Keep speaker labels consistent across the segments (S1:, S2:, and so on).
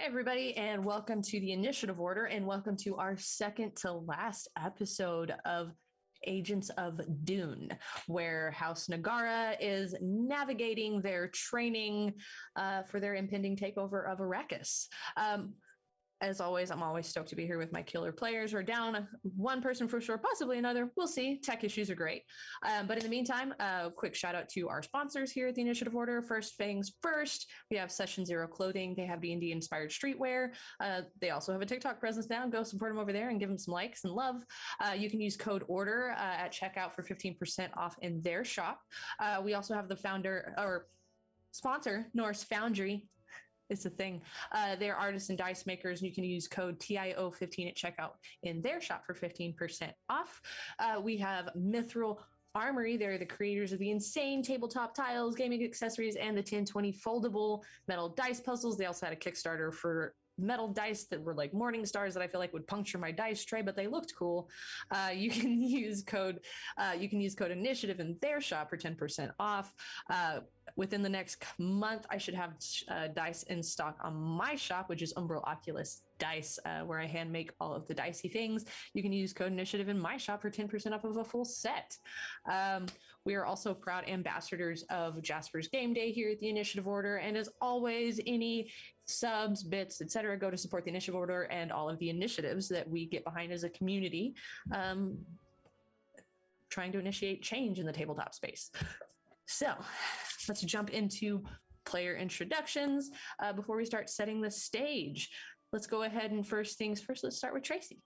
S1: everybody, and welcome to the Initiative Order, and welcome to our second to last episode of Agents of Dune, where House Nagara is navigating their training for their impending takeover of Arrakis. As always, I'm always stoked to be here with my killer players. We're down one person for sure, possibly another. We'll see. Tech issues are great. But in the meantime, quick shout out to our sponsors here at the Initiative Order. First things first, we have Session Zero Clothing. They have D&D inspired streetwear. They also have a TikTok presence now. Go support them over there and give them some likes and love. You can use code ORDER at checkout for 15% off in their shop. We also have the sponsor, Norse Foundry. It's a thing. They're artists and dice makers, and you can use code TIO15 at checkout in their shop for 15% off. We have Mithril Armory. They're the creators of the insane tabletop tiles, gaming accessories, and the 1020 foldable metal dice puzzles. They also had a Kickstarter for metal dice that were like morning stars that I feel like would puncture my dice tray, but they looked cool. You can use code initiative in their shop for 10% off. Within the next month, I should have dice in stock on my shop, which is Umbral Oculus Dice, where I hand make all of the dicey things. You can use code initiative in my shop for 10% off of a full set. We are also proud ambassadors of Jasper's Game Day here at the Initiative Order. And as always, any subs, bits, etc., go to support the Initiative Order and all of the initiatives that we get behind as a community, trying to initiate change in the tabletop space. So let's jump into player introductions before we start setting the stage. Let's go ahead and first things first, let's start with Tracie.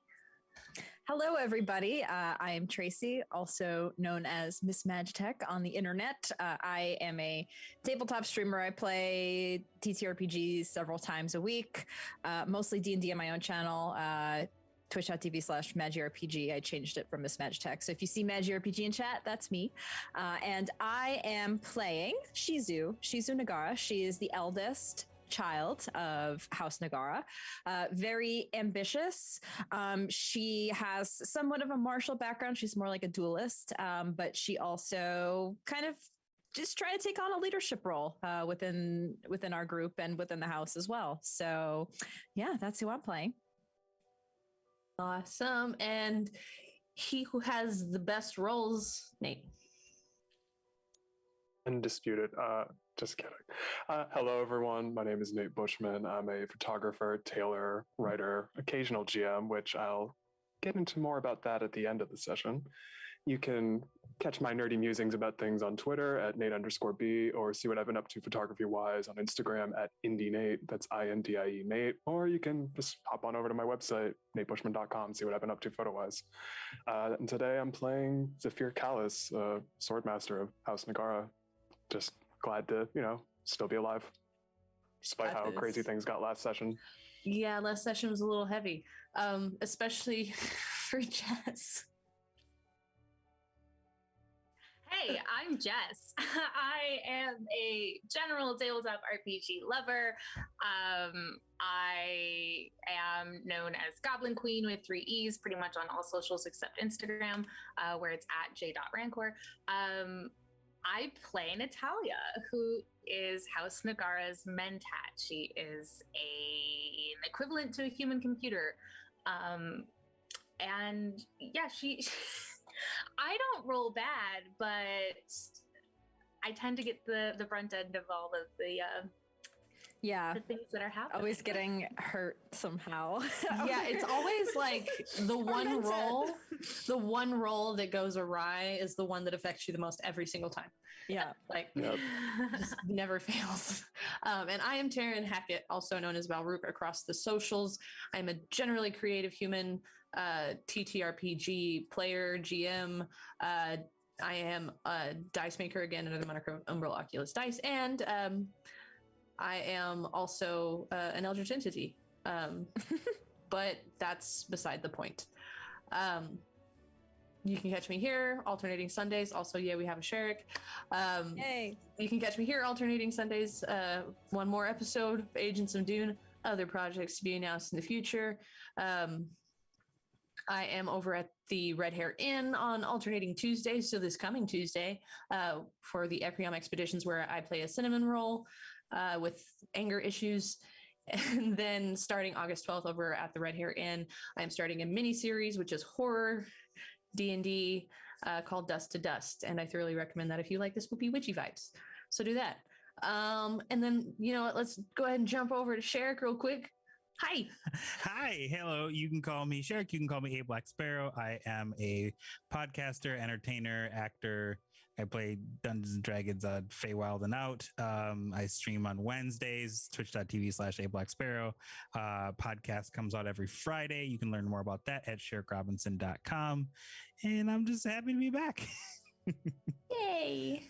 S2: Hello, everybody. I am Tracie, also known as Miss Magitech on the internet. I am a tabletop streamer. I play TTRPGs several times a week, mostly D&D on my own channel, twitch.tv/MagiRPG. I changed it from Miss Magitech. So if you see MagiRPG in chat, that's me. And I am playing Shizu Nagara. She is the eldest child of House Nagara, very ambitious. She has somewhat of a martial background. She's more like a duelist, but she also kind of just try to take on a leadership role within our group and within the house as well. So yeah, that's who I'm playing.
S1: Awesome. And he who has the best roles, Nate.
S3: Undisputed. Just kidding. Hello, everyone. My name is Nate Bushman. I'm a photographer, tailor, writer, occasional GM, which I'll get into more about that at the end of the session. You can catch my nerdy musings about things on Twitter at Nate_B, or see what I've been up to photography-wise on Instagram at IndieNate. That's INDIE Nate. Or you can just hop on over to my website, natebushman.com, see what I've been up to photo-wise. And today I'm playing Zafir Kallas, Swordmaster of House Nagara. Just glad to, still be alive, despite how crazy things got last session.
S1: Yeah, last session was a little heavy, especially for Jess.
S4: Hey, I'm Jess. I am a general tabletop RPG lover. I am known as Goblin Queen with 3 E's pretty much on all socials except Instagram, where it's at j.rancor. I play Natalia, who is House Nagara's mentat. She is an equivalent to a human computer. And yeah, she I don't roll bad, but I tend to get the front end of all of the things that are happening.
S2: Always getting hurt somehow.
S1: Yeah, it's always like the one roll that goes awry is the one that affects you the most every single time.
S2: Yeah.
S1: Just never fails. And I am Taryn Hackett, also known as Valroop across the socials. I'm a generally creative human, TTRPG player, GM. I am a dice maker, again, under the moniker of Umbral Oculus Dice, and I am also an eldritch entity, but that's beside the point. You can catch me here alternating Sundays. Also, yeah, we have a Sherrick.
S2: Hey.
S1: You can catch me here alternating Sundays. One more episode of Agents of Dune. Other projects to be announced in the future. I am over at the Red Hair Inn on alternating Tuesdays, so this coming Tuesday, for the Imperium expeditions, where I play a cinnamon roll with anger issues. And then starting August 12th over at the Red Hair Inn, I'm starting a mini series, which is horror D&D called Dust to Dust. And I thoroughly recommend that if you like the spooky witchy vibes. So do that. And then, you know what, let's go ahead and jump over to Sherrick real quick. Hi.
S5: Hi. Hello. You can call me Sherrick. You can call me A Black Sparrow. I am a podcaster, entertainer, actor. I play Dungeons and Dragons on Feywild and Out. I stream on Wednesdays, twitch.tv/A Black Sparrow. Podcast comes out every Friday. You can learn more about that at sherrickrobinson.com. And I'm just happy to be back.
S1: Yay.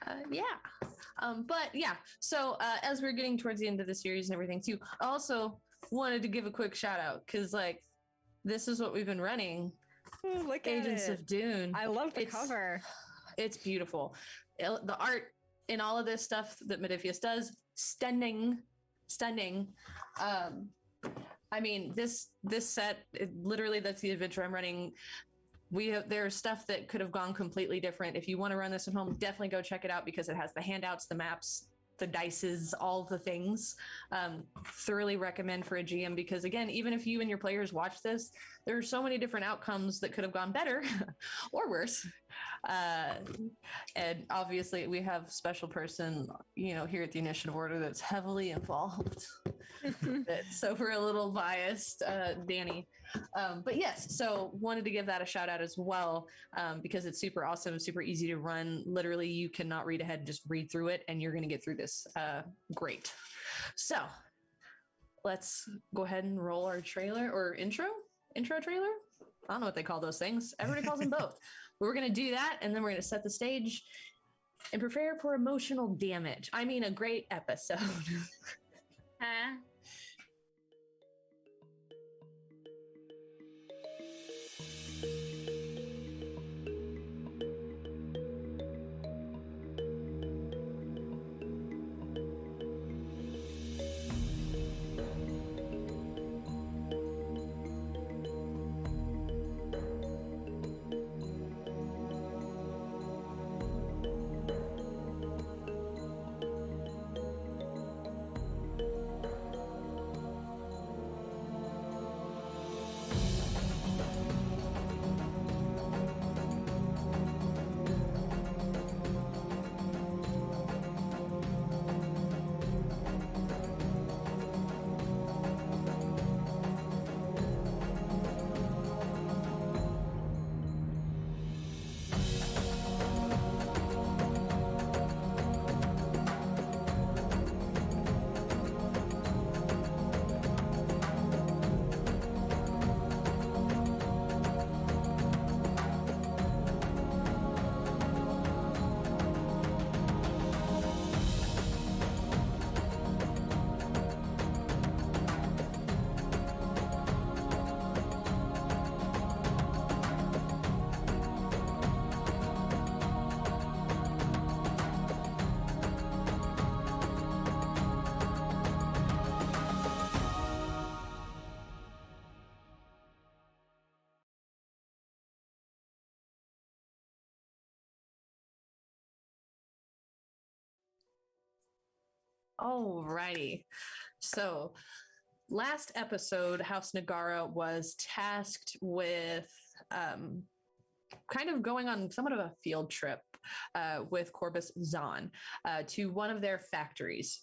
S1: But yeah, so as we're getting towards the end of the series and everything too, I also wanted to give a quick shout out because like this is what we've been running.
S2: Ooh, look
S1: Agents
S2: at
S1: of Dune.
S2: I love the cover.
S1: It's beautiful. The art in all of this stuff that Modifius does, stunning. I mean, this set, literally that's the adventure I'm running. There's stuff that could have gone completely different. If you want to run this at home, definitely go check it out because it has the handouts, the maps, the dices, all the things. Thoroughly recommend for a GM because again, even if you and your players watch this, there are so many different outcomes that could have gone better or worse. And obviously we have special person, here at the Initiative Order that's heavily involved. So we're a little biased, Danny. But yes, so wanted to give that a shout out as well because it's super awesome, super easy to run. Literally, you cannot read ahead, just read through it and you're going to get through this great. So let's go ahead and roll our trailer or intro trailer. I don't know what they call those things. Everybody calls them both. But we're going to do that and then we're going to set the stage and prepare for emotional damage. I mean, a great episode. Alrighty. So last episode, House Nagara was tasked with kind of going on somewhat of a field trip with Corbus Zahn to one of their factories.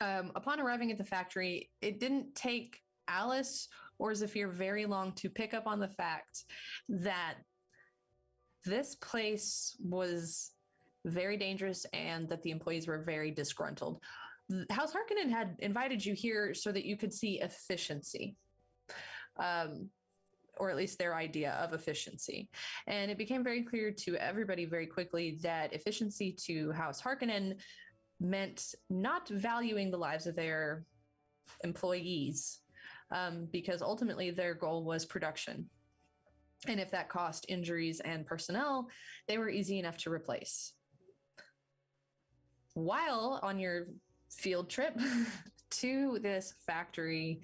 S1: Upon arriving at the factory, it didn't take Alice or Zafir very long to pick up on the fact that this place was very dangerous and that the employees were very disgruntled. House Harkonnen had invited you here so that you could see efficiency, or at least their idea of efficiency. And it became very clear to everybody very quickly that efficiency to House Harkonnen meant not valuing the lives of their employees, because ultimately their goal was production. And if that cost injuries and personnel, they were easy enough to replace. While on your field trip to this factory,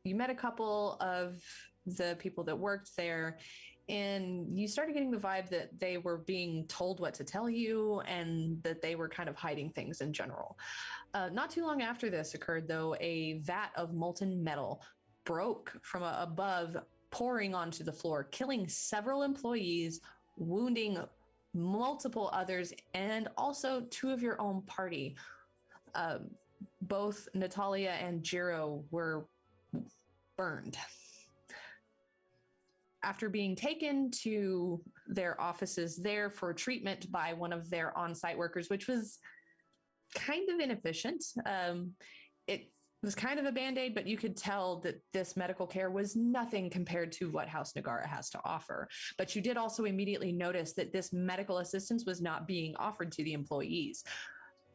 S1: you met a couple of the people that worked there and you started getting the vibe that they were being told what to tell you and that they were kind of hiding things in general. Not too long after this occurred, though, a vat of molten metal broke from above, pouring onto the floor, killing several employees, wounding multiple others, and also 2 of your own party. Both Natalia and Jiro were burned. After being taken to their offices there for treatment by one of their on-site workers, which was kind of inefficient. It was kind of a Band-Aid, but you could tell that this medical care was nothing compared to what House Nagara has to offer. But you did also immediately notice that this medical assistance was not being offered to the employees.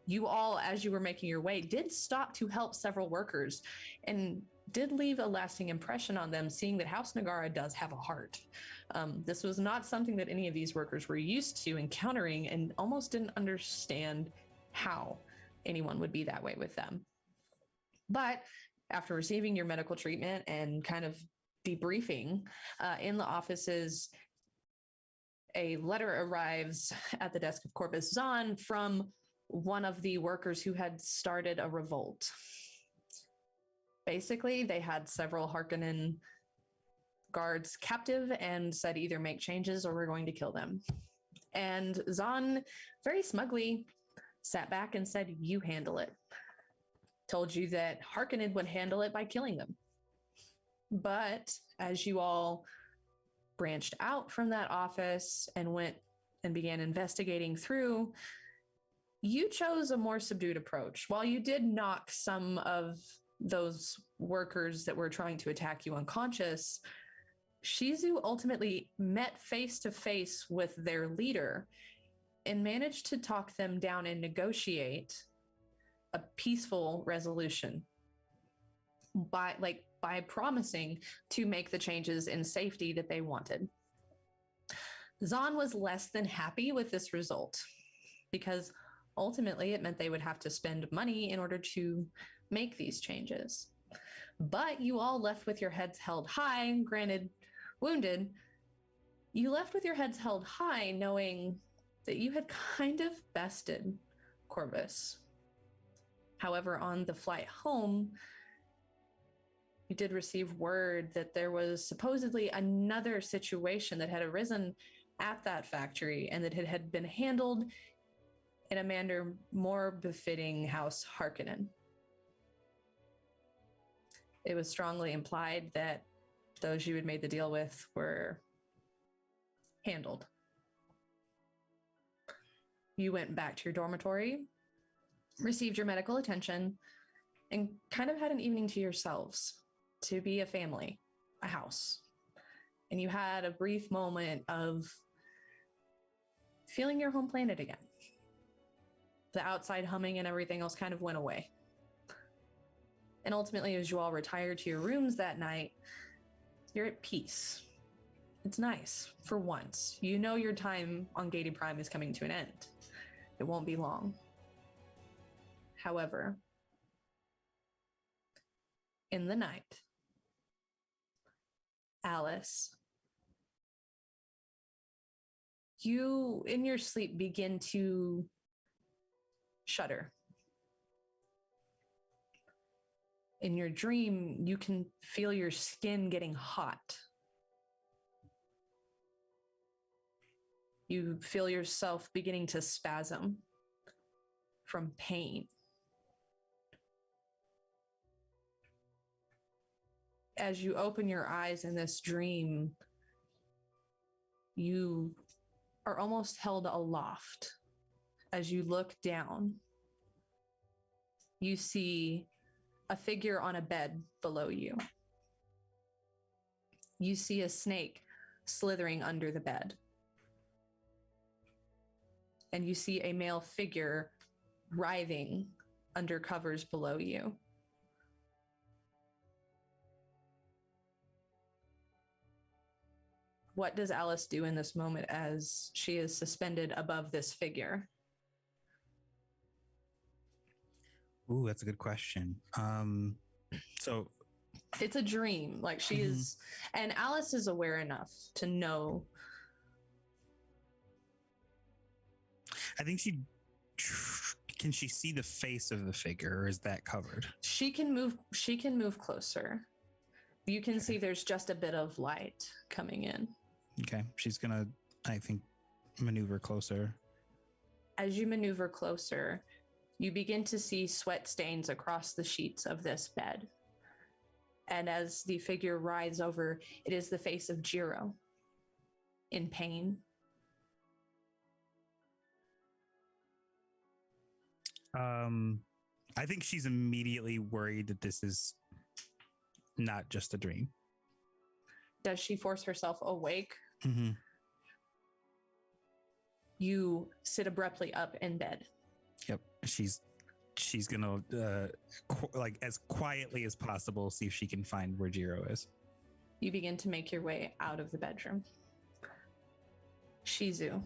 S1: You all, as you were making your way, did stop to help several workers and did leave a lasting impression on them, seeing that House Nagara does have a heart. This was not something that any of these workers were used to encountering and almost didn't understand how anyone would be that way with them. But after receiving your medical treatment and kind of debriefing in the offices, a letter arrives at the desk of Corpus Zahn from one of the workers who had started a revolt. Basically, they had several Harkonnen guards captive and said either make changes or we're going to kill them. And Zahn very smugly sat back and said, you handle it. Told you that Harkonnen would handle it by killing them. But as you all branched out from that office and went and began investigating through, you chose a more subdued approach. While you did knock some of those workers that were trying to attack you unconscious, Shizu ultimately met face to face with their leader and managed to talk them down and negotiate a peaceful resolution by promising to make the changes in safety that they wanted. Zahn was less than happy with this result because ultimately it meant they would have to spend money in order to make these changes. But you all left with your heads held high, granted wounded. You left with your heads held high knowing that you had kind of bested Corvus. However, on the flight home, you did receive word that there was supposedly another situation that had arisen at that factory and that it had been handled in a manner more befitting House Harkonnen. It was strongly implied that those you had made the deal with were handled. You went back to your dormitory, received your medical attention, and kind of had an evening to yourselves, to be a family, a house. And you had a brief moment of feeling your home planet again. The outside humming and everything else kind of went away. And ultimately, as you all retired to your rooms that night, you're at peace. It's nice, for once. You know your time on Giedi Prime is coming to an end. It won't be long. However, in the night, Alice, you, in your sleep, begin to shudder. In your dream, you can feel your skin getting hot. You feel yourself beginning to spasm from pain. As you open your eyes in this dream, you are almost held aloft. As you look down, you see a figure on a bed below you. You see a snake slithering under the bed. And you see a male figure writhing under covers below you. What does Alice do in this moment as she is suspended above this figure?
S5: Ooh, that's a good question. So
S1: It's a dream. Like she is, and Alice is aware enough to know.
S5: I think can she see the face of the figure, or is that covered?
S1: She can move closer. You can see there's just a bit of light coming in.
S5: Okay. She's gonna, I think, maneuver closer.
S1: As you maneuver closer, you begin to see sweat stains across the sheets of this bed. And as the figure rides over, it is the face of Jiro in pain.
S5: I think she's immediately worried that this is not just a dream.
S1: Does she force herself awake?
S5: Mm-hmm.
S1: You sit abruptly up in bed.
S5: Yep. She's gonna like as quietly as possible see if she can find where Jiro is.
S1: You begin to make your way out of the bedroom. Shizu.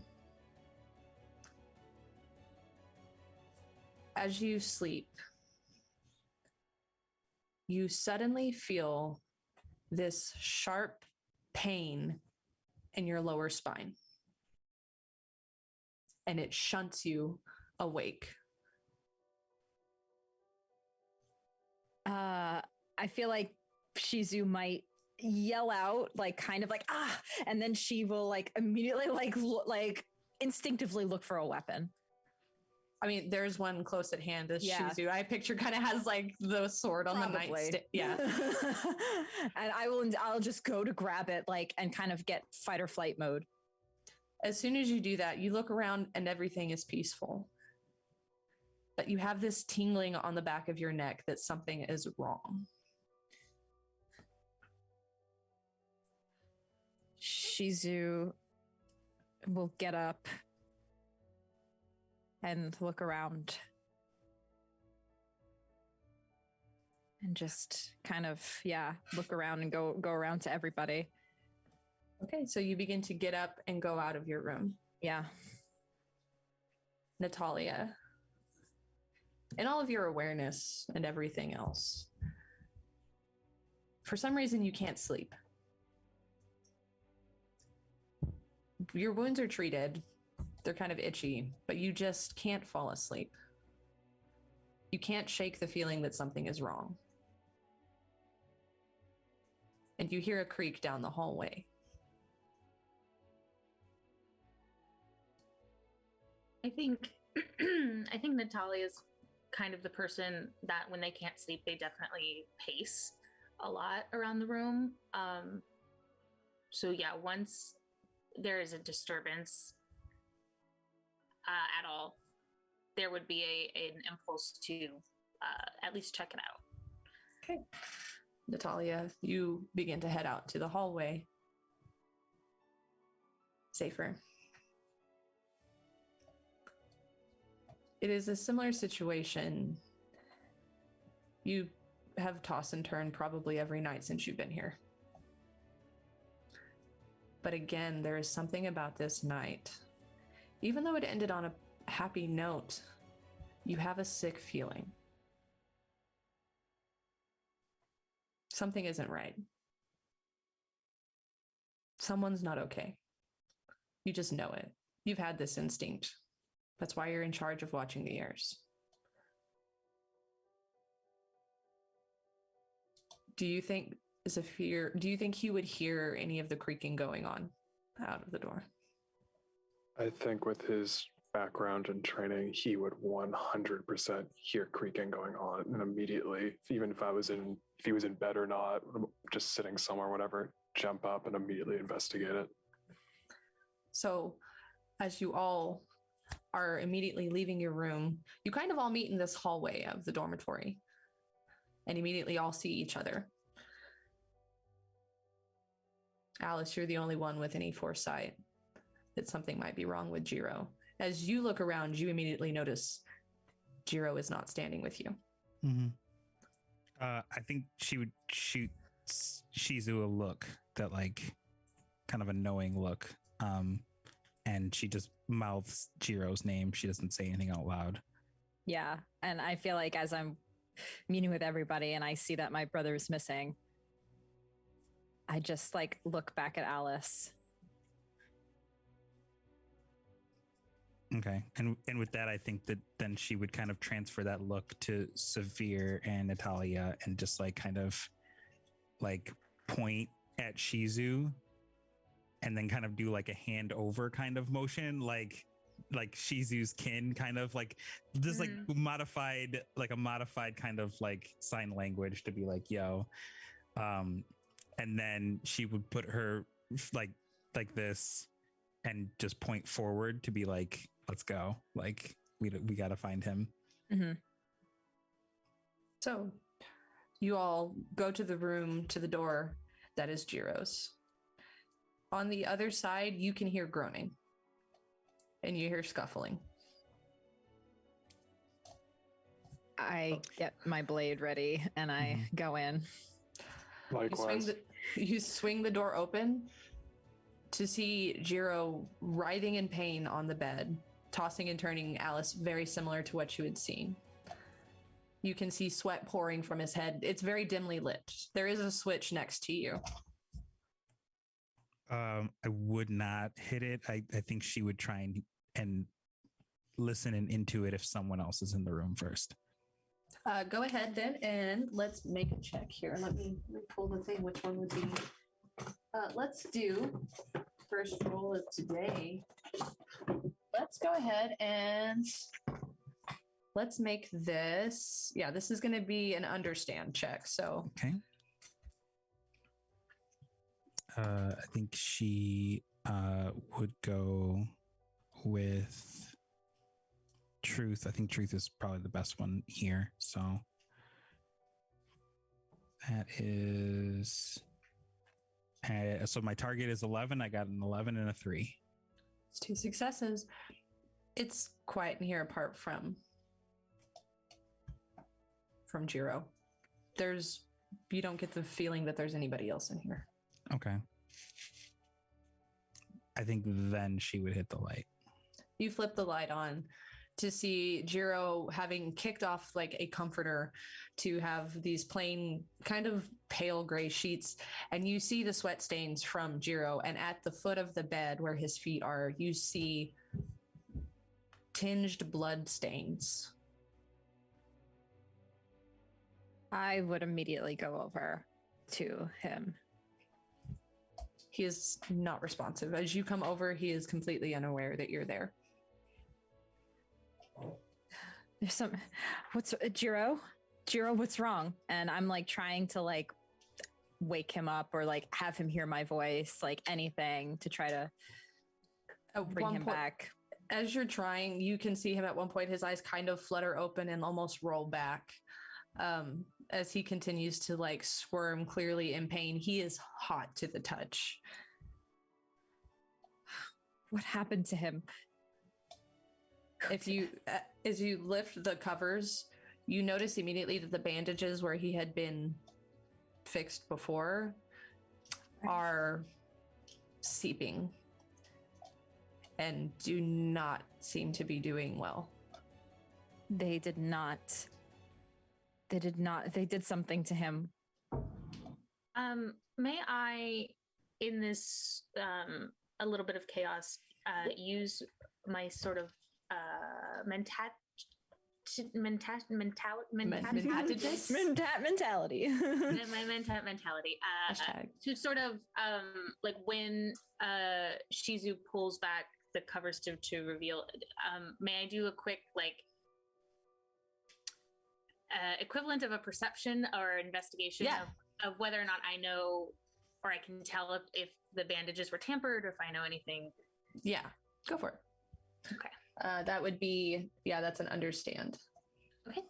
S1: As you sleep, you suddenly feel this sharp pain in your lower spine. And it shunts you awake.
S2: I feel like Shizu might yell out, like kind of like and then she will like immediately like instinctively look for a weapon.
S1: I mean, there's one close at hand as Shizu. I picture kind of has like the sword on the nightstand. Yeah.
S2: And I'll just go to grab it like and kind of get fight or flight mode.
S1: As soon as you do that, you look around and everything is peaceful. But you have this tingling on the back of your neck that something is wrong.
S2: Shizu will get up and look around and just kind of, look around and go around to everybody.
S1: Okay, so you begin to get up and go out of your room.
S2: Yeah.
S1: Natalia, in all of your awareness and everything else, for some reason you can't sleep. Your wounds are treated. They're kind of itchy, but you just can't fall asleep. You can't shake the feeling that something is wrong. And you hear a creak down the hallway.
S4: I think Natalia is kind of the person that when they can't sleep, they definitely pace a lot around the room. So yeah, once there is a disturbance at all, there would be an impulse to at least check it out.
S1: Okay. Natalia, you begin to head out to the hallway. Safer. It is a similar situation. You have toss and turn probably every night since you've been here. But again, there is something about this night. Even though it ended on a happy note, you have a sick feeling. Something isn't right. Someone's not okay. You just know it. You've had this instinct. That's why you're in charge of watching the heirs. Do you think Zafir, do you think he would hear any of the creaking going on out of the door?
S3: I think with his background and training, he would 100% hear creaking going on, and immediately, even if he was in bed or not, just sitting somewhere, whatever, jump up and immediately investigate it.
S1: So, as you all are immediately leaving your room, you kind of all meet in this hallway of the dormitory, and immediately all see each other. Alice, you're the only one with any foresight that something might be wrong with Jiro. As you look around, you immediately notice Jiro is not standing with you.
S5: Mm-hmm. I think she would shoot Shizu a look that, like, kind of a knowing look. And she just mouths Jiro's name. She doesn't say anything out loud.
S2: Yeah. And I feel like as I'm meeting with everybody and I see that my brother is missing, I just like look back at Alice.
S5: Okay. And with that, I think that then she would kind of transfer that look to Zafir and Natalia and just like kind of like point at Shizu and then kind of do like a hand over kind of motion, like Shizu's kin, kind of like just like modified kind of like sign language to be like, yo. And then she would put her like this and just point forward to be like, let's go. Like we got to find him.
S2: Mm-hmm.
S1: So you all go to the room, to the door that is Jiro's. On the other side, you can hear groaning and you hear scuffling.
S2: I get my blade ready and I go in.
S3: Likewise.
S1: You swing the door open to see Jiro writhing in pain on the bed, tossing and turning Alice, very similar to what you had seen. You can see sweat pouring from his head. It's very dimly lit. There is a switch next to you.
S5: I would not hit it. I think she would try and listen and intuit if someone else is in the room first.
S1: Go ahead then, and let's make a check here. Let me pull the thing. Which one would be? Let's do first roll of today. Let's go ahead and let's make this. Yeah, this is going to be an understand check. So
S5: okay. I think she would go with truth. I think truth is probably the best one here. So that is so my target is 11. I got an 11 and a 3.
S1: It's 2 successes. It's quiet in here apart from Jiro. You don't get the feeling that there's anybody else in here.
S5: Okay. I think then she would hit the light.
S1: You flip the light on to see Jiro having kicked off like a comforter to have these plain kind of pale gray sheets. And you see the sweat stains from Jiro. And at the foot of the bed where his feet are, you see tinged blood stains.
S2: I would immediately go over to him.
S1: He is not responsive. As you come over, he is completely unaware that you're there.
S2: There's what's Jiro, what's wrong? And I'm like trying to like wake him up or like have him hear my voice, like anything to try to bring him back.
S1: As you're trying, you can see him at one point, his eyes kind of flutter open and almost roll back. As he continues to like squirm, clearly in pain. He is hot to the touch.
S2: What happened to him?
S1: As you lift the covers, you notice immediately that the bandages where he had been fixed before are seeping and do not seem to be doing well.
S2: They did something to him.
S4: May I, in this a little bit of chaos, use my sort of mentality.
S2: My mentality.
S4: To sort of like when Shizu pulls back the covers to reveal. May I do a quick like equivalent of a perception or investigation of whether or not I know or I can tell if the bandages were tampered or if I know anything?
S1: Yeah, go for it.
S4: Okay.
S1: That would be, that's an understand.
S4: Okay.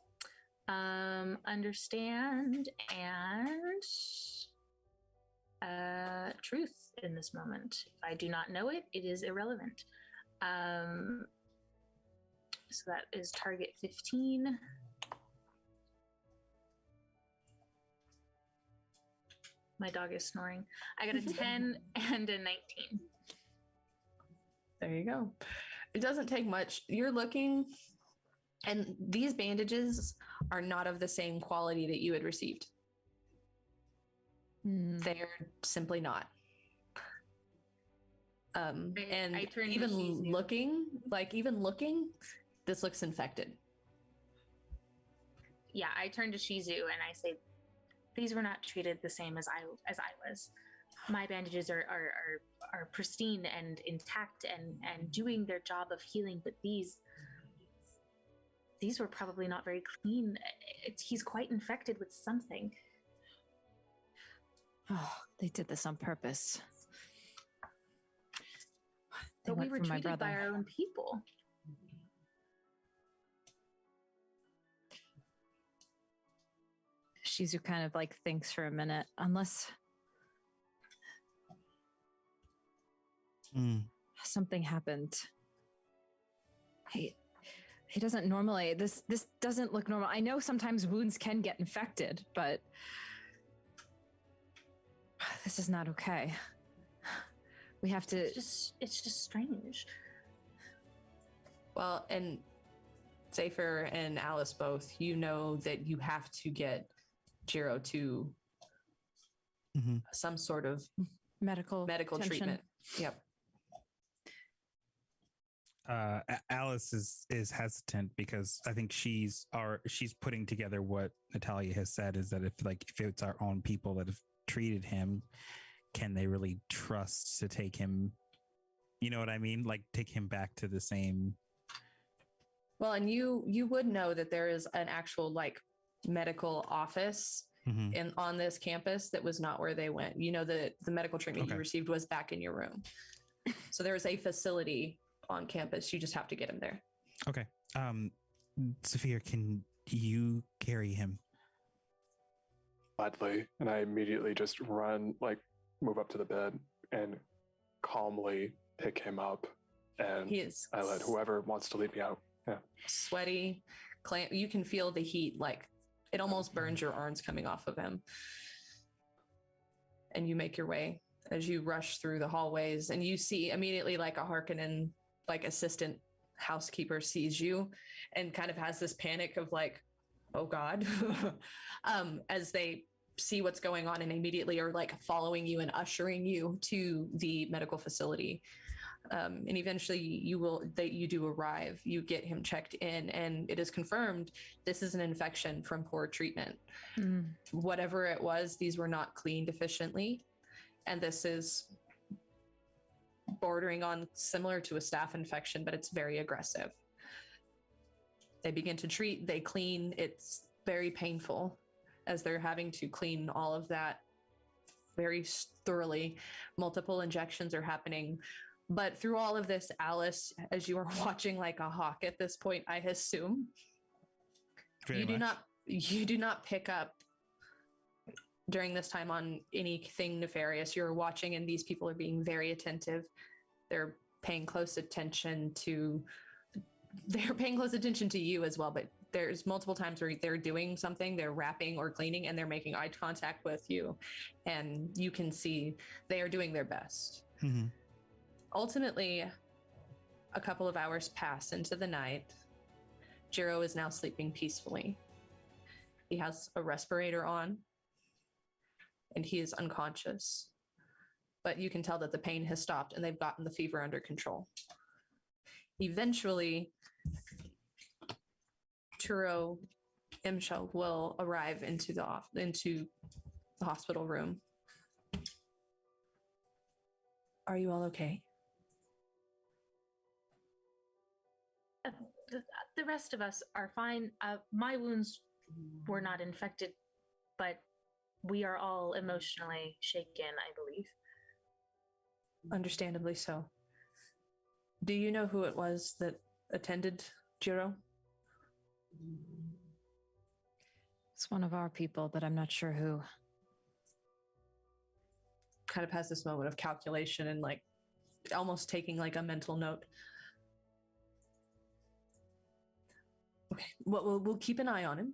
S4: Understand and truth in this moment. If I do not know it, it is irrelevant. So that is target 15. My dog is snoring. I got a 10 and a 19.
S1: There you go. It doesn't take much. You're looking, and these bandages are not of the same quality that you had received. They're simply not. And
S4: I turn to
S1: even
S4: Shizu.
S1: looking, this looks infected.
S4: Yeah, I turn to Shizu and I say, these were not treated the same as I was. My bandages are pristine and intact and doing their job of healing, but these were probably not very clean. He's quite infected with something.
S2: Oh, they did this on purpose.
S4: But we were treated by our own people.
S2: Shizu kind of like thinks for a minute, unless something happened. He doesn't normally, this doesn't look normal. I know sometimes wounds can get infected, but this is not okay. We have to.
S4: It's just strange.
S1: Well, and Zafir and Alice both, you know that you have to get Jiro to some sort of
S2: medical
S1: treatment. Yep.
S5: Alice is hesitant because I think she's putting together what Natalia has said, is that if it's our own people that have treated him, can they really trust to take him? You know what I mean? Like take him back to the same.
S1: Well, and you would know that there is an actual medical office on this campus that was not where they went. You know, the medical treatment you received was back in your room. So there is a facility on campus. You just have to get him there.
S5: Okay. Zafir, can you carry him?
S3: Gladly. And I immediately just run, move up to the bed and calmly pick him up. And I let whoever wants to lead me out. Yeah.
S1: Sweaty, you can feel the heat, it almost burns your arms coming off of him. And you make your way as you rush through the hallways, and you see immediately a Harkonnen assistant housekeeper sees you and kind of has this panic of oh God, as they see what's going on and immediately are following you and ushering you to the medical facility. And eventually you do arrive, you get him checked in, and it is confirmed this is an infection from poor treatment. Whatever it was, these were not cleaned efficiently. And this is bordering on similar to a staph infection, but it's very aggressive. They begin to treat, they clean. It's very painful as they're having to clean all of that very thoroughly. Multiple injections are happening. But through all of this, Alice, as you are watching like a hawk at this point, I assume, you do not pick up during this time on anything nefarious. You're watching, and these people are being very attentive. They're paying close attention to you as well, but there's multiple times where they're doing something, they're wrapping or cleaning, and they're making eye contact with you, and you can see they are doing their best.
S5: Mm-hmm.
S1: Ultimately, a couple of hours pass into the night. Jiro is now sleeping peacefully. He has a respirator on, and he is unconscious. But you can tell that the pain has stopped, and they've gotten the fever under control. Eventually, Turo Imshel will arrive into the hospital room. Are you all okay?
S4: The rest of us are fine. My wounds were not infected, but we are all emotionally shaken, I believe.
S1: Understandably so. Do you know who it was that attended Jiro?
S2: It's one of our people, but I'm not sure who.
S1: Kind of has this moment of calculation and like almost taking like a mental note. Okay, well, we'll keep an eye on him.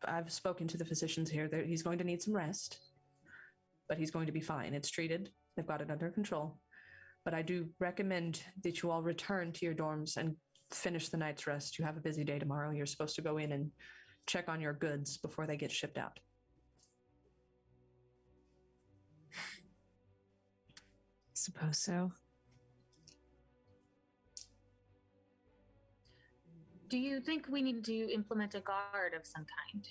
S1: I've spoken to the physicians here. He's going to need some rest, but he's going to be fine. It's treated. They've got it under control. But I do recommend that you all return to your dorms and finish the night's rest. You have a busy day tomorrow. You're supposed to go in and check on your goods before they get shipped out.
S2: Suppose so.
S4: Do you think we need to implement a guard of some kind?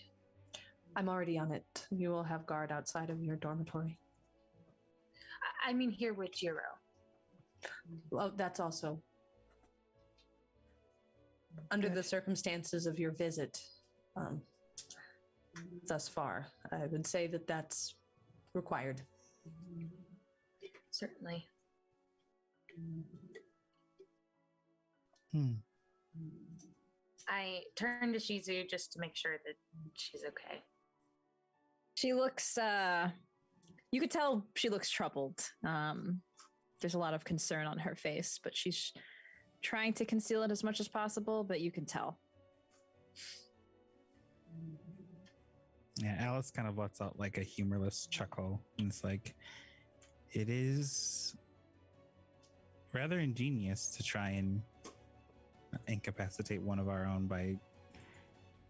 S1: I'm already on it. You will have guard outside of your dormitory.
S4: I mean, here with Jiro.
S1: Well, that's also under the circumstances of your visit thus far. I would say that that's required.
S4: Certainly. I turn to Shizu just to make sure that she's okay.
S2: She looks, you could tell she looks troubled. There's a lot of concern on her face, but she's trying to conceal it as much as possible, but you can tell.
S5: Yeah, Alice kind of lets out like a humorless chuckle. And it's like, it is rather ingenious to try and incapacitate one of our own by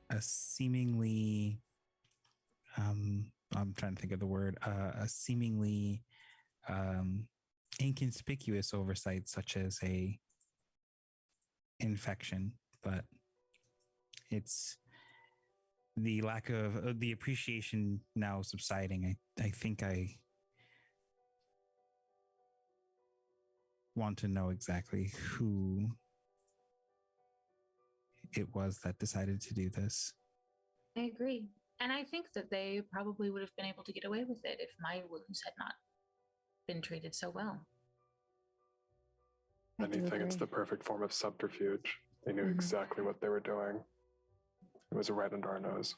S5: a seemingly, I'm trying to think of the word, a seemingly inconspicuous oversight such as a infection, but it's the lack of the appreciation now subsiding. I think I want to know exactly who it was that decided to do this.
S4: I agree. And I think that they probably would have been able to get away with it if my wounds had not been treated so well.
S3: Anything, it's the perfect form of subterfuge. They knew exactly what they were doing. It was right under our nose.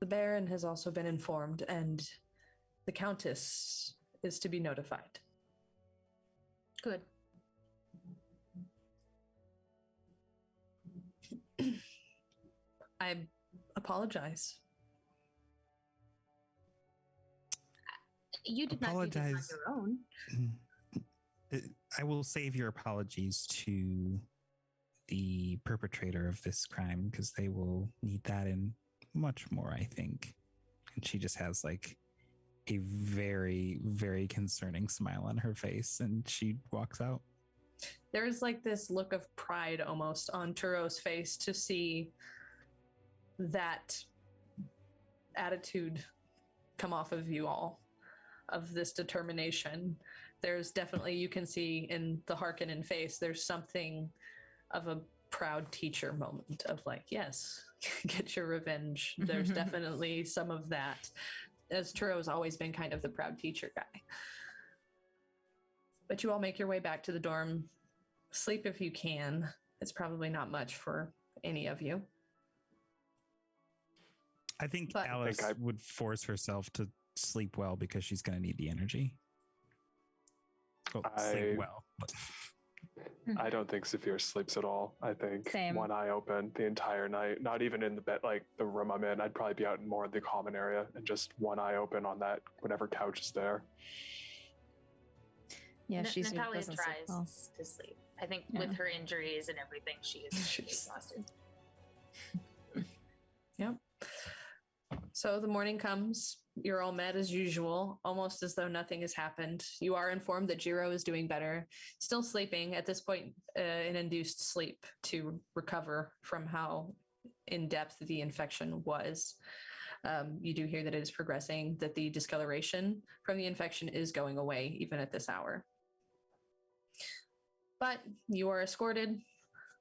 S1: The Baron has also been informed, and the Countess is to be notified.
S4: Good.
S1: I apologize.
S4: You did not do this on your own.
S5: I will save your apologies to the perpetrator of this crime because they will need that and much more, I think. And she just has like a very, very concerning smile on her face and she walks out.
S1: There's like this look of pride almost on Turo's face to see that attitude come off of you all, of this determination. There's definitely, you can see in the Harkonnen face, there's something of a proud teacher moment of like, yes, get your revenge. There's definitely some of that, as Turo's always been kind of the proud teacher guy. But you all make your way back to the dorm. Sleep if you can. It's probably not much for any of you.
S5: I think Alice would force herself to sleep well because she's going to need the energy. Well, sleep well.
S3: I don't think Zafir sleeps at all. I think one eye open the entire night, not even in the bed, like the room I'm in. I'd probably be out more in the common area and just one eye open on that, whatever couch is there.
S2: Yeah,
S4: Natalia tries to sleep. I think with her injuries and everything, she is exhausted.
S1: Yep. So the morning comes. You're all met as usual, almost as though nothing has happened. You are informed that Jiro is doing better, still sleeping at this point, in induced sleep to recover from how in-depth the infection was. You do hear that it is progressing, that the discoloration from the infection is going away even at this hour. But you are escorted,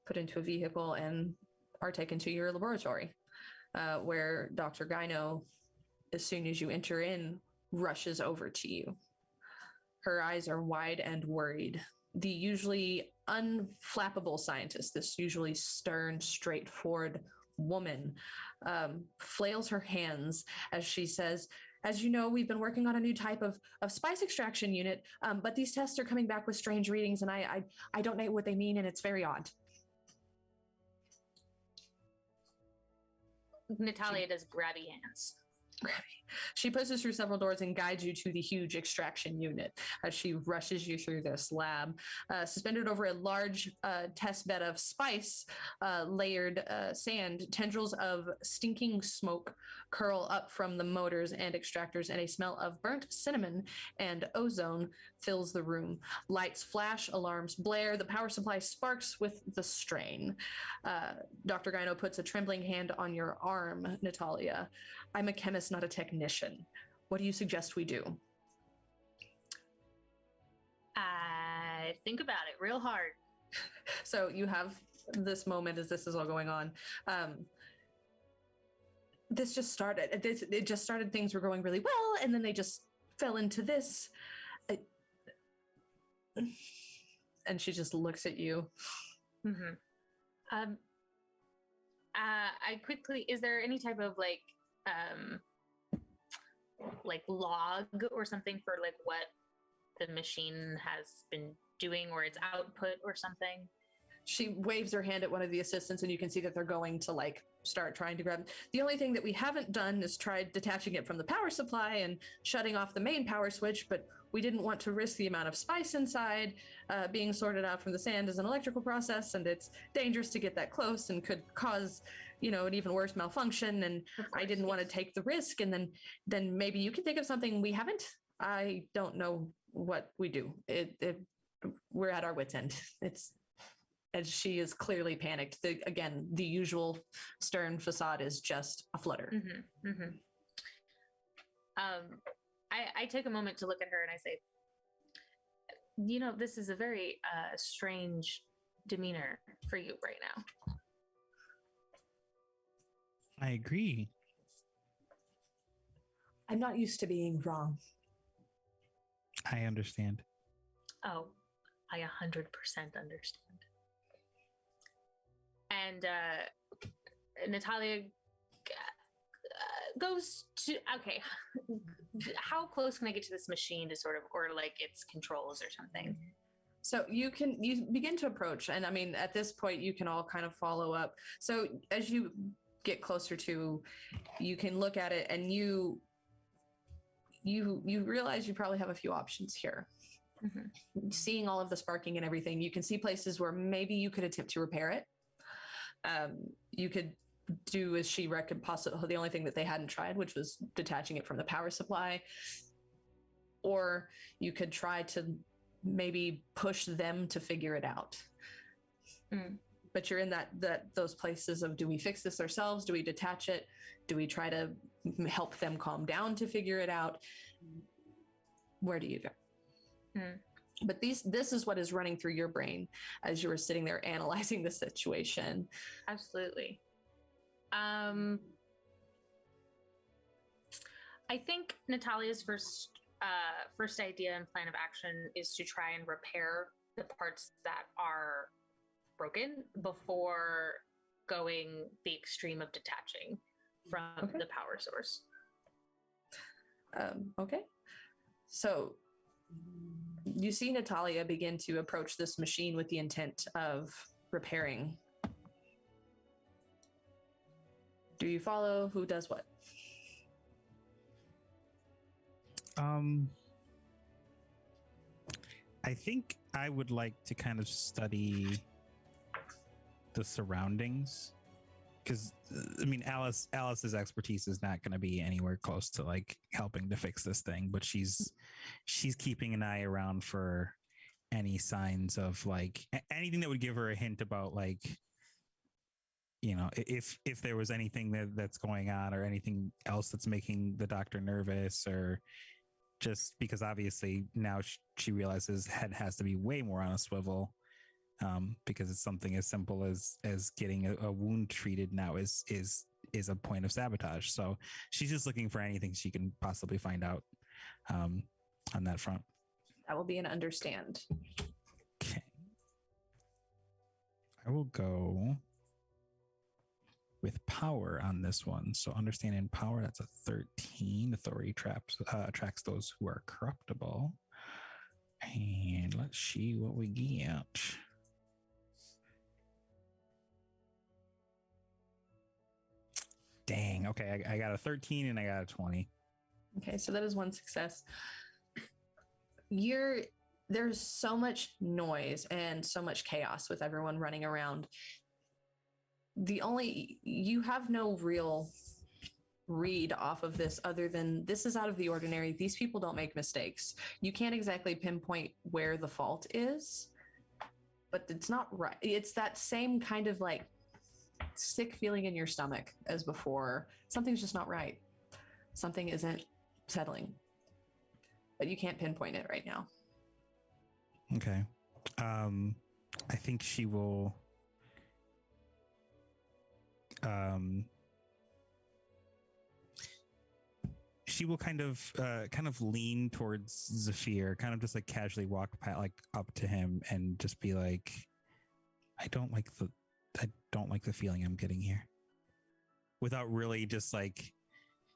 S1: put into a vehicle, and are taken to your laboratory, where Dr. Gyno, as soon as you enter in, rushes over to you. Her eyes are wide and worried. The usually unflappable scientist, this usually stern, straightforward woman, flails her hands as she says, as you know, we've been working on a new type of spice extraction unit, but these tests are coming back with strange readings, and I don't know what they mean, and it's very odd.
S4: Natalia does grabby hands.
S1: She pushes through several doors and guides you to the huge extraction unit as she rushes you through this lab. Suspended over a large test bed of spice layered sand, tendrils of stinking smoke curl up from the motors and extractors, and a smell of burnt cinnamon and ozone fills the room. Lights flash, alarms blare, the power supply sparks with the strain. Dr. Gyno puts a trembling hand on your arm, Natalia. I'm a chemist, not a technician. What do you suggest we do?
S4: I think about it real hard.
S1: So you have this moment as this is all going on. This just started. It just started. Things were going really well, and then they just fell into this. And she just looks at you.
S4: Mm-hmm. I quickly. Is there any type of like log or something for like what the machine has been doing or its output or something?
S1: She waves her hand at one of the assistants, and you can see that they're going to like start trying to grab. The only thing that we haven't done is tried detaching it from the power supply and shutting off the main power switch, but we didn't want to risk the amount of spice inside being sorted out from the sand as an electrical process, and it's dangerous to get that close and could cause, you know, an even worse malfunction. And I didn't want to take the risk. And then maybe you can think of something we haven't. I don't know what we do. We're at our wits' end. As she is clearly panicked. Again, the usual stern facade is just a flutter.
S4: Mm-hmm, mm-hmm. I take a moment to look at her and I say, you know, this is a very strange demeanor for you right now.
S5: I agree.
S1: I'm not used to being wrong.
S5: I understand.
S4: Oh, I 100% understand. And Natalia goes to, okay, how close can I get to this machine to sort of, or like its controls or something?
S1: So you begin to approach, and I mean, at this point, you can all kind of follow up. So as you get closer to, you can look at it, and you realize you probably have a few options here. Mm-hmm. Seeing all of the sparking and everything, you can see places where maybe you could attempt to repair it. You could do as she reckoned possible, the only thing that they hadn't tried, which was detaching it from the power supply. Or you could try to maybe push them to figure it out. But you're in those places of, do we fix this ourselves? Do we detach it? Do we try to help them calm down to figure it out? Where do you go? But this is what is running through your brain as you were sitting there analyzing the situation.
S4: Absolutely. I think Natalia's first idea and plan of action is to try and repair the parts that are broken before going the extreme of detaching from the power source.
S1: Okay. So you see Natalia begin to approach this machine with the intent of repairing. Do you follow who does what?
S5: I think I would like to kind of study the surroundings, because I mean, Alice's expertise is not going to be anywhere close to like helping to fix this thing, but she's keeping an eye around for any signs of like anything that would give her a hint about like, you know, if there was anything that's going on or anything else that's making the doctor nervous, or just because obviously now she realizes head has to be way more on a swivel, because it's something as simple as getting a wound treated now is a point of sabotage. So she's just looking for anything she can possibly find out on that front.
S1: That will be an understand.
S5: Okay. I will go with power on this one. So understanding power, that's a 13. Authority attracts those who are corruptible. And let's see what we get. Dang. Okay, I got a 13 and I got a 20.
S1: Okay, so that is one success. There's so much noise and so much chaos with everyone running around. You have no real read off of this other than this is out of the ordinary. These people don't make mistakes. You can't exactly pinpoint where the fault is, but it's not right. It's that same kind of like sick feeling in your stomach as before. Something's just not right. Something isn't settling, but you can't pinpoint it right now.
S5: Okay. I think she will kind of lean towards Zafir, kind of just like casually walk up to him and just be like, I don't like the feeling I'm getting here. Without really just like,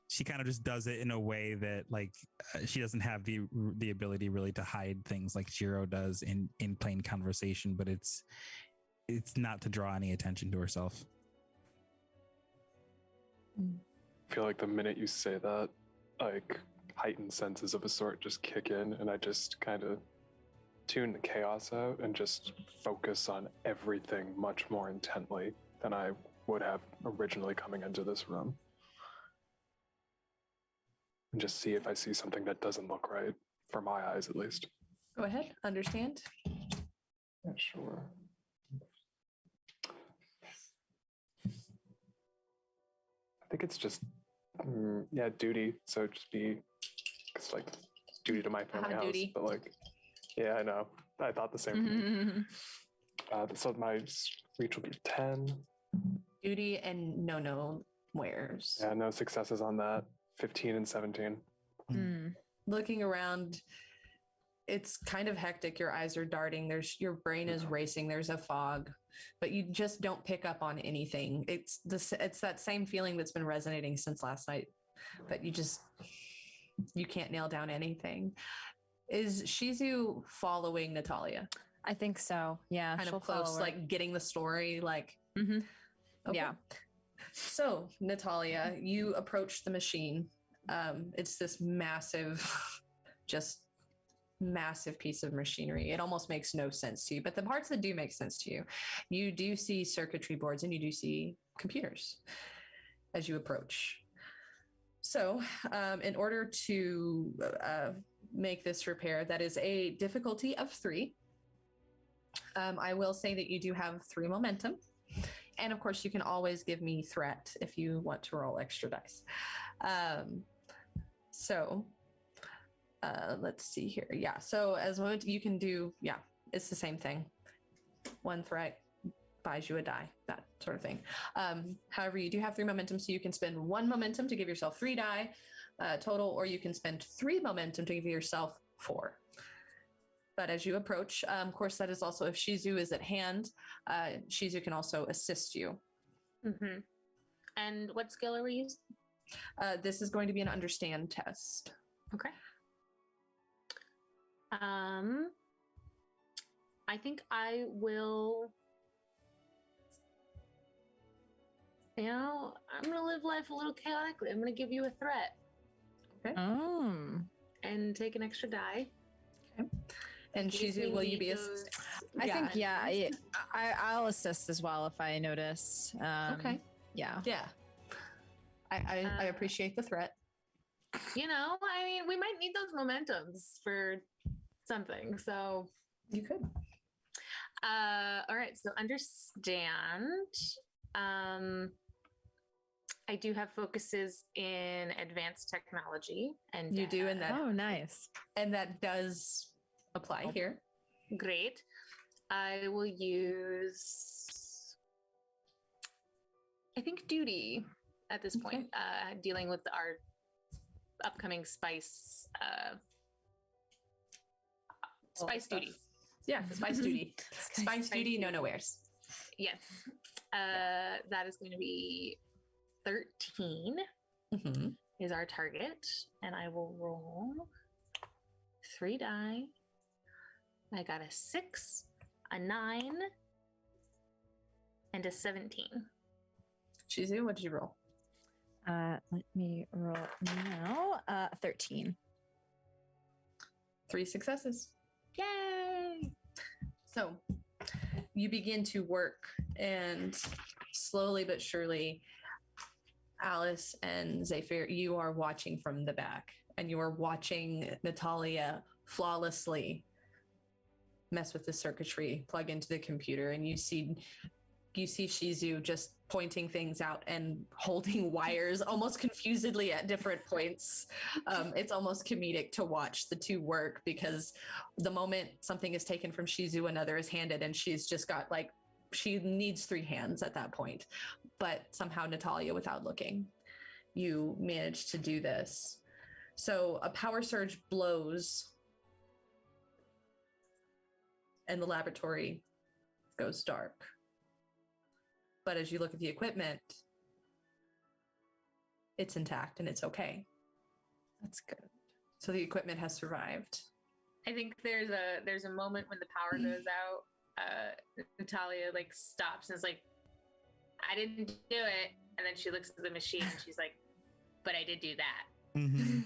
S5: she kind of just does it in a way that like she doesn't have the ability really to hide things like Jiro does in plain conversation, but it's not to draw any attention to herself.
S3: I feel like the minute you say that, like heightened senses of a sort just kick in, and I just kind of tune the chaos out and just focus on everything much more intently than I would have originally coming into this room. And just see if I see something that doesn't look right, for my eyes at least.
S1: Go ahead. Understand?
S3: Yeah, sure. I think it's just, duty. So just it's like duty to my family house.
S1: Duty.
S3: But like, yeah, I know. I thought the same thing. So my reach will be 10.
S1: Duty and no wares.
S3: Yeah, no successes on that. 15 and 17.
S1: Looking around, it's kind of hectic. Your eyes are darting. Your brain is racing. There's a fog, but you just don't pick up on anything. It's that same feeling that's been resonating since last night, but you can't nail down anything. Is Shizu following Natalia?
S2: I think so. Yeah.
S1: Kind of close, like getting the story, like.
S2: Mm-hmm.
S1: Okay.
S2: Yeah.
S1: So, Natalia, you approach the machine. It's this massive piece of machinery. It almost makes no sense to you, but the parts that do make sense to you, you do see circuitry boards and you do see computers as you approach. So, in order to make this repair, that is a difficulty of 3. I will say that you do have 3 momentum. And of course, you can always give me threat if you want to roll extra dice. Let's see here. Yeah. So as a moment, you can do, it's the same thing. 1 threat buys you a die, that sort of thing. However, you do have 3 momentum, so you can spend 1 momentum to give yourself 3 die total, or you can spend 3 momentum to give yourself 4. But as you approach, of course, that is also if Shizu is at hand, Shizu can also assist you.
S4: Mm-hmm. And what skill are we using?
S1: This is going to be an understand test.
S4: Okay. I think I will. I'm going to live life a little chaotically. I'm going to give you a threat.
S1: Okay.
S4: And take an extra die.
S1: Okay. And Shizu, will you be assisting?
S2: I think, I'll assist as well if I notice.
S1: Okay.
S2: Yeah.
S1: Yeah. I appreciate the threat.
S4: We might need those momentums for something. So
S1: you could.
S4: All right. So understand. I do have focuses in advanced technology, and
S1: you do, and that.
S2: Oh, nice.
S1: And that does apply here.
S4: Great. I will use, I think, duty at this point, dealing with our upcoming spice duty.
S1: Yeah, spice duty. Spice duty, no wares.
S4: Yes. That is going to be 13 is our target, and I will roll 3 die. I got a 6, a 9, and a 17.
S1: Shizu, what did you roll?
S2: Let me roll now. 13.
S1: 3 successes.
S4: Yay!
S1: So you begin to work, and slowly but surely, Alice and Zafir, you are watching from the back, and you are watching Natalia flawlessly mess with the circuitry, plug into the computer, and you see Shizu just pointing things out and holding wires almost confusedly at different points. It's almost comedic to watch the two work, because the moment something is taken from Shizu, another is handed, and she's just got she needs 3 hands at that point. But somehow Natalia, without looking, you managed to do this. So a power surge blows and the laboratory goes dark. But as you look at the equipment, it's intact and it's okay.
S2: That's good.
S1: So the equipment has survived.
S4: I think there's a moment when the power goes out. Natalia stops and is like, I didn't do it. And then she looks at the machine and she's like, but I did do that.
S5: Mm-hmm.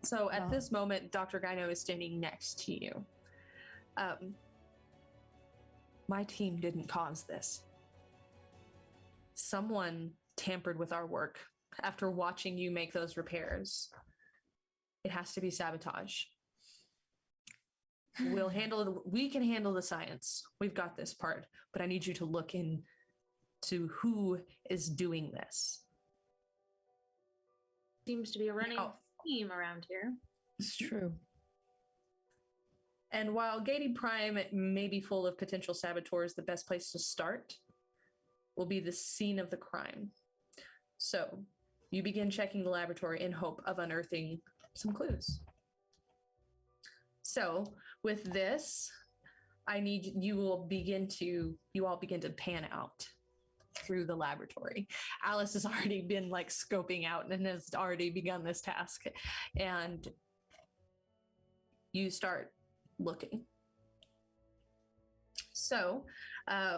S1: So at this moment, Dr. Gyno is standing next to you. My team didn't cause this. Someone tampered with our work after watching you make those repairs. It has to be sabotage. We can handle the science. We've got this part, but I need you to look into who is doing this.
S4: Seems to be a running theme around here.
S2: It's true.
S1: And while Giedi Prime may be full of potential saboteurs, the best place to start will be the scene of the crime. So you begin checking the laboratory in hope of unearthing some clues. So with this, you all begin to pan out through the laboratory. Alice has already been scoping out and has already begun this task. And you start looking. So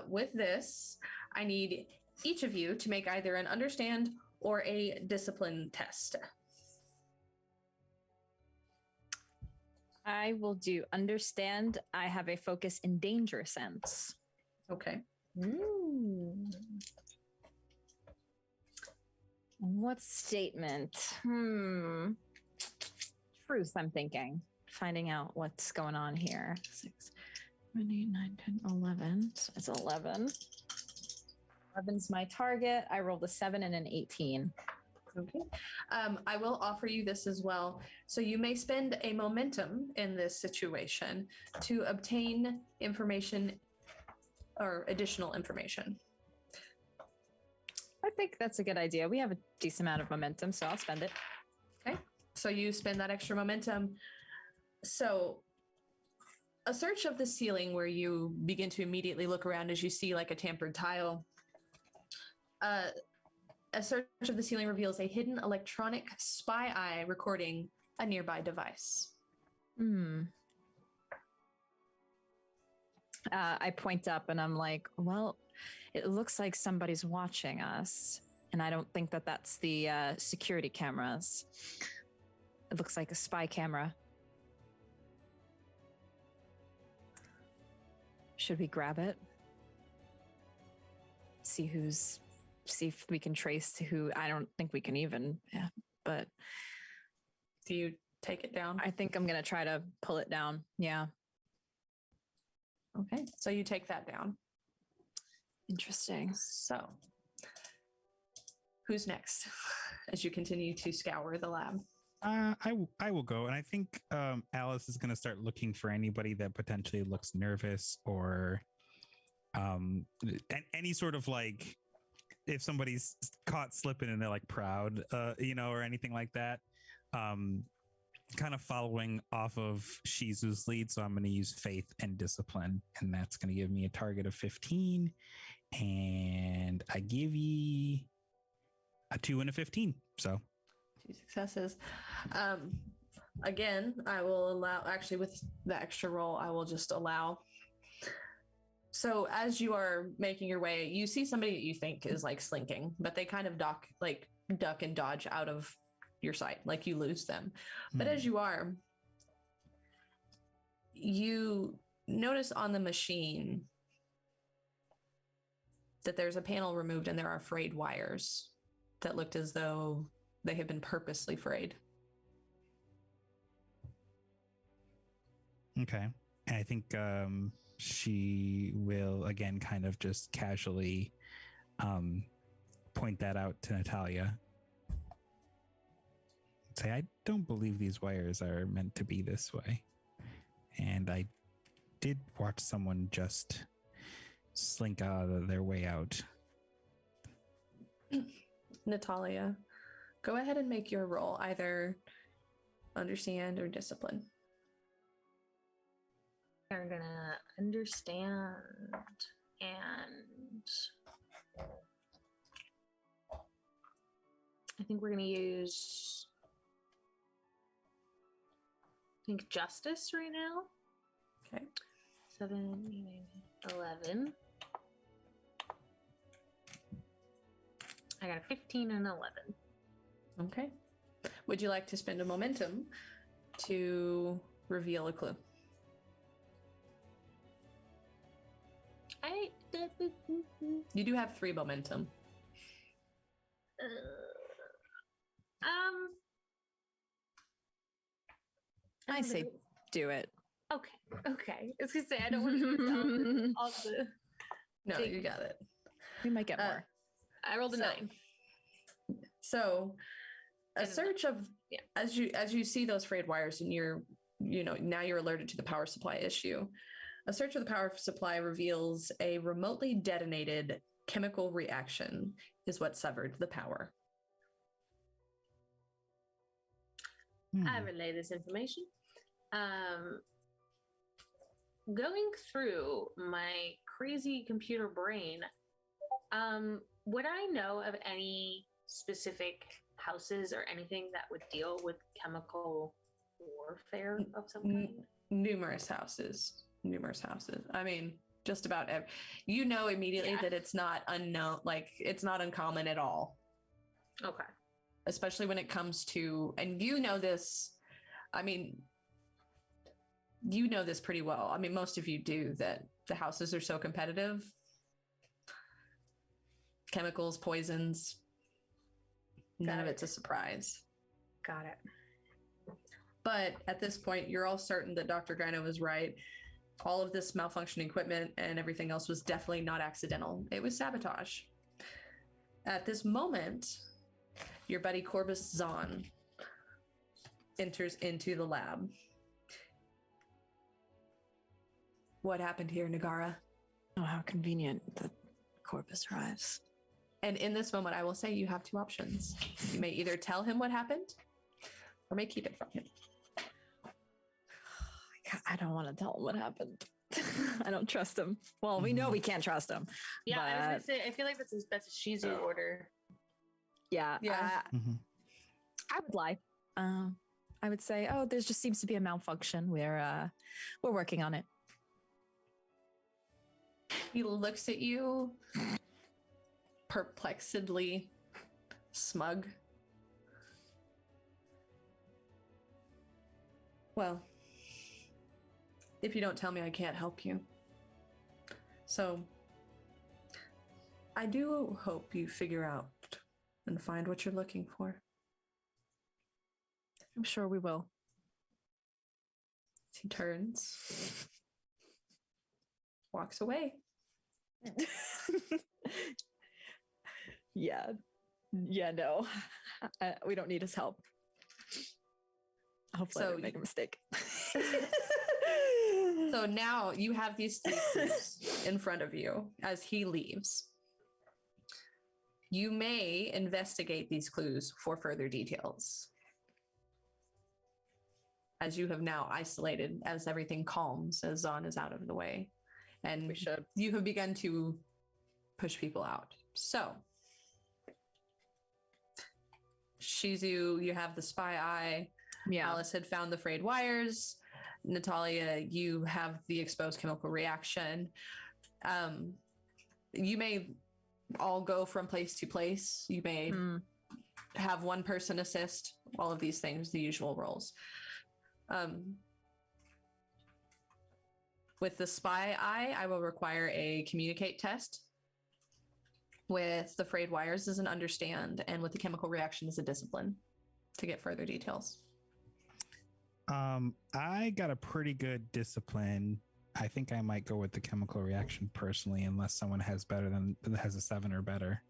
S1: with this, I need each of you to make either an understand or a discipline test.
S2: I will do understand. I have a focus in danger sense.
S1: Okay.
S2: What statement? Truth, I'm thinking. Finding out what's going on here. 6, 7, 8, 9, 10, 11. So it's 11. 11's my target. I rolled a 7 and an 18.
S1: Okay. I will offer you this as well. So you may spend a momentum in this situation to obtain information or additional information.
S2: I think that's a good idea. We have a decent amount of momentum, so I'll spend it.
S1: Okay. So you spend that extra momentum. So a search of the ceiling where you begin to immediately look around as you see a tampered tile. A search of the ceiling reveals a hidden electronic spy eye recording a nearby device.
S2: I point up and I'm like, well, it looks like somebody's watching us. And I don't think that that's the security cameras. It looks like a spy camera. Should we grab it? See if we can trace to who. I don't think we can even, but.
S1: Do you take it down?
S2: I think I'm going to try to pull it down. Yeah.
S1: Okay. So you take that down.
S2: Interesting.
S1: So who's next as you continue to scour the lab?
S5: I will go, and I think Alice is going to start looking for anybody that potentially looks nervous or any sort of if somebody's caught slipping and they're proud, or anything like that. Kind of following off of Shizu's lead, so I'm going to use faith and discipline, and that's going to give me a target of 15, and I give you a 2 and a 15. So
S1: 2 successes. Again, I will allow, actually with the extra roll, I will just allow So as you are making your way, you see somebody that you think is like slinking, but they kind of duck and dodge out of your sight, like you lose them. But as you are, you notice on the machine that there's a panel removed and there are frayed wires that looked as though they have been purposely frayed.
S5: Okay. And I think she will again kind of just casually point that out to Natalia. Say, I don't believe these wires are meant to be this way. And I did watch someone just slink out of their way out.
S1: Natalia, go ahead and make your roll, either understand or discipline.
S4: We're gonna understand and I think we're gonna use justice right now.
S1: Okay.
S4: 7, 11. I got a 15 and 11.
S1: Okay. Would you like to spend a momentum to reveal a clue? You do have 3 momentum.
S2: I say do it.
S4: Okay. I was gonna say I don't want to use all the.
S1: No, you got it.
S2: We might get more.
S4: I rolled a 9.
S1: So, a search of as you see those frayed wires, and now you're alerted to the power supply issue. A search of the power supply reveals a remotely detonated chemical reaction is what severed the power.
S4: I relay this information. Going through my crazy computer brain, would I know of any specific houses or anything that would deal with chemical warfare of some kind?
S1: Numerous houses. I mean, just about immediately that it's not unknown, like it's not uncommon at all.
S4: Okay.
S1: Especially when it comes to, and this, I mean, you know this pretty well. I mean, most of you do, that the houses are so competitive. Chemicals, poisons, none of it's a surprise.
S4: Got it.
S1: But at this point, you're all certain that Dr. Gyno was right. All of this malfunctioning equipment and everything else was definitely not accidental. It was sabotage. At this moment, your buddy Corbus Zahn enters into the lab. What happened here, Nagara?
S2: Oh, how convenient that Corbus arrives.
S1: And in this moment, I will say you have 2 options. You may either tell him what happened or may keep it from him.
S2: I don't want to tell him what happened. I don't trust him. Well, we know we can't trust him.
S4: Yeah,
S2: but...
S4: I was gonna say, I feel like that's a Shizu order.
S2: Yeah. I would lie. I would say, oh, there just seems to be a malfunction. We're working on it.
S1: He looks at you, perplexedly smug. Well, if you don't tell me, I can't help you. So, I do hope you figure out and find what you're looking for.
S2: I'm sure we will.
S1: He turns, walks away.
S2: Yeah, no. We don't need his help. Hopefully I didn't make a mistake.
S1: So now you have these 3 clues in front of you as he leaves. You may investigate these clues for further details, as you have now isolated, as everything calms, as Zahn is out of the way. And you have begun to push people out. So, Shizu, you have the spy eye.
S2: Yeah.
S1: Alice had found the frayed wires. Natalia, you have the exposed chemical reaction. You may all go from place to place. You may have one person assist, all of these things, the usual roles. With the spy eye, I will require a communicate test. With the frayed wires as an understand, and with the chemical reaction as a discipline to get further details.
S5: I got a pretty good discipline. I think I might go with the chemical reaction personally, unless someone has has a 7 or better.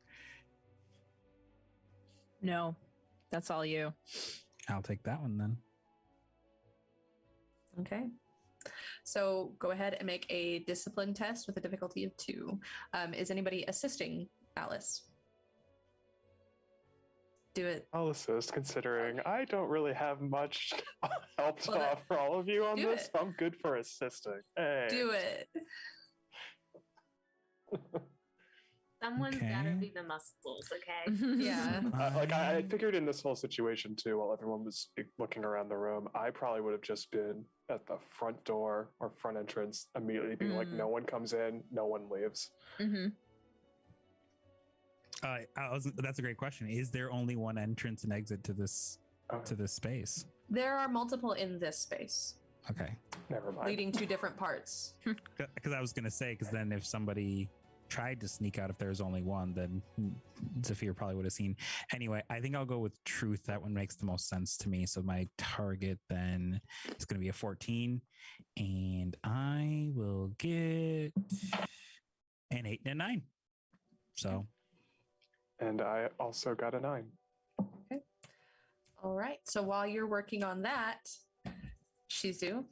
S2: No, that's all you.
S5: I'll take that one then.
S1: Okay. So go ahead and make a discipline test with a difficulty of 2. Is anybody assisting Alice? Do it.
S3: I'll assist, considering I don't really have much help to
S1: Well,
S3: offer all of you on
S1: do
S3: this.
S1: it.
S3: So I'm good for assisting. Hey.
S1: Do it.
S4: Someone's
S5: Okay.
S4: gotta be the muscles, okay?
S1: Yeah.
S3: I figured in this whole situation too, while everyone was looking around the room, I probably would have just been at the front door or front entrance, immediately being like, no one comes in, no one leaves.
S2: Mm-hmm.
S5: That's a great question. Is there only one entrance and exit to this space?
S1: There are multiple in this space,
S5: Okay.
S3: Never mind.
S1: leading to different parts.
S5: Because I was going to say, because then if somebody tried to sneak out, if there's only one, then Zafir probably would have seen. Anyway, I think I'll go with truth. That one makes the most sense to me. So my target then is going to be a 14. And I will get an 8 and a 9. So...
S3: And I also got a 9.
S1: Okay. All right. So while you're working on that, Shizu,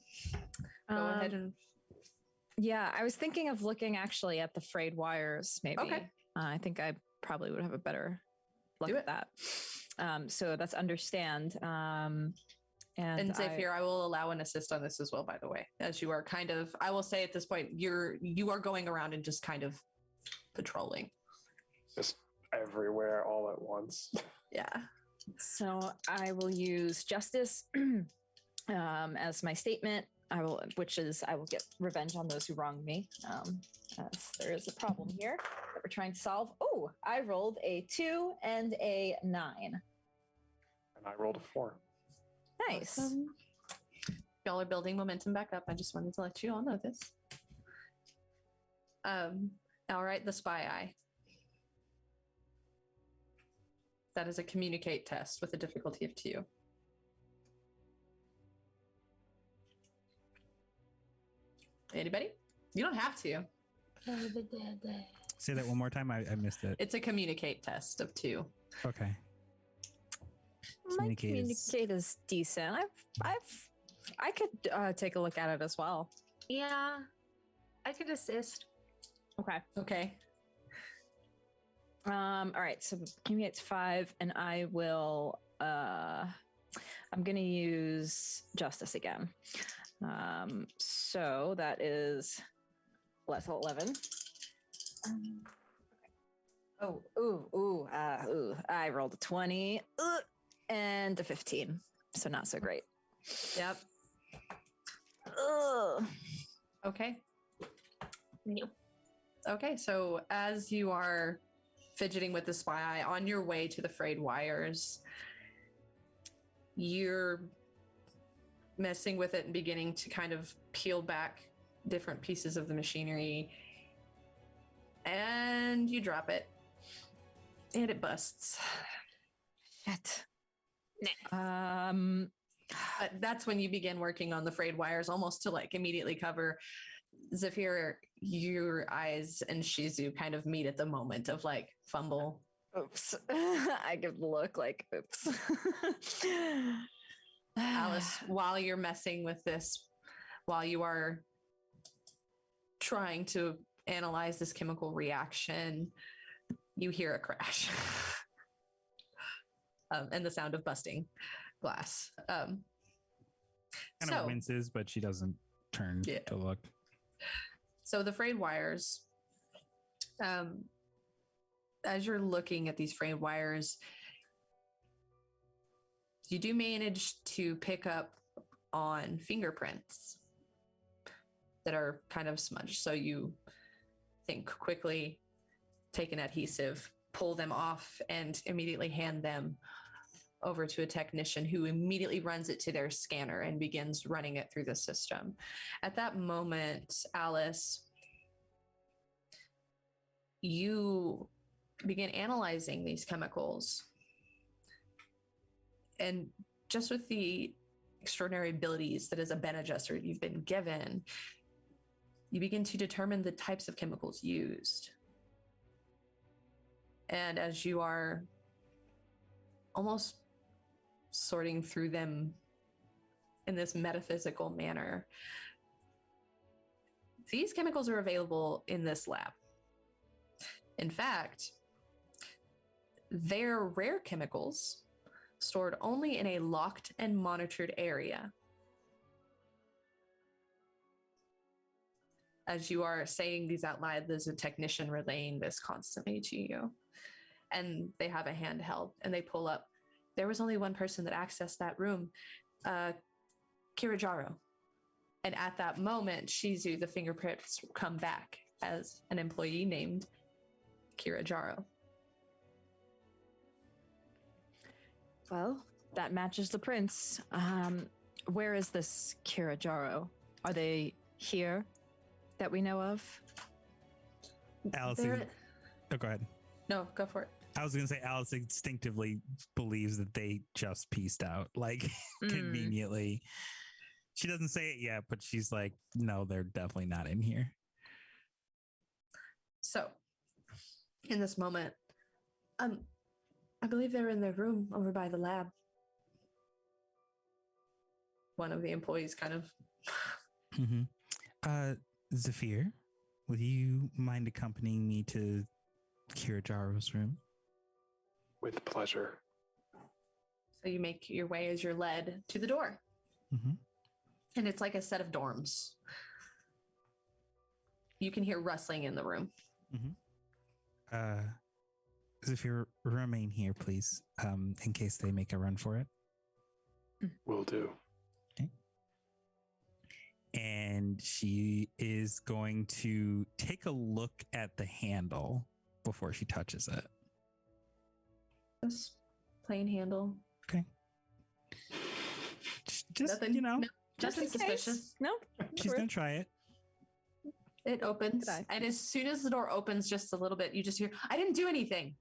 S1: go ahead and...
S2: Yeah, I was thinking of looking actually at the frayed wires, maybe.
S1: Okay.
S2: I think I probably would have a better look at that. So that's understand. And
S1: Zafir, I will allow an assist on this as well, by the way, as you are kind of, I will say at this point, you are going around and just kind of patrolling.
S3: Just everywhere all at once.
S1: Yeah.
S2: So I will use justice as my statement. I will get revenge on those who wronged me. As there is a problem here that we're trying to solve. Oh, I rolled a 2 and a 9.
S3: And I rolled a 4.
S2: Nice.
S1: Y'all are building momentum back up. I just wanted to let you all know this. All right, the spy eye. That is a communicate test with a difficulty of 2. Anybody? You don't have to.
S5: Say that one more time. I missed it.
S1: It's a communicate test of 2.
S5: Okay.
S2: My communicate is decent. I could take a look at it as well.
S4: Yeah, I could assist.
S2: Okay. All right. So communicate's 5, and I will. I'm gonna use justice again. So that is less 11. I rolled a 20 and a 15. So not so great.
S1: Yep. Okay.
S4: No.
S1: Okay, so as you are fidgeting with the spy eye on your way to the frayed wires, you're messing with it and beginning to kind of peel back different pieces of the machinery, and you drop it and it busts.
S2: Shit.
S4: Nice.
S1: But that's when you begin working on the frayed wires, almost to like immediately cover. Zafir, your eyes and Shizu kind of meet at the moment of like fumble.
S2: Oops. I give the look like oops.
S1: Alice, while you're messing with this, while you are trying to analyze this chemical reaction, you hear a crash and the sound of busting glass.
S5: Kind of winces, but she doesn't turn to look.
S1: So the frayed wires, as you're looking at these frayed wires, you do manage to pick up on fingerprints that are kind of smudged. So you think quickly, take an adhesive, pull them off, and immediately hand them over to a technician who immediately runs it to their scanner and begins running it through the system. At that moment, Alice, you begin analyzing these chemicals. And just with the extraordinary abilities that as a Bene Gesserit you've been given, you begin to determine the types of chemicals used. And as you are almost sorting through them in this metaphysical manner, these chemicals are available in this lab. In fact, they're rare chemicals stored only in a locked and monitored area. As you are saying these out loud, there's a technician relaying this constantly to you. And they have a handheld and they pull up. There was only one person that accessed that room, Jiro. And at that moment, Shizu, the fingerprints come back as an employee named Jiro.
S2: Well, that matches the prints. Where is this Jiro? Are they here that we know of?
S5: Alice, go ahead.
S1: No, go for it.
S5: I was going to say Alice instinctively believes that they just pieced out, like conveniently. She doesn't say it yet, but she's like, no, they're definitely not in here.
S1: So, in this moment, I believe they're in their room over by the lab. One of the employees kind of...
S5: Zafir, would you mind accompanying me to Jiro's room?
S3: With pleasure.
S1: So you make your way as you're led to the door.
S5: Mm-hmm.
S1: And it's like a set of dorms. You can hear rustling in the room.
S5: Mm-hmm. Zafir, remain here, please, in case they make a run for it.
S3: Will do.
S5: Okay. And she is going to take a look at the handle before she touches it.
S1: Just plain handle.
S5: Okay. Just,
S1: nothing,
S2: Just
S1: nothing
S2: in
S1: suspicious.
S2: case. No,
S5: she's going to try it.
S1: It opens. And as soon as the door opens just a little bit, you just hear, I didn't do anything.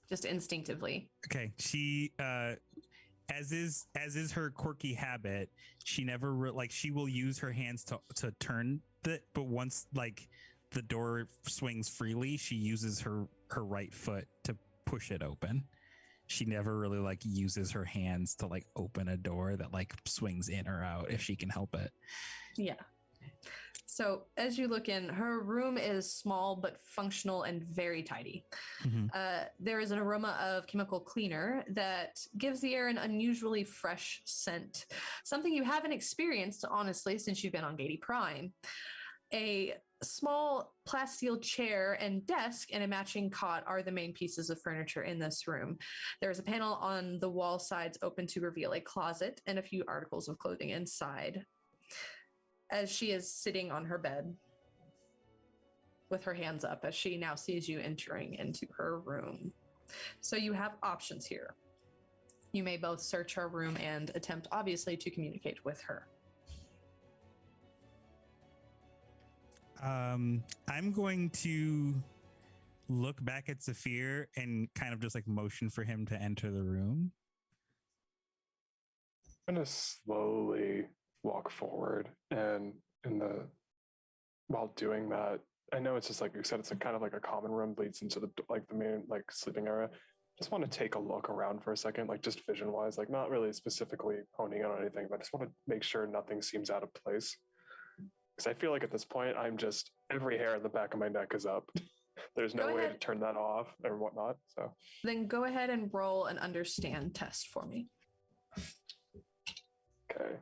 S1: Just instinctively.
S5: Okay. She, as is her quirky habit, she never she will use her hands to turn it, but once like the door swings freely, she uses her right foot to push it open. She never really like uses her hands to like open a door that like swings in or out if she can help it.
S1: Yeah. So as you look in, her room is small but functional and very tidy.
S5: Mm-hmm.
S1: There is an aroma of chemical cleaner that gives the air an unusually fresh scent, something you haven't experienced, honestly, since you've been on Giedi Prime. A small plasteel chair and desk and a matching cot are the main pieces of furniture in this room. There's a panel on the wall sides open to reveal a closet and a few articles of clothing inside. As she is sitting on her bed with her hands up as she now sees you entering into her room. So you have options here. You may both search her room and attempt, obviously, to communicate with her.
S5: I'm going to look back at Zafir and kind of just like motion for him to enter the room.
S3: I'm going to slowly walk forward, and while doing that, I know it's just like you said, it's kind of like a common room leads into the main like sleeping area. Just want to take a look around for a second, like just vision wise, like not really specifically honing in on anything, but I just want to make sure nothing seems out of place. Because I feel like at this point, I'm just, every hair in the back of my neck is up. There's no way to turn that off or whatnot. So
S1: then go ahead and roll an understand test for me.
S3: Okay.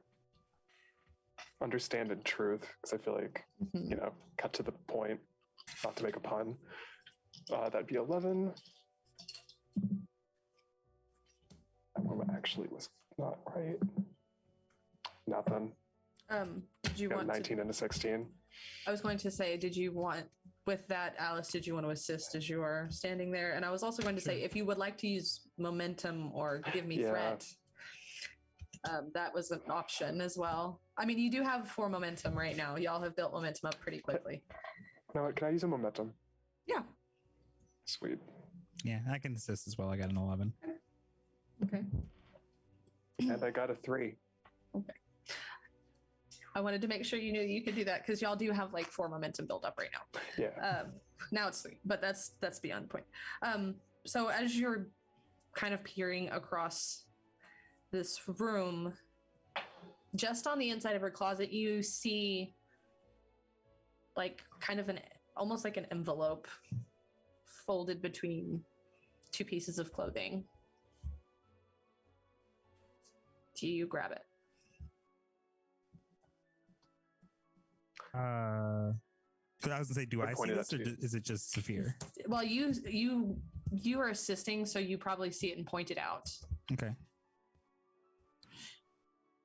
S3: Understand in truth, because I feel like, cut to the point, not to make a pun. That'd be 11. That one actually was not right. Nothing.
S1: Did you want
S3: 19 and a 16.
S1: I was going to say, did you want, with that, Alice, did you want to assist as you are standing there? And I was also going to say, if you would like to use momentum or give me threat, that was an option as well. I mean, you do have 4 momentum right now. Y'all have built momentum up pretty quickly.
S3: No, can I use a momentum?
S1: Yeah.
S3: Sweet.
S5: Yeah, I can assist as well. I got an 11.
S1: Okay.
S3: And I got a 3.
S1: Okay. I wanted to make sure you knew you could do that because y'all do have like 4 momentum built up right now.
S3: Yeah.
S1: Now it's 3, but that's beyond the point. So as you're kind of peering across this room, just on the inside of her closet, you see like kind of almost like an envelope folded between 2 pieces of clothing. Do you grab it?
S5: I was gonna say, do I see this, or is it just Zafir?
S1: Well, you are assisting, so you probably see it and point it out.
S5: Okay.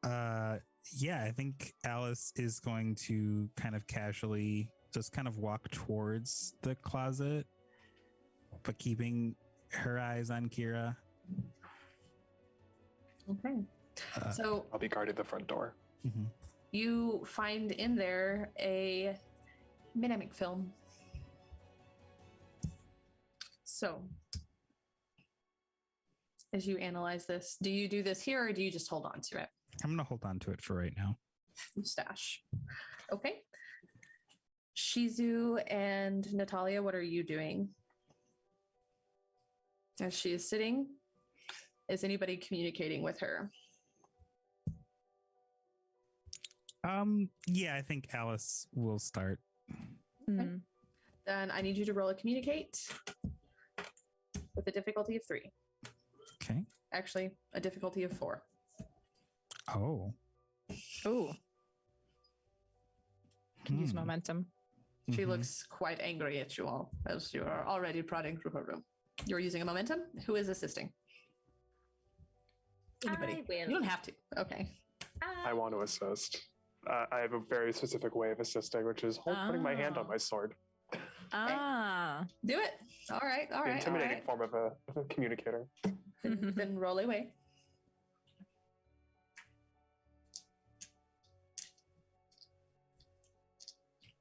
S5: Yeah, I think Alice is going to kind of casually just kind of walk towards the closet, but keeping her eyes on Kira.
S1: Okay. So
S3: I'll be guarding the front door.
S5: Mm-hmm.
S1: You find in there a mnemonic film. So, as you analyze this, do you do this here or do you just hold on to it?
S5: I'm going to hold on to it for right now.
S1: Stash. Okay. Shizu and Natalia, what are you doing? As she is sitting, is anybody communicating with her?
S5: Yeah, I think Alice will start.
S1: Okay. Then I need you to roll a communicate with a difficulty of 3.
S5: Okay.
S1: Actually, a difficulty of 4.
S5: Oh.
S2: Ooh. Can use momentum.
S1: She looks quite angry at you all as you are already prodding through her room. You're using a momentum? Who is assisting? Anybody.
S4: I will.
S1: You don't have to. Okay.
S3: I want to assist. I have a very specific way of assisting, which is putting my hand on my sword.
S1: Do it. All right.
S3: The intimidating form of a communicator.
S1: Then roll away.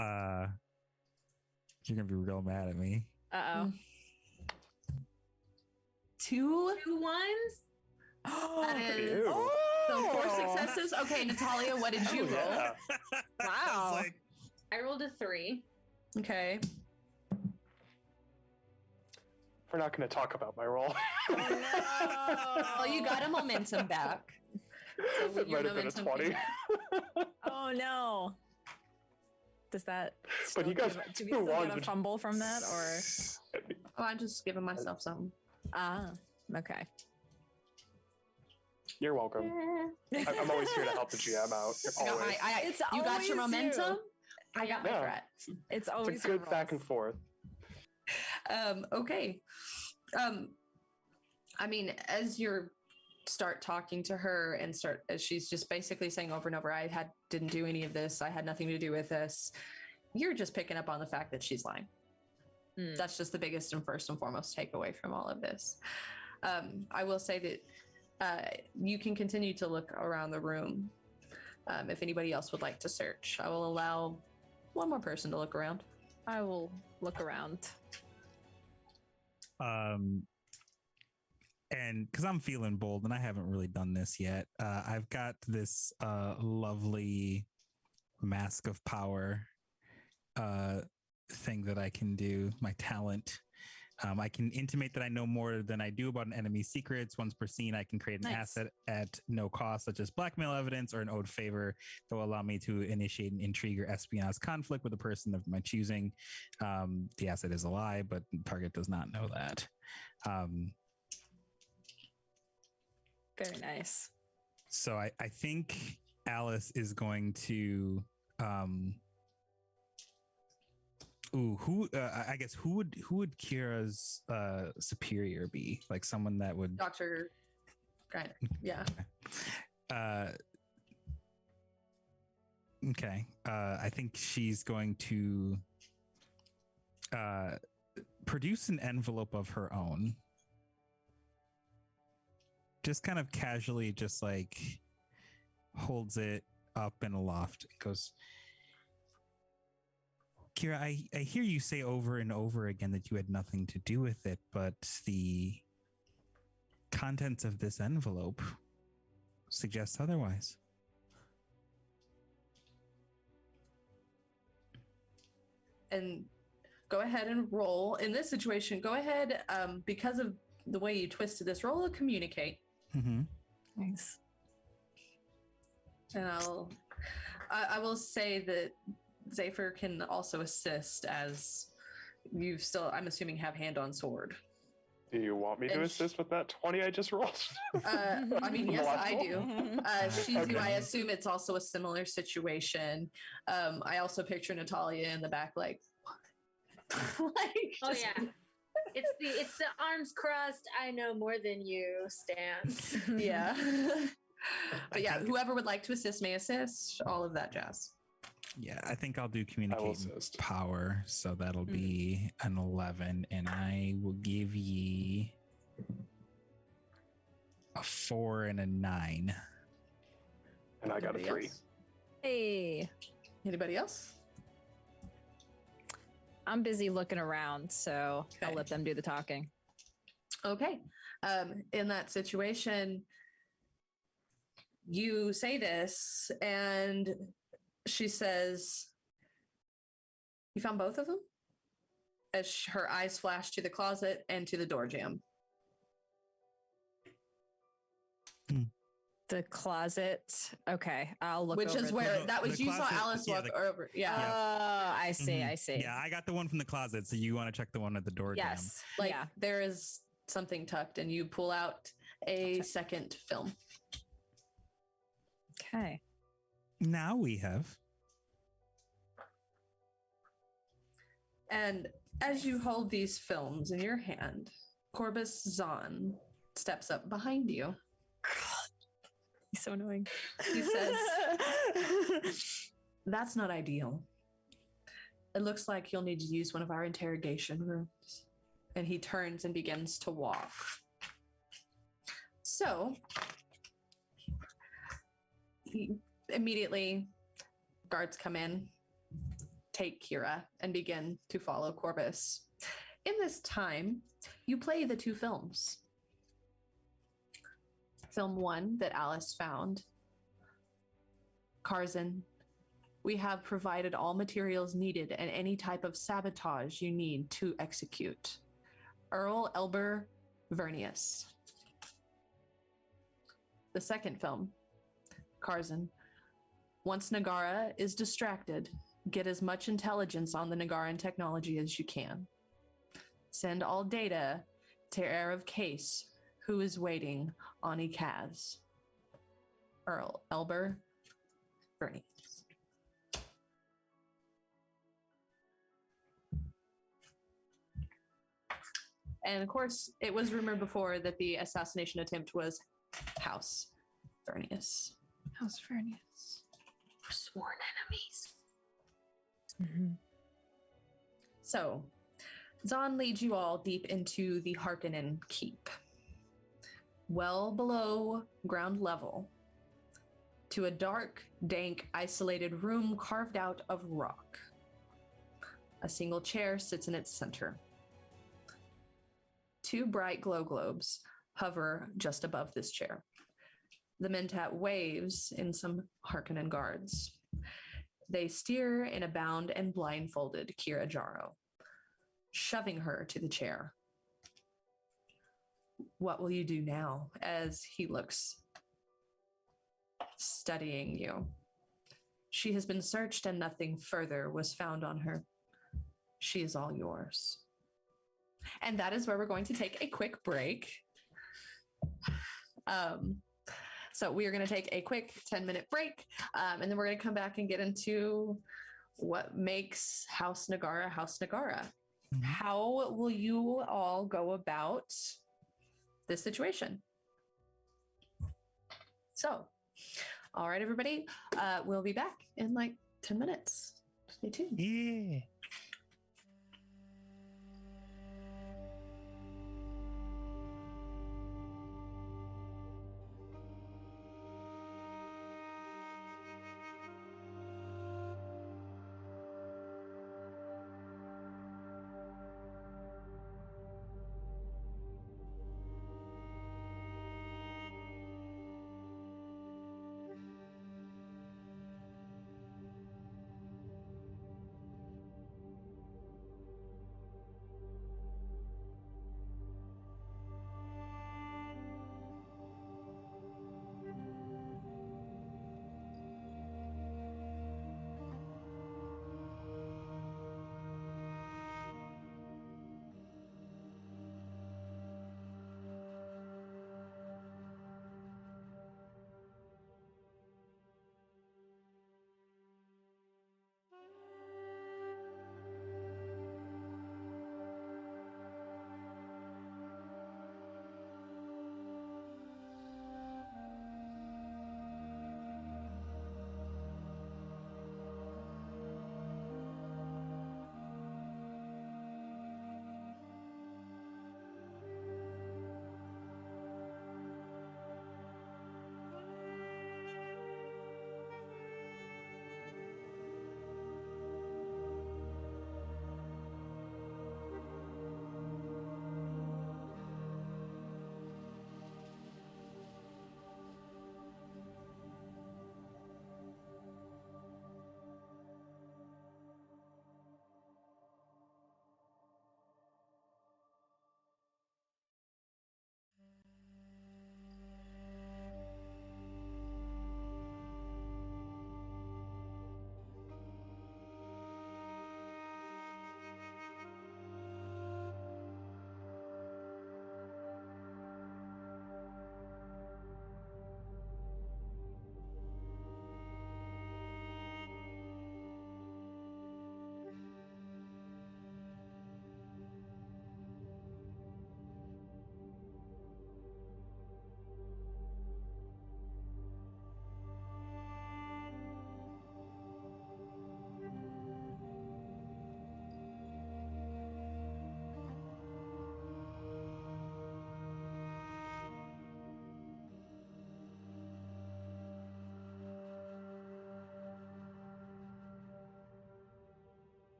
S5: You're gonna be real mad at me.
S2: Uh-oh.
S1: 2
S4: ones?
S1: That is so 4 successes. Okay, Natalia, what did you roll?
S3: Yeah.
S2: Wow.
S4: I rolled a 3.
S1: Okay.
S3: We're not going to talk about my roll.
S1: Well, you got a momentum back. So
S3: It might have been a 20.
S2: Oh no. Does that
S3: But you guys
S2: do we still
S3: wanted
S2: get a
S3: to-
S2: fumble from that or
S1: Oh, I'm just giving myself something.
S2: okay.
S3: You're welcome. I'm always here to help the GM out. Always.
S2: It's
S1: you got your
S2: always you.
S1: momentum. I got my
S3: Yeah.
S1: threat.
S2: It's always
S3: It's a good back and forth.
S1: Okay. I mean, as you start talking to her and as she's just basically saying over and over, didn't do any of this. I had nothing to do with this. You're just picking up on the fact that she's lying. That's just the biggest and first and foremost takeaway from all of this. I will say that you can continue to look around the room. If anybody else would like to search, I will allow one more person to look around.
S2: I will look around.
S5: And because I'm feeling bold and I haven't really done this yet, I've got this lovely mask of power thing that I can do, my talent. I can intimate that I know more than I do about an enemy's secrets. Once per scene, I can create an asset at no cost, such as blackmail evidence or an owed favor that will allow me to initiate an intrigue or espionage conflict with a person of my choosing. The asset is a lie, but the target does not know that.
S2: Very nice.
S5: So I think Alice is going to I guess who would Kira's superior be? Like someone that would
S1: Dr. Greiner. Yeah.
S5: Okay. I think she's going to produce an envelope of her own. Just kind of casually, just like holds it up and aloft. It goes, Kira, I hear you say over and over again that you had nothing to do with it, but the contents of this envelope suggest otherwise.
S1: And go ahead and roll. In this situation, go ahead, because of the way you twisted this, roll a communicate.
S5: Mm-hmm.
S2: Nice.
S1: And I will say that Zafir can also assist, as you still, I'm assuming, have hand on sword.
S3: Do you want me to assist with that 20 I just rolled?
S1: I mean, yes, I do. Shizu,
S3: Okay.
S1: I assume it's also a similar situation. I also picture Natalia in the back, like, what? Like,
S4: Oh
S1: just-
S4: yeah. It's the arms crossed, I know more than you stance.
S1: yeah. But yeah,
S5: think-
S1: whoever would like to assist may assist, all of that jazz.
S5: Yeah, I think I'll do
S3: I will
S5: communicate
S3: assist.
S5: power. So that'll be an 11, and I will give ye a 4 and a 9.
S3: And I got a
S1: Anybody
S3: 3.
S1: else?
S2: Hey,
S1: Anybody else?
S2: I'm busy looking around, so I'll
S1: Okay.
S2: let them do the talking.
S1: Okay. In that situation, you say this, and she says, "You found both of them?" As her eyes flash to the closet and to the door jamb.
S2: The closet. Okay, I'll look.
S1: Which
S2: over
S1: is
S2: the-
S1: where
S5: the-
S1: that was.
S5: the
S1: You saw
S5: closet-
S1: Alice
S5: yeah,
S1: walk over.
S2: Oh,
S1: Yeah.
S2: I see.
S5: Mhm.
S2: I see.
S5: Yeah, I got the one from the closet, so you want to check the one at the door jam.
S2: Yes.
S1: Like
S2: yeah.
S1: there is something tucked, and you pull out a second film.
S2: Okay.
S5: Now we have.
S1: And as you hold these films in your hand, Corbus Zahn steps up behind you.
S2: He's so annoying.
S1: He says, "That's not ideal. It looks like you'll need to use one of our interrogation rooms." And he turns and begins to walk. So, immediately, guards come in, take Kira, and begin to follow Corbus. In this time, you play the two films. Film 1 that Alice found. Karzan, we have provided all materials needed and any type of sabotage you need to execute. Earl Elber Vernius. The second film, Karzan, once Nagara is distracted, get as much intelligence on the Nagaran technology as you can. Send all data to Heir of Case, who is waiting on Ikaz. Earl Elber Vernius. And of course, it was rumored before that the assassination attempt was House Vernius.
S2: House Vernius.
S4: We're sworn enemies.
S2: Mm-hmm.
S1: So, Zahn leads you all deep into the Harkonnen Keep, well below ground level, to a dark, dank, isolated room carved out of rock. A single chair sits in its center. Two bright glow globes hover just above this chair. The Mentat waves in some Harkonnen guards. They steer in a bound and blindfolded Kira Jaro, shoving her to the chair. What will you do now? As he looks, studying you. She has been searched and nothing further was found on her. She is all yours. And that is where we're going to take a quick break. So we are going to take a quick 10-minute break, and then we're going to come back and get into what makes House Nagara House Nagara.
S5: Mhm.
S1: How will you all go about this situation? So, All right, everybody. We'll be back in like 10 minutes. Stay tuned.
S5: Yeah.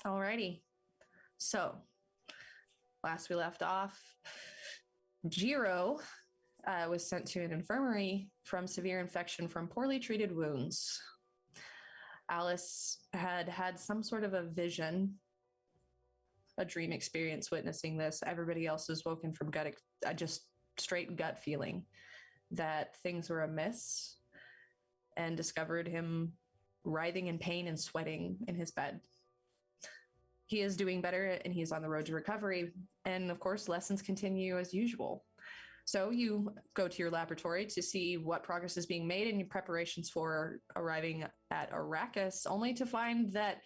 S1: Alrighty. So, last we left off, Jiro was sent to an infirmary from severe infection from poorly treated wounds. Alice had some sort of a vision, a dream experience witnessing this. Everybody else was woken from just straight gut feeling that things were amiss, and discovered him writhing in pain and sweating in his bed. He is doing better and he's on the road to recovery. And of course, lessons continue as usual. So you go to your laboratory to see what progress is being made in your preparations for arriving at Arrakis, only to find that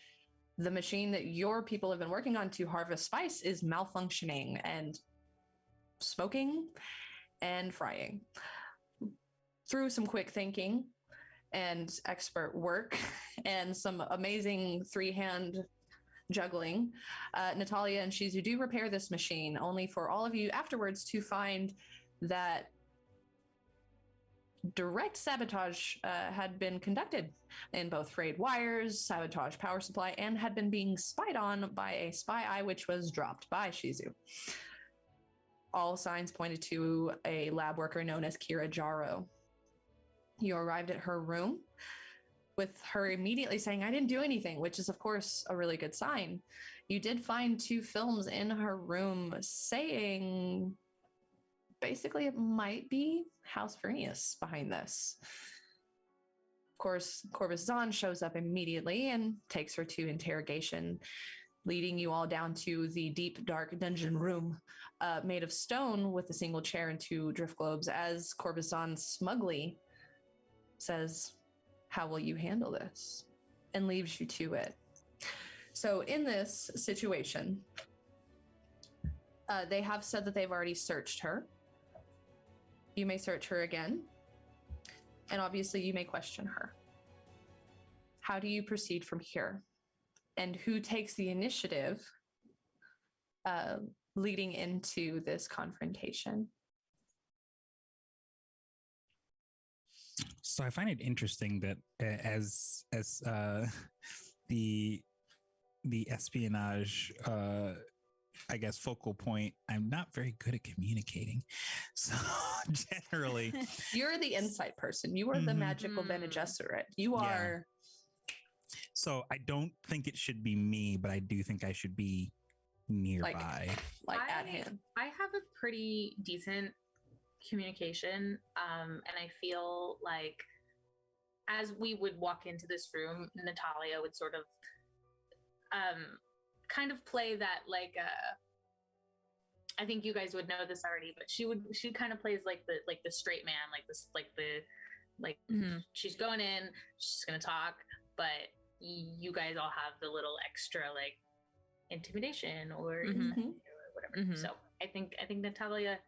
S1: the machine that your people have been working on to harvest spice is malfunctioning and smoking and frying. Through some quick thinking and expert work and some amazing three-hand juggling, Natalia and Shizu do repair this machine, only for all of you afterwards to find that direct sabotage had been conducted in both frayed wires, sabotage power supply, and had been being spied on by a spy eye which was dropped by Shizu. All signs pointed to a lab worker known as Kira Jaro. You arrived at her room with her immediately saying, "I didn't do anything," which is, of course, a really good sign. You did find 2 films in her room saying basically it might be House Vernius behind this. Of course, Corvus Zahn shows up immediately and takes her to interrogation, leading you all down to the deep, dark dungeon room made of stone with a single chair and 2 drift globes, as Corvus Zahn smugly says, "How will you handle this?" and leaves you to it. So in this situation, they have said that they've already searched her. You may search her again, and obviously you may question her. How do you proceed from here? And who takes the initiative leading into this confrontation?
S5: So I find it interesting that as the espionage, I guess, focal point, I'm not very good at communicating. So generally,
S1: you're the insight person. You are the magical Bene Gesserit. You are.
S5: So I don't think it should be me, but I do think I should be nearby,
S1: like at hand.
S4: I have a pretty decent communication, and I feel like as we would walk into this room, Natalia would sort of kind of play that, like, I think you guys would know this already, but she kind of plays like the straight man, she's going in, she's gonna talk, but you guys all have the little extra, like, intimidation or whatever. So I think Natalia,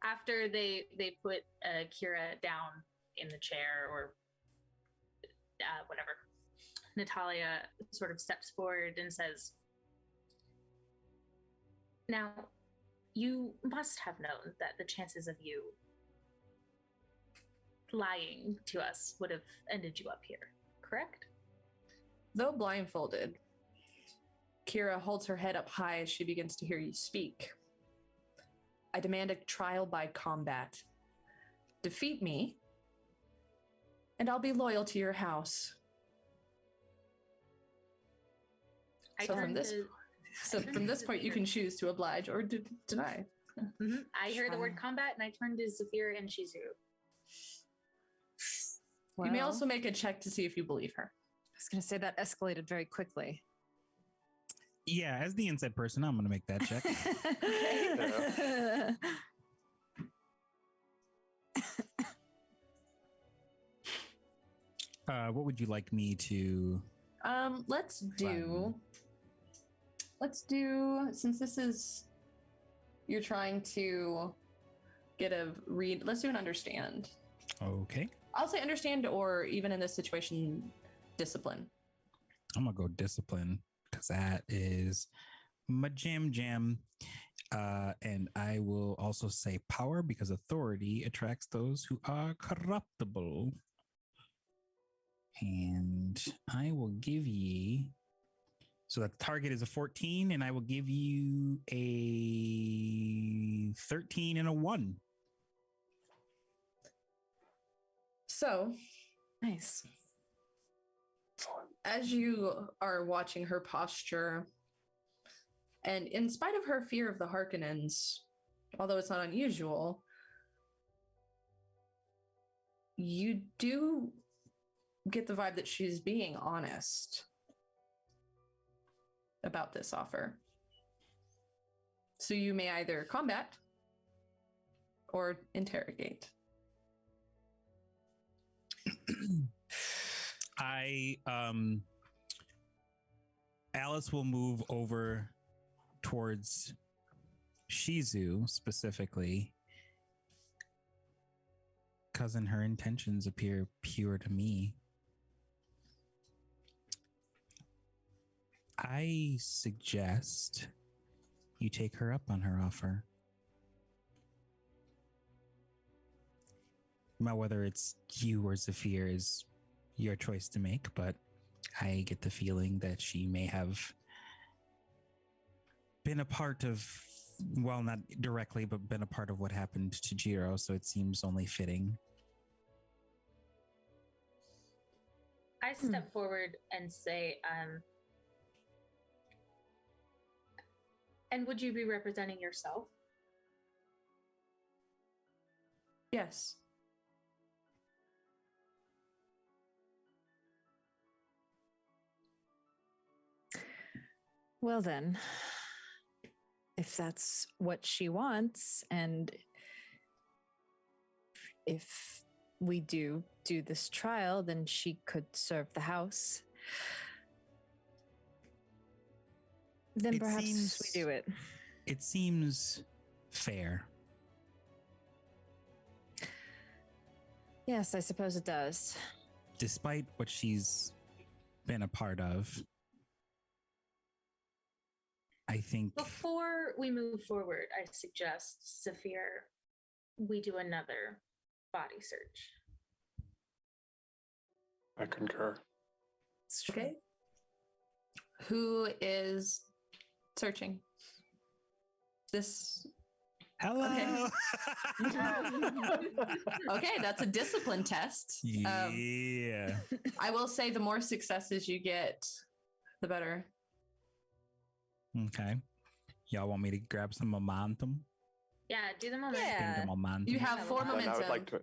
S4: after they put Kira down in the chair or whatever, Natalia sort of steps forward and says, "Now, you must have known that the chances of you lying to us would have ended you up here, correct?"
S1: Though blindfolded, Kira holds her head up high as she begins to hear you speak. "I demand a trial by combat. Defeat me, and I'll be loyal to your house." From this point, you can choose to oblige or deny.
S4: I hear the word combat, and I turn to Zafir and Shizu.
S1: You may also make a check to see if you believe her.
S2: I was going to say that escalated very quickly.
S5: Yeah, as the inside person, I'm going to make that check. What would you like me to?
S1: Let's do, since this is, you're trying to get a read, let's do an understand.
S5: Okay.
S1: I'll say understand, or even in this situation, discipline.
S5: I'm going to go discipline, because that is my jam. And I will also say power, because authority attracts those who are corruptible. And I will give ye So that target is a 14, and I will give you a 13 and a 1.
S1: So,
S2: Nice.
S1: as you are watching her posture, and in spite of her fear of the Harkonnens, although it's not unusual, you do get the vibe that she's being honest about this offer. So you may either combat or interrogate.
S5: Alice will move over towards Shizu specifically, cousin, her intentions appear pure to me. I suggest you take her up on her offer. Now, whether it's you or Zafir is your choice to make, but I get the feeling that she may have been a part of, well, not directly, but been a part of what happened to Jiro, so it seems only fitting.
S4: I step forward and say, and would you be representing yourself?
S1: Yes.
S2: Well then, if that's what she wants, and if we do this trial, then she could serve the house. Then perhaps we do it.
S5: It seems fair.
S2: Yes, I suppose it does.
S5: Despite what she's been a part of, I think...
S4: Before we move forward, I suggest, Zafir, we do another body search.
S3: I concur.
S1: Okay. Who is searching? This.
S5: Hello.
S1: Okay, that's a discipline test.
S5: Yeah.
S1: I will say the more successes you get, the better.
S5: Okay. Y'all want me to grab some momentum?
S4: Yeah, do the momentum.
S2: Yeah.
S5: Spend the momentum.
S1: You have 4
S3: Then
S1: momentum.
S3: I would like to,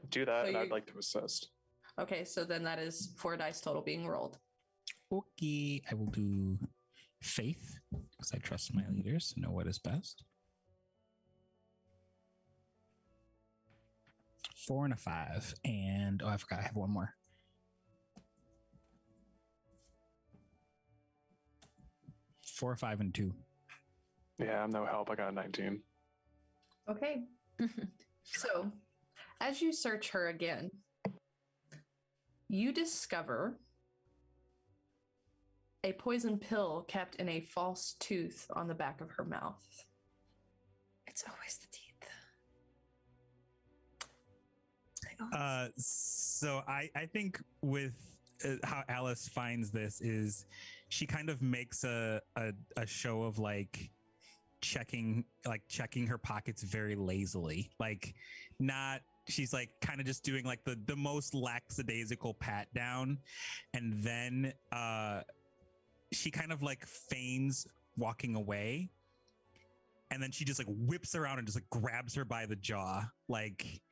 S3: do that,
S1: So
S3: and I'd
S1: you-
S3: like to assist.
S1: Okay, so then that is 4 dice total being rolled.
S5: Okay, I will do faith because I trust my leaders to know what is best. 4 and a 5, and I forgot I have one more. 4, 5, and 2.
S3: Yeah, I'm no help. I got a 19.
S1: Okay. So, as you search her again, you discover a poison pill kept in a false tooth on the back of her mouth.
S2: It's always the teeth.
S5: So I think with how Alice finds this is she kind of makes a show of like checking her pockets very lazily, like not. She's like kind of just doing like the most lackadaisical pat down, and then she kind of like feigns walking away, and then she just like whips around and just like grabs her by the jaw, like,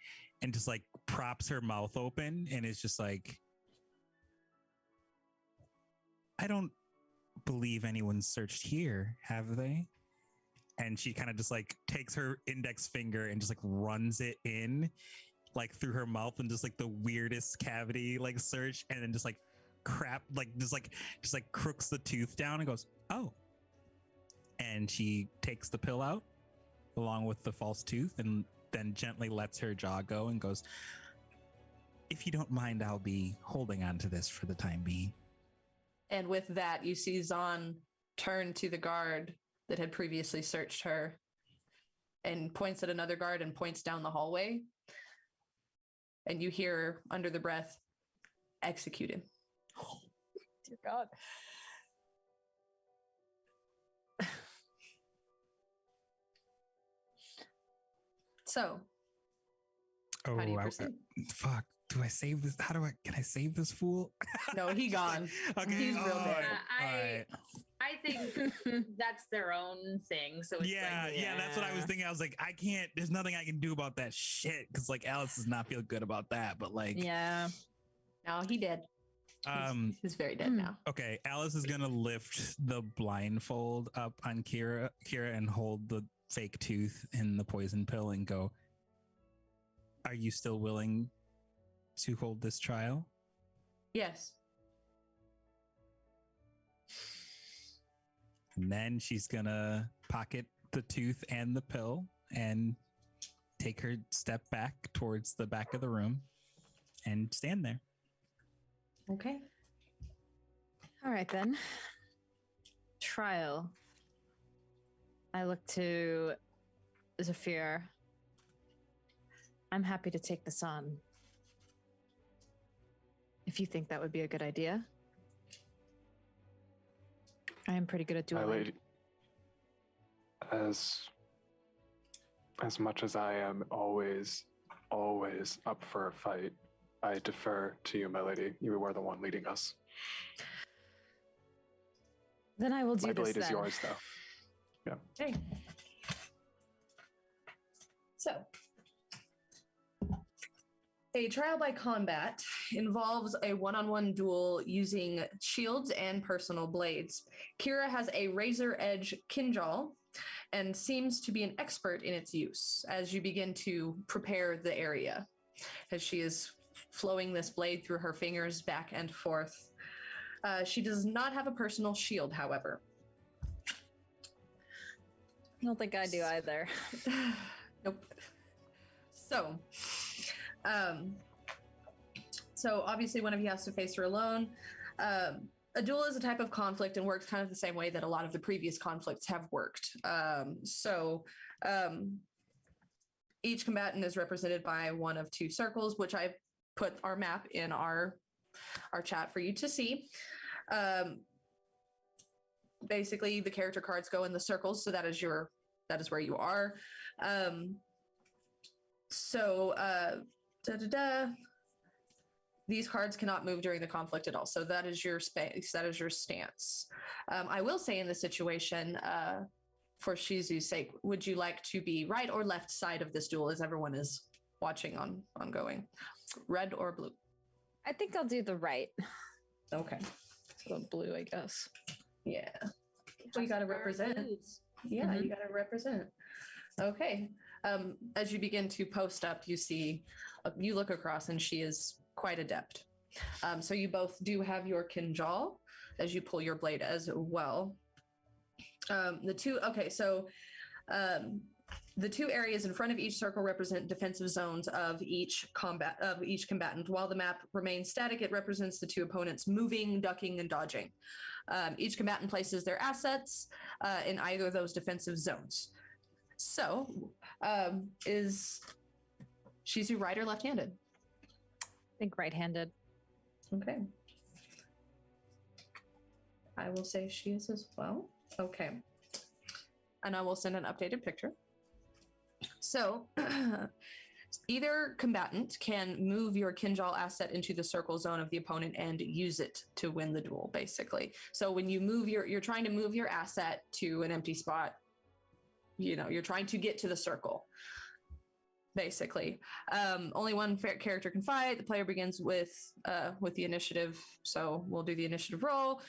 S5: and just like props her mouth open, and is just like, I don't believe anyone searched here, have they? And she kind of just like takes her index finger and just like runs it in like through her mouth and just like the weirdest cavity like search, and then just like crooks the tooth down and goes, oh. And she takes the pill out along with the false tooth and then gently lets her jaw go and goes, if you don't mind, I'll be holding on to this for the time being.
S1: And with that, you see Zahn turn to the guard that had previously searched her and points at another guard and points down the hallway. And you hear under the breath, executed.
S2: Dear God.
S1: So,
S5: Oh,
S1: how do you proceed?
S5: fuck. Do I save this? Can I save this fool?
S1: No, he gone.
S5: Okay.
S1: He's real dead.
S4: I think that's their own thing. So it's
S5: Yeah, that's what I was thinking. I was like, I can't, there's nothing I can do about that shit. Cause like Alice does not feel good about that, but like,
S2: Yeah.
S1: No, he dead. He's very dead now.
S5: okay. Alice is going to lift the blindfold up on Kira and hold the fake tooth and the poison pill and go, are you still willing to hold this trial?
S1: Yes.
S5: And then she's gonna pocket the tooth and the pill and take her step back towards the back of the room and stand there.
S1: Okay.
S2: All right, then. Trial. I look to Zafir. I'm happy to take this on. If you think that would be a good idea. I am pretty good at
S3: My
S2: dueling.
S3: lady, as much as I am always up for a fight, I defer to you, my lady. You are the one leading us.
S2: Then I will do
S3: My
S2: this
S3: blade is
S2: then.
S3: yours, though. Yeah.
S1: Okay. So, a trial by combat involves a one-on-one duel using shields and personal blades. Kira has a razor edge kinjal and seems to be an expert in its use as you begin to prepare the area, as she is flowing this blade through her fingers back and forth. She does not have a personal shield, however.
S2: I don't think I do either.
S1: Nope. So obviously one of you has to face her alone. A duel is a type of conflict and works kind of the same way that a lot of the previous conflicts have worked. Each combatant is represented by one of two circles, which I put our map in our chat for you to see. Basically, the character cards go in the circles, so that is where you are. These cards cannot move during the conflict at all. So that is your space. That is your stance. I will say in this situation, for Shizu's sake, would you like to be right or left side of this duel as everyone is watching ongoing? Red or blue?
S2: I think I'll do the right.
S1: Okay.
S2: So blue, I guess.
S1: Yeah. So you got to represent. Yeah, you got to represent. Okay. As you begin to post up, you look across and she is quite adept. So you both do have your kinjal as you pull your blade as well. The two areas in front of each circle represent defensive zones of each combatant. While the map remains static, it represents the two opponents moving, ducking, and dodging. Each combatant places their assets in either of those defensive zones. So, is Shizu right or left-handed?
S2: I think right-handed.
S1: Okay. I will say she is as well. Okay. And I will send an updated picture. So, either combatant can move your kinjal asset into the circle zone of the opponent and use it to win the duel, basically. So when you move you're trying to move your asset to an empty spot, you're trying to get to the circle, basically. Only one character can fight. The player begins with the initiative. So we'll do the initiative roll.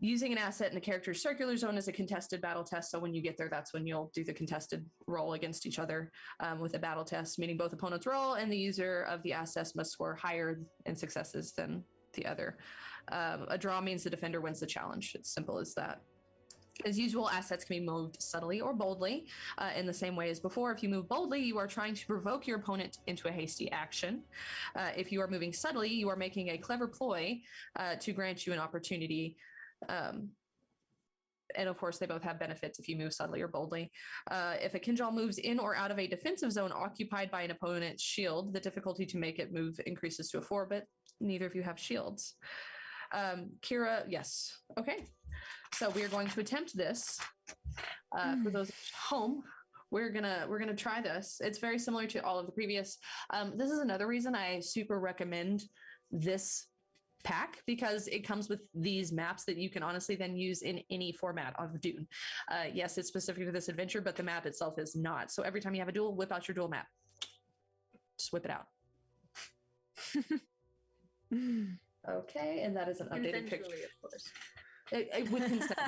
S1: Using an asset in the character's circular zone is a contested battle test. So when you get there, that's when you'll do the contested roll against each other with a battle test, meaning both opponents roll and the user of the assets must score higher in successes than the other. A draw means the defender wins the challenge. It's simple as that. As usual, assets can be moved subtly or boldly in the same way as before. If you move boldly, you are trying to provoke your opponent into a hasty action. If you are moving subtly, you are making a clever ploy to grant you an opportunity. And of course, they both have benefits if you move subtly or boldly. If a kinjal moves in or out of a defensive zone occupied by an opponent's shield, the difficulty to make it move increases to a 4, but neither of you have shields. Kira, yes. Okay. So we are going to attempt this. For those at home, we're gonna try this. It's very similar to all of the previous. This is another reason I super recommend this pack, because it comes with these maps that you can honestly then use in any format of Dune. Yes, it's specific to this adventure, but the map itself is not. So every time you have a duel, whip out your duel map. Just whip it out. Okay, and that is an updated picture.
S4: Of course.
S1: With consent.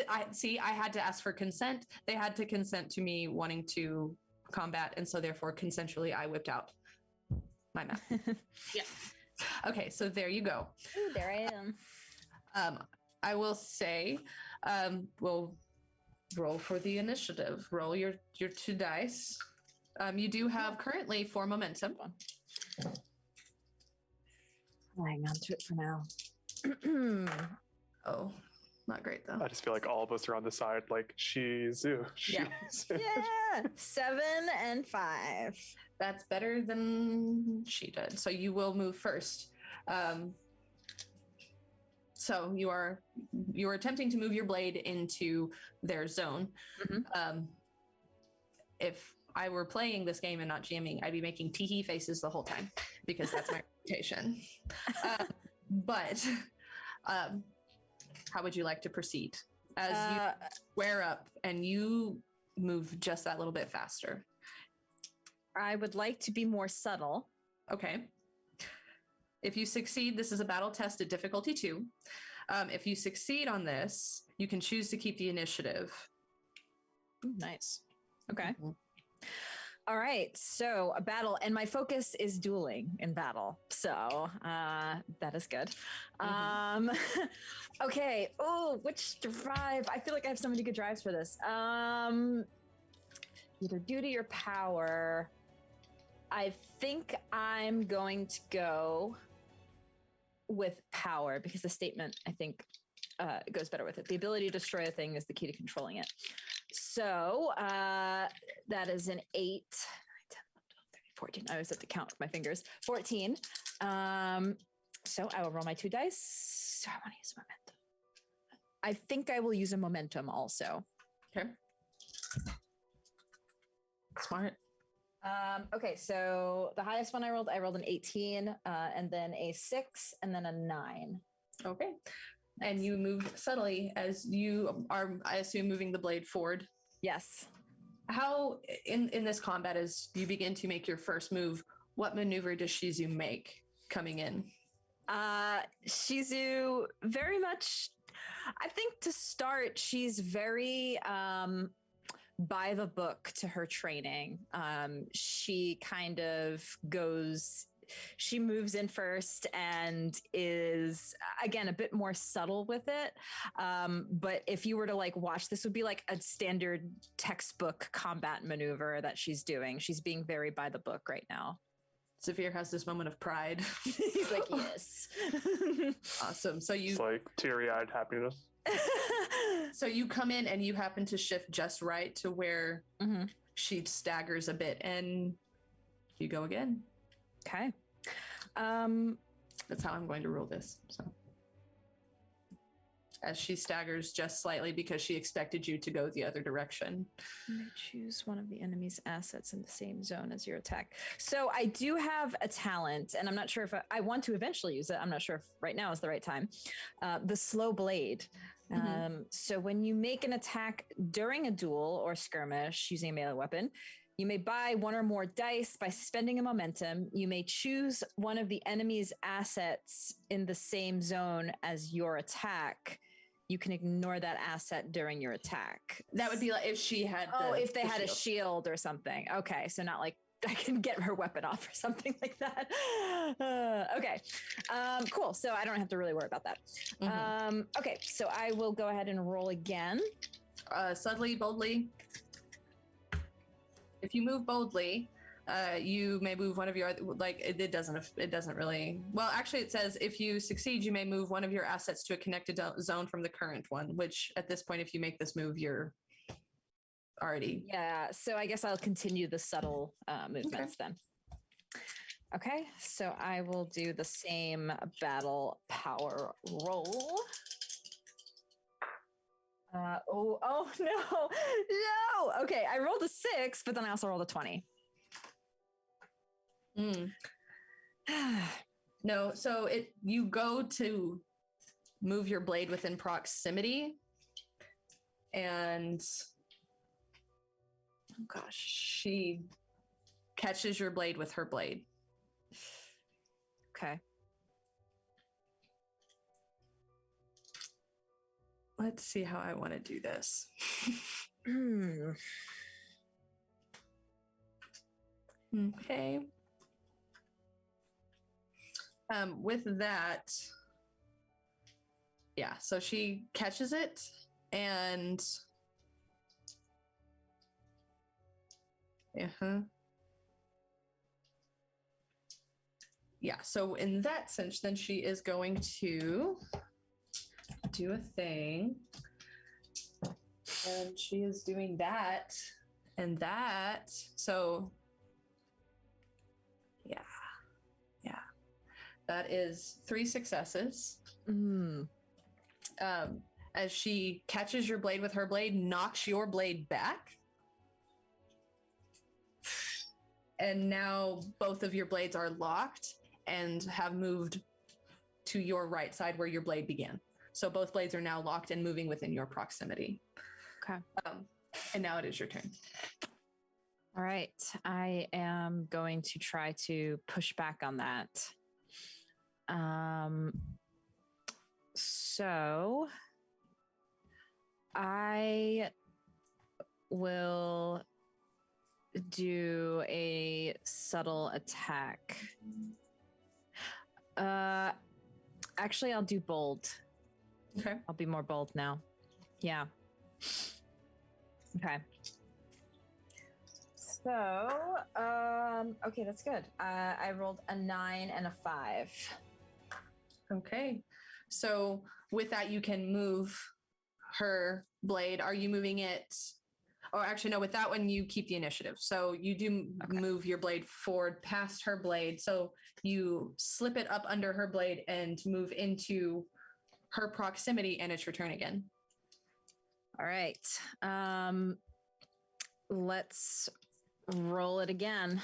S1: Honestly, I had to ask for consent. They had to consent to me wanting to combat, and so therefore consensually I whipped out my map.
S4: Yeah.
S1: Okay, so there you go.
S2: Ooh, there I am.
S1: I will say, we'll roll for the initiative. Roll your 2 dice. You do have currently 4 momentum.
S2: I'll hang on to it for now.
S1: Oh, not great though.
S3: I just feel like all of us are on the side, like Shizu.
S1: Yeah.
S2: Yeah, 7 and 5.
S1: That's better than she did. So you will move first. So you are attempting to move your blade into their zone.
S2: Mm-hmm.
S1: If I were playing this game and not GMing, I'd be making tee-hee faces the whole time because that's my reputation. But how would you like to proceed? As you square up and you move just that little bit faster.
S2: I would like to be more subtle.
S1: Okay. If you succeed, this is a battle test at difficulty 2. If you succeed on this, you can choose to keep the initiative.
S2: Ooh, nice. Okay. Mm-hmm. All right. So a battle, and my focus is dueling in battle. So that is good. Mm-hmm. Okay. Oh, which drive? I feel like I have so many good drives for this. Either duty or power. I think I'm going to go with power because the statement, I think, goes better with it. The ability to destroy a thing is the key to controlling it. So that is an 8, 9, 10, 11, 12, 13, 14. I always have to count with my fingers. 14. So I will roll my 2 dice. So I want to use momentum. I think I will use a momentum also.
S1: Okay. Smart.
S2: Okay, so the highest one I rolled an 18, and then a 6, and then a 9.
S1: Okay. And you move subtly as you are, I assume, moving the blade forward.
S2: Yes. How,
S1: in this combat, as you begin to make your first move, what maneuver does Shizu make coming in?
S2: Shizu very much, I think to start, she's very by the book to her training. She kind of she moves in first and is, again, a bit more subtle with it. But if you were to watch, this would be like a standard textbook combat maneuver that she's doing. She's being very by the book right now.
S1: Zafir has this moment of pride.
S2: He's like, yes.
S1: Awesome. So
S3: it's like teary-eyed happiness.
S1: So you come in and you happen to shift just right to where she staggers a bit, and you go again.
S2: Okay.
S1: That's how I'm going to rule this. So, as she staggers just slightly because she expected you to go the other direction.
S2: You may choose one of the enemy's assets in the same zone as your attack. So I do have a talent, and I'm not sure if I want to eventually use it. I'm not sure if right now is the right time. The slow blade. So when you make an attack during a duel or skirmish using a melee weapon, you may buy 1 or more dice by spending a momentum. You may choose one of the enemy's assets in the same zone as your attack. You can ignore that asset during your attack.
S1: That would be like if she had
S2: if they had a shield or something. Okay, so not like I can get her weapon off or something like that. Okay, cool. So I don't have to really worry about that. Okay, so I will go ahead and roll again.
S1: Subtly, boldly. If you move boldly, you may move one of your, it doesn't really, well, actually it says if you succeed, you may move one of your assets to a connected zone from the current one, which at this point, if you make this move, you're already.
S2: Yeah. So I guess I'll continue the subtle movements then. Okay. So I will do the same battle power roll. Oh no, no. Okay, I rolled a 6, but then I also rolled a 20.
S1: No, so you go to move your blade within proximity, and oh gosh, she catches your blade with her blade.
S2: Okay.
S1: Let's see how I want to do this. Okay. With that, yeah, so she catches it and yeah, so in that sense, then she is going to do a thing. And she is doing that and that. So yeah. That is 3 successes. As she catches your blade with her blade, knocks your blade back. And now both of your blades are locked and have moved to your right side where your blade began. So both blades are now locked and moving within your proximity.
S2: Okay.
S1: And now it is your turn.
S2: All right. I am going to try to push back on that. So I will do a subtle attack. Actually, I'll do bold.
S1: Okay.
S2: I'll be more bold now. Yeah. Okay. So, okay, that's good. I rolled a 9 and a 5.
S1: Okay. So with that, you can move her blade. Are you moving it? Oh, actually, no, with that one, you keep the initiative. So you do move your blade forward past her blade. So you slip it up under her blade and move into her proximity, and it's your turn again.
S2: All right. Let's roll it again.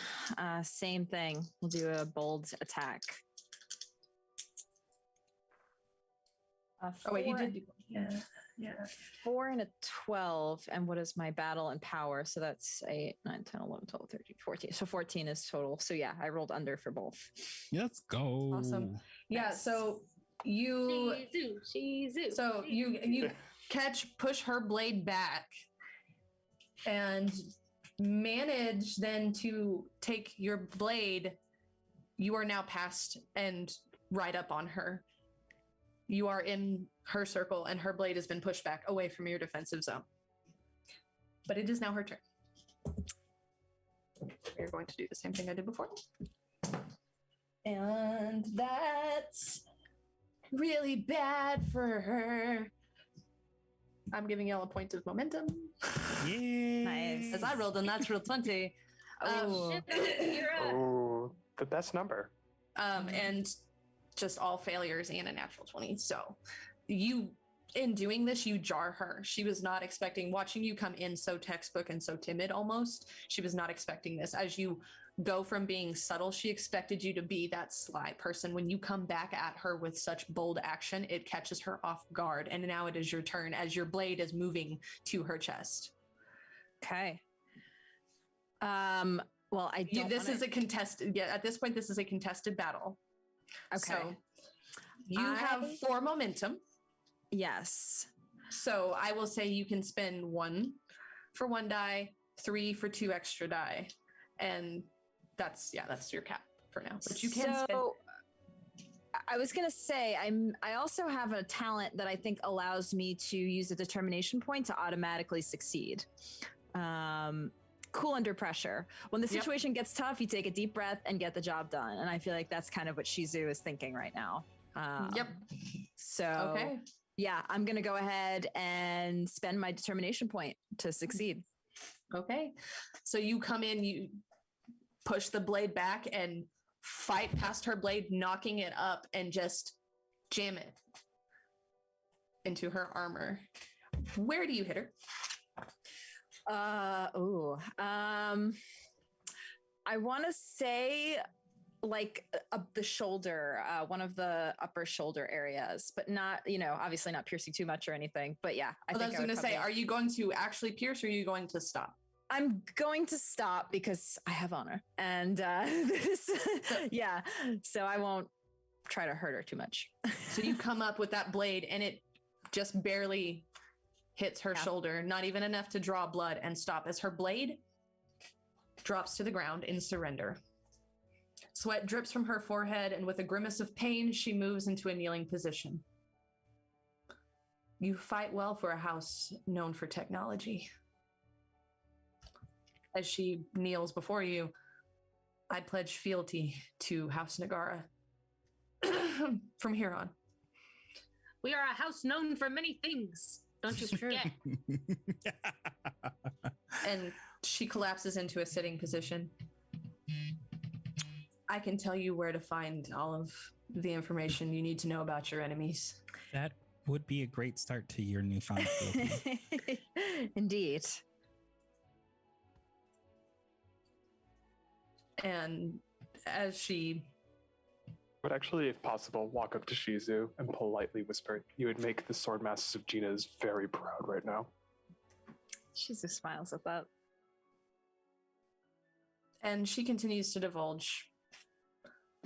S2: Same thing. We'll do a bold attack.
S1: Oh, wait, you did do yeah.
S2: 4 and a 12. And what is my battle and power? So that's 8, 9, 10, 11, 12, 13, 14. So 14 is total. So yeah, I rolled under for both.
S5: Let's go.
S1: Awesome. Yeah,
S2: Nice.
S1: so you
S4: Shizu.
S1: So you push her blade back and manage then to take your blade. You are now past and right up on her. You are in her circle and her blade has been pushed back away from your defensive zone. But it is now her turn. We're going to do the same thing I did before. And that's really bad for her. I'm giving y'all a point of momentum.
S5: Yay.
S2: Nice.
S1: As I rolled a natural 20.
S3: Oh, the best number.
S1: And just all failures and a natural 20. So you, in doing this, you jar her. She was not expecting, watching you come in so textbook and so timid almost. She was not expecting this. As you go from being subtle, she expected you to be that sly person. When you come back at her with such bold action, it catches her off guard. And now it is your turn as your blade is moving to her chest.
S2: Okay. Well, I don't.
S1: This is a contested. Yeah, at this point, this is a contested battle.
S2: Okay.
S1: So you have 4 momentum.
S2: Yes.
S1: So I will say you can spend 1 for 1 die, 3 for 2 extra die, and that's your cap for now. But you can spend.
S2: I was gonna say I also have a talent that I think allows me to use a determination point to automatically succeed. Cool under pressure. When the situation gets tough, you take a deep breath and get the job done. And I feel like that's kind of what Shizu is thinking right now. So yeah, I'm gonna go ahead and spend my determination point to succeed.
S1: Okay. So you come in, you push the blade back and fight past her blade, knocking it up and just jam it into her armor. Where do you hit her?
S2: I want to say like up the shoulder, one of the upper shoulder areas, but not, obviously not piercing too much or anything. But yeah,
S1: I was going to say, are you going to actually pierce or are you going to stop?
S2: I'm going to stop because I have honor. And yeah, so I won't try to hurt her too much.
S1: So you come up with that blade and it just barely hits her shoulder, not even enough to draw blood, and stop as her blade drops to the ground in surrender. Sweat drips from her forehead, and with a grimace of pain, she moves into a kneeling position. You fight well for a house known for technology. As she kneels before you, I pledge fealty to House Nagara from here on.
S4: We are a house known for many things. Don't you forget.
S1: And she collapses into a sitting position. I can tell you where to find all of the information you need to know about your enemies.
S5: That would be a great start to your newfound fealty.
S2: Indeed.
S1: And as she
S3: would actually, if possible, walk up to Shizu and politely whisper, "You would make the Sword Masters of Gina's very proud right now."
S2: Shizu smiles at that.
S1: And she continues to divulge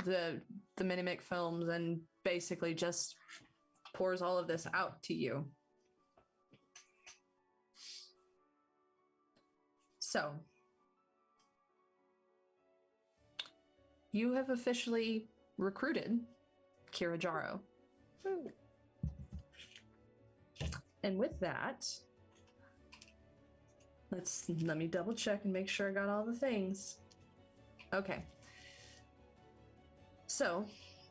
S1: the Minimic films and basically just pours all of this out to you. So, you have officially recruited Kira Jaro. And with that, let me double check and make sure I got all the things. Okay. So,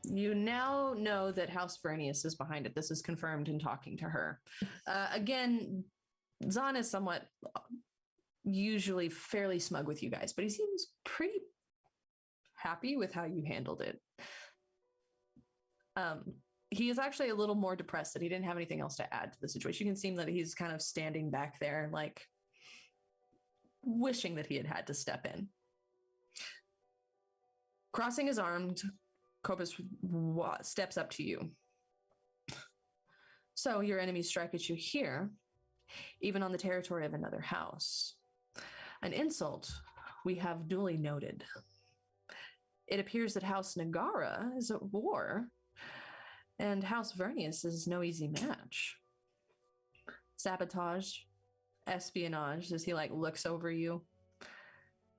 S1: you now know that House Vernius is behind it. This is confirmed in talking to her. Again, Zahn is somewhat usually fairly smug with you guys, but he seems pretty happy with how you handled it. He is actually a little more depressed that he didn't have anything else to add to the situation. You can see that he's kind of standing back there, like wishing that he had to step in. Crossing his arms, Kobus steps up to you. So your enemies strike at you here, even on the territory of another house. An insult we have duly noted. It appears that House Nagara is at war, and House Vernius is no easy match. Sabotage, espionage, as he looks over you.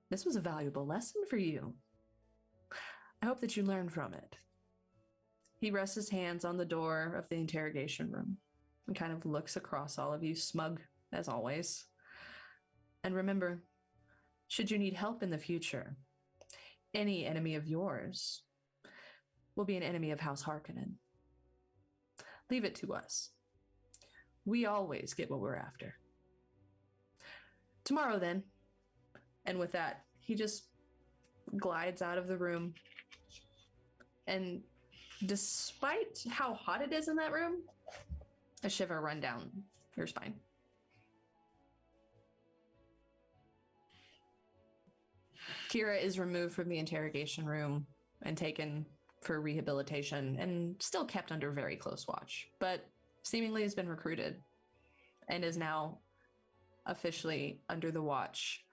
S1: This was a valuable lesson for you. I hope that you learn from it. He rests his hands on the door of the interrogation room and kind of looks across all of you, smug as always. And remember, should you need help in the future, any enemy of yours will be an enemy of House Harkonnen. Leave it to us. We always get what we're after. Tomorrow, then. And with that, he just glides out of the room. And despite how hot it is in that room, a shiver run down your spine. Kira is removed from the interrogation room and taken for rehabilitation and still kept under very close watch, but seemingly has been recruited and is now officially under the watch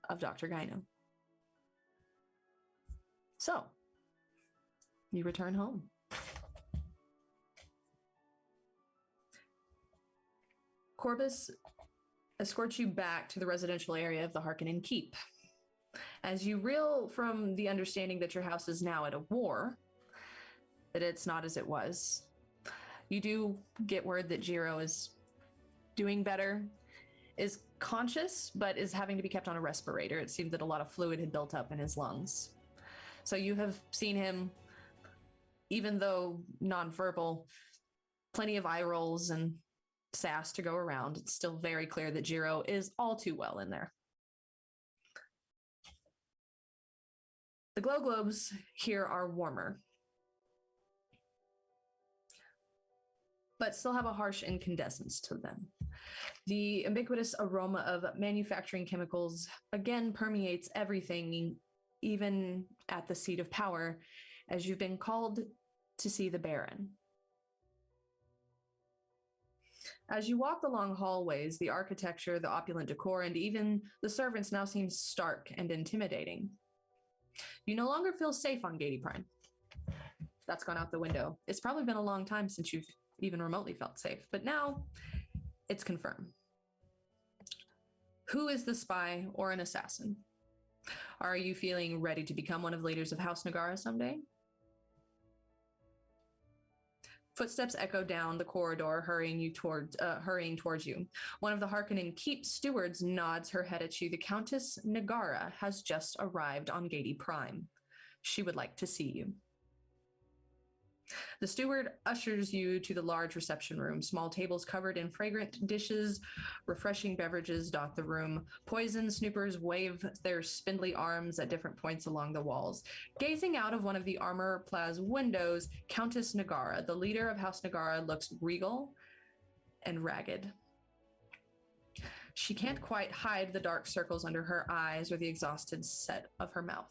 S1: of Dr. Gyno. So, you return home. Corbus escorts you back to the residential area of the Harkonnen Keep. As you reel from the understanding that your house is now at a war, that it's not as it was, you do get word that Jiro is doing better, is conscious, but is having to be kept on a respirator. It seemed that a lot of fluid had built up in his lungs. So you have seen him, even though nonverbal, plenty of eye rolls and sass to go around. It's still very clear that Jiro is all too well in there. The glow globes here are warmer. but still have a harsh incandescence to them. The ubiquitous aroma of manufacturing chemicals again permeates everything, even at the seat of power, as you've been called to see the Baron. As you walk the long hallways, the architecture, the opulent decor, and even the servants now seem stark and intimidating. You no longer feel safe on Giedi Prime. That's gone out the window. It's probably been a long time since you've even remotely felt safe, but now it's confirmed. Who is the spy or an assassin? Are you feeling ready to become one of the leaders of House Nagara someday? Footsteps echo down the corridor, hurrying towards you. One of the Harkonnen Keep stewards nods her head at you. The Countess Nagara has just arrived on Giedi Prime. She would like to see you. The steward ushers you to the large reception room. Small tables covered in fragrant dishes, refreshing beverages dot the room. Poison snoopers wave their spindly arms at different points along the walls. Gazing out of one of the armor plaza windows, Countess Nagara, the leader of House Nagara, looks regal and ragged. She can't quite hide the dark circles under her eyes or the exhausted set of her mouth.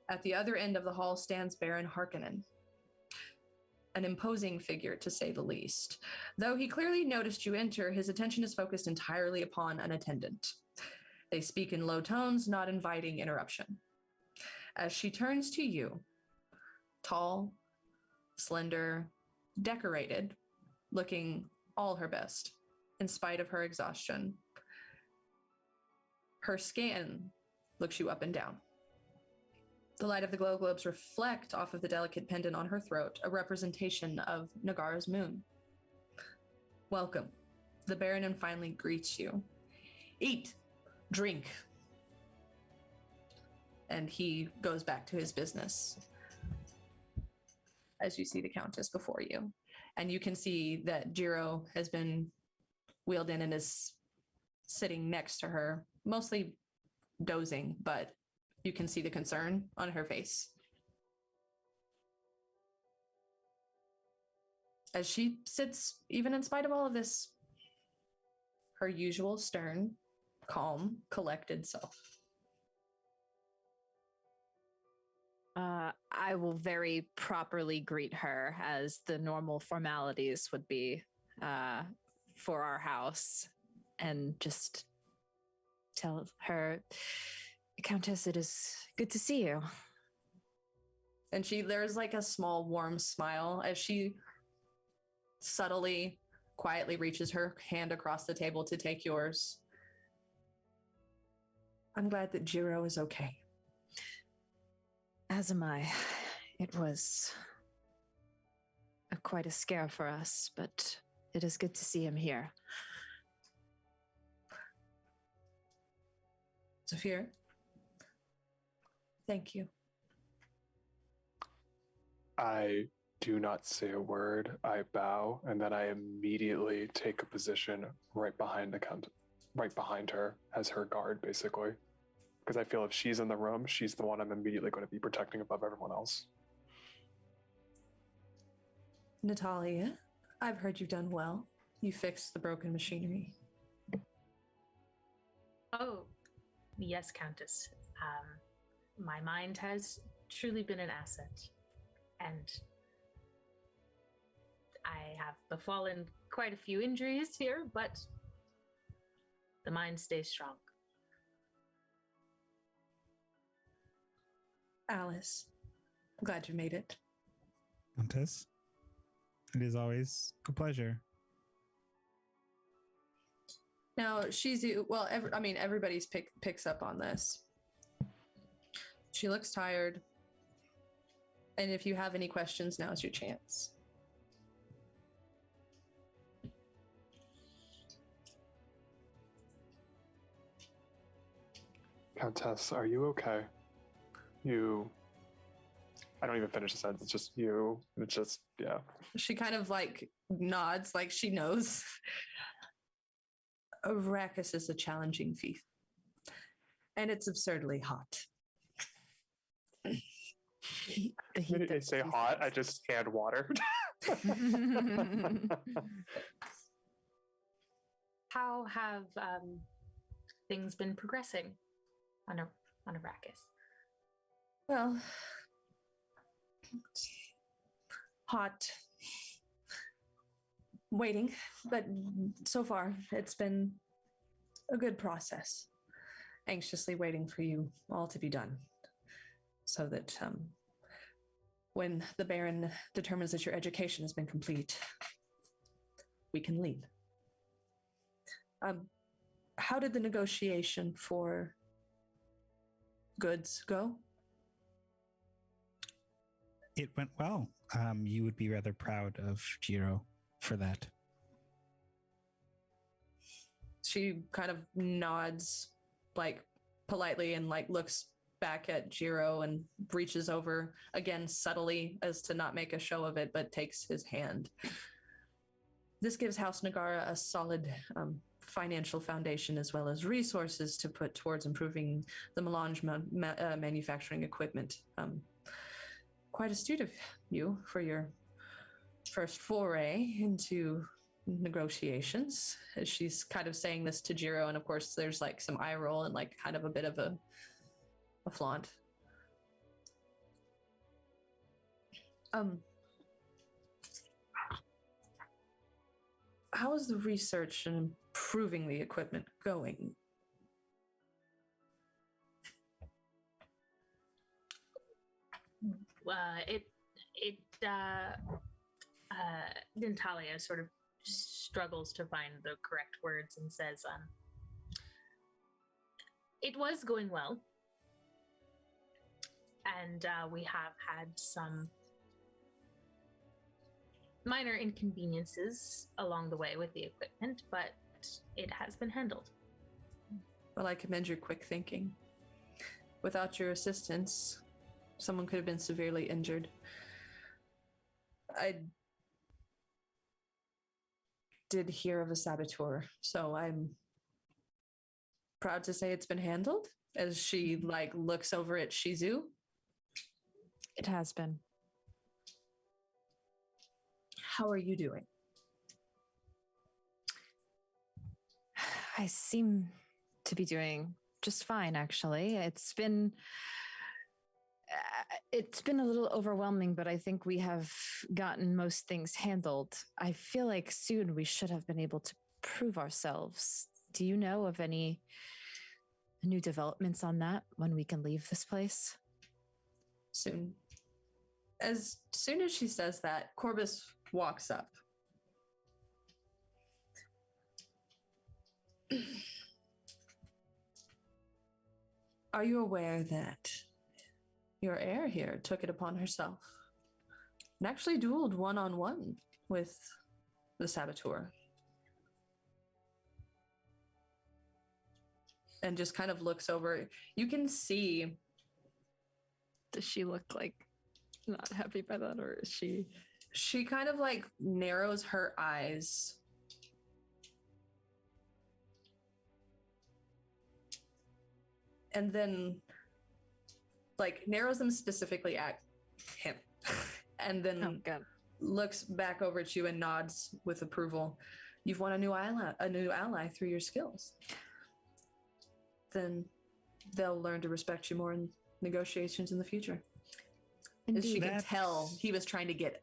S1: At the other end of the hall stands Baron Harkonnen, an imposing figure, to say the least. Though he clearly noticed you enter, his attention is focused entirely upon an attendant. They speak in low tones, not inviting interruption. As she turns to you, tall, slender, decorated, looking all her best, in spite of her exhaustion, her skin looks you up and down. The light of the glow globes reflect off of the delicate pendant on her throat, a representation of Nagara's moon. Welcome. The Baronin finally greets you. Eat, drink. And he goes back to his business. As you see the Countess before you. And you can see that Jiro has been wheeled in and is sitting next to her, mostly dozing, but you can see the concern on her face. As she sits, even in spite of all of this, her usual stern, calm, collected self.
S2: I will very properly greet her as the normal formalities would be for our house, and just tell her, Countess, it is good to see you.
S1: And there's like a small warm smile as she subtly, quietly reaches her hand across the table to take yours. I'm glad that Jiro is okay.
S2: As am I. It was quite a scare for us, but it is good to see him here.
S1: Zafir, thank you.
S3: I do not say a word. I bow, and then I immediately take a position right behind her as her guard, basically. Because I feel if she's in the room, she's the one I'm immediately going to be protecting above everyone else.
S1: Natalia, I've heard you've done well. You fixed the broken machinery.
S4: Oh, yes, Countess. My mind has truly been an asset, and I have befallen quite a few injuries here, but the mind stays strong.
S1: Alice, I'm glad you made it.
S5: Countess, it is always a pleasure.
S1: Now, Shizu, well, everybody's picks up on this. She looks tired. And if you have any questions, now's your chance.
S3: Countess, are you okay? I don't even finish the sentence. It's just you. It's just, yeah.
S1: She kind of like nods, like she knows. Arrakis is a challenging feat. And it's absurdly hot.
S3: When they say hot, I just hand water.
S4: How have things been progressing on Arrakis?
S1: Well, hot, waiting, but so far it's been a good process. Anxiously waiting for you all to be done, so that when the Baron determines that your education has been complete, we can leave. How did the negotiation for goods go?
S5: It went well. You would be rather proud of Jiro for that.
S1: She kind of nods, like politely, and like looks back at Jiro and reaches over again subtly as to not make a show of it, but takes his hand. This gives House Nagara a solid financial foundation as well as resources to put towards improving the melange manufacturing equipment. Quite astute of you for your first foray into negotiations. As she's kind of saying this to Jiro, and of course there's like some eye roll and like kind of a bit of a flaunt. How is the research and improving the equipment going?
S4: Natalia sort of struggles to find the correct words and says, it was going well. And we have had some minor inconveniences along the way with the equipment, but it has been handled.
S1: Well, I commend your quick thinking. Without your assistance, someone could have been severely injured. I did hear of a saboteur, so I'm proud to say it's been handled. As she like looks over at Shizu.
S2: It has been.
S1: How are you doing?
S2: I seem to be doing just fine, actually. It's been a little overwhelming, but I think we have gotten most things handled. I feel like soon we should have been able to prove ourselves. Do you know of any new developments on that when we can leave this place?
S1: Soon. As soon as she says that, Corbus walks up. Are you aware that your heir here took it upon herself and actually dueled one-on-one with the saboteur? And just kind of looks over. You can see.
S2: Does she look like not happy by that, or is she?
S1: She kind of like narrows her eyes. And then like narrows them specifically at him. And then looks back over at you and nods with approval. You've won a new ally through your skills. Then they'll learn to respect you more in negotiations in the future. As she could tell, he was trying to get it.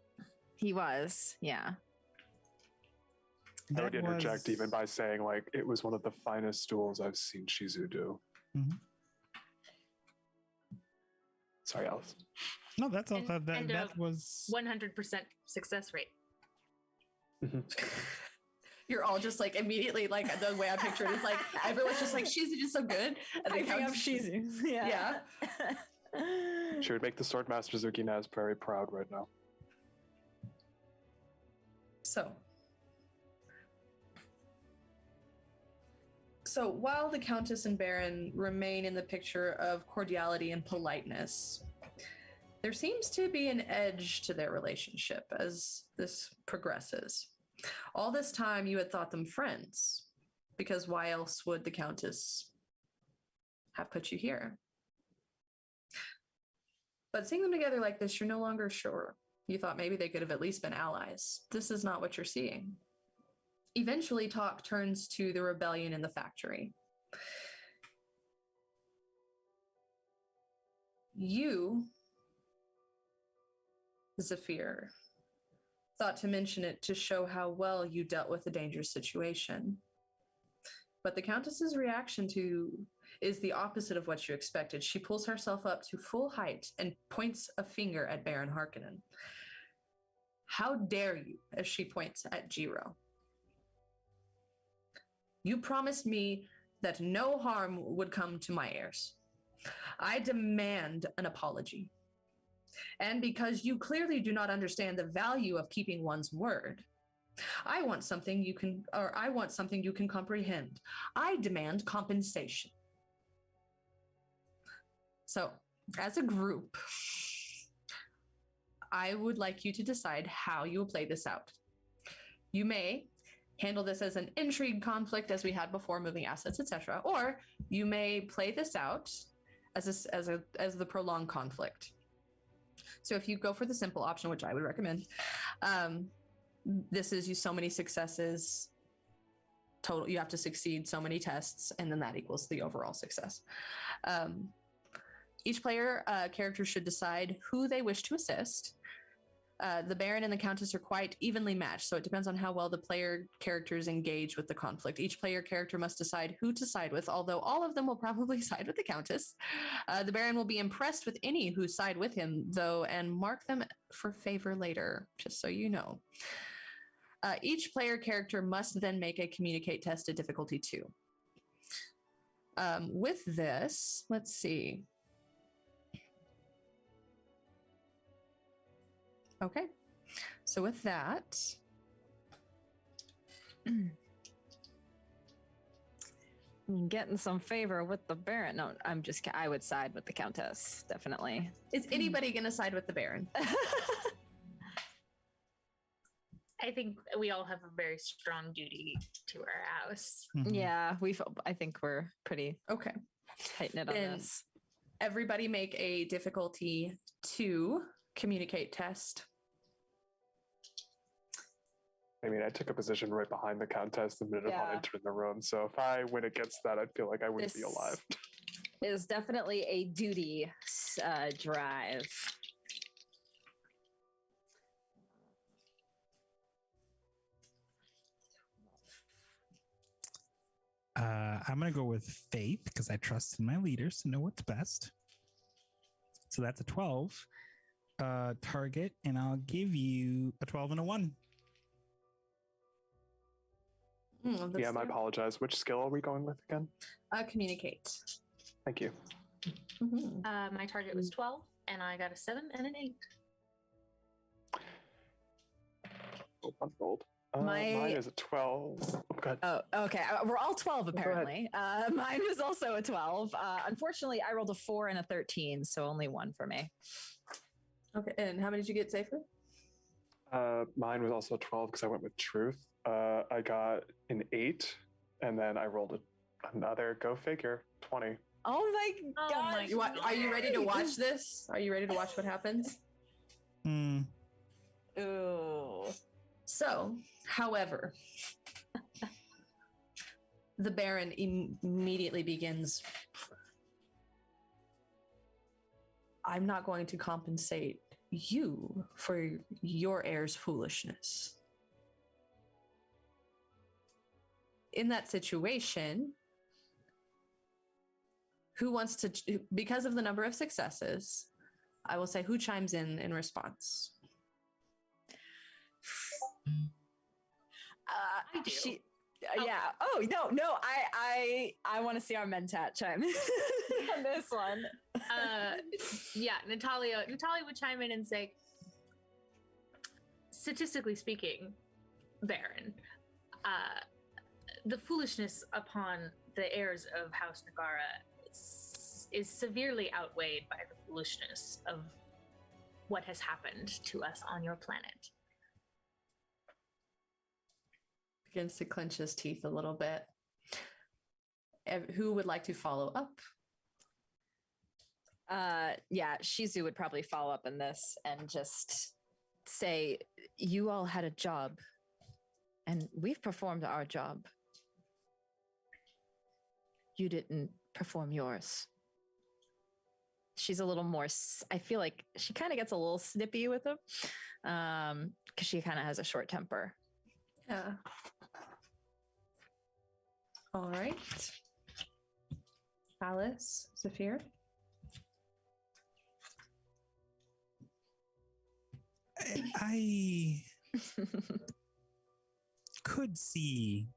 S2: He was, yeah.
S3: I would interject even by saying, like, it was one of the finest duels I've seen Shizu do.
S5: Mm-hmm.
S3: Sorry, Alice.
S5: No, that's all. That was
S4: 100% success rate.
S3: Mm-hmm.
S1: You're all just like immediately like the way I picture it is like everyone's just like Shizu just so good. And they
S2: come up Shizu. Yeah.
S3: She would make the Swordmaster Zuki-Naz very proud right now.
S1: So while the Countess and Baron remain in the picture of cordiality and politeness, there seems to be an edge to their relationship as this progresses. All this time you had thought them friends, because why else would the Countess have put you here? But seeing them together like this, you're no longer sure. You thought maybe they could have at least been allies. This is not what you're seeing. Eventually, talk turns to the rebellion in the factory. You, Zafir, thought to mention it to show how well you dealt with a dangerous situation. But the Countess's reaction is the opposite of what you expected. She pulls herself up to full height and points a finger at Baron Harkonnen. How dare you, as she points at Jiro. You promised me that no harm would come to my heirs. I demand an apology. And because you clearly do not understand the value of keeping one's word, I want something you can comprehend. I demand compensation. So, as a group, I would like you to decide how you will play this out. You may handle this as an intrigue conflict as we had before, moving assets, etc., or you may play this out as the prolonged conflict. So if you go for the simple option, which I would recommend, this is you so many successes total. You have to succeed so many tests, and then that equals the overall success. Each player character should decide who they wish to assist. The Baron and the Countess are quite evenly matched, so it depends on how well the player characters engage with the conflict. Each player character must decide who to side with, although all of them will probably side with the Countess. The Baron will be impressed with any who side with him, though, and mark them for favor later, just so you know. Each player character must then make a communicate test at difficulty 2. With this, let's see. Okay, so with that,
S2: getting some favor with the Baron. No, I would side with the Countess, definitely.
S1: Is anybody going to side with the Baron?
S4: I think we all have a very strong duty to our house.
S5: Mhm.
S2: Yeah, I think we're pretty
S1: Okay.
S2: tight-knit on
S1: Then
S2: this.
S1: everybody make a difficulty 2 communicate test.
S3: I mean, I took a position right behind the Countess the minute upon
S2: Yeah.
S3: entering the room. So if I win against that, I feel like I wouldn't be alive.
S2: Is definitely a duty drive.
S5: I'm going to go with faith because I trust in my leaders to know what's best. So that's a 12 target, and I'll give you a 12 and a 1.
S3: Yeah, I apologize. Which skill are we going with again?
S1: Communicate.
S3: Thank you.
S1: Mm-hmm.
S4: My target was 12, and I got a 7 and an 8.
S3: Oh, unrolled.
S2: My-
S3: Mine is a 12. Oh, good.
S2: Oh, okay. We're all 12
S3: go ahead.
S2: apparently. Mine was also a 12. Unfortunately, I rolled a 4 and a 13, so only 1 for me.
S1: Okay, and how many did you get, Zafir?
S3: Mine was also 12 because I went with truth. I got an 8, and then I rolled another, go figure, 20.
S2: Oh my
S4: Oh
S2: god!
S4: my
S1: Are you ready to watch this? Are you ready to watch what happens?
S5: Hmm.
S2: Ooh.
S1: So, however, the Baron immediately begins. I'm not going to compensate you for your heir's foolishness. In that situation, who wants to, because of the number of successes, I will say who chimes in response.
S4: I do.
S2: Yeah. Oh no. I want to see our mentat chime in on this one.
S4: Yeah, Natalia would chime in and say, statistically speaking, Baron, the foolishness upon the heirs of House Nagara is severely outweighed by the foolishness of what has happened to us on your planet.
S1: Begins to clench his teeth a little bit. Who would like to follow up?
S2: Yeah, Shizu would probably follow up in this and just say, you all had a job, and we've performed our job. You didn't perform yours. She's a little more, I feel like she kind of gets a little snippy with him, because she kind of has a short temper.
S1: Yeah. All right. Kallas, Zafir.
S5: I could see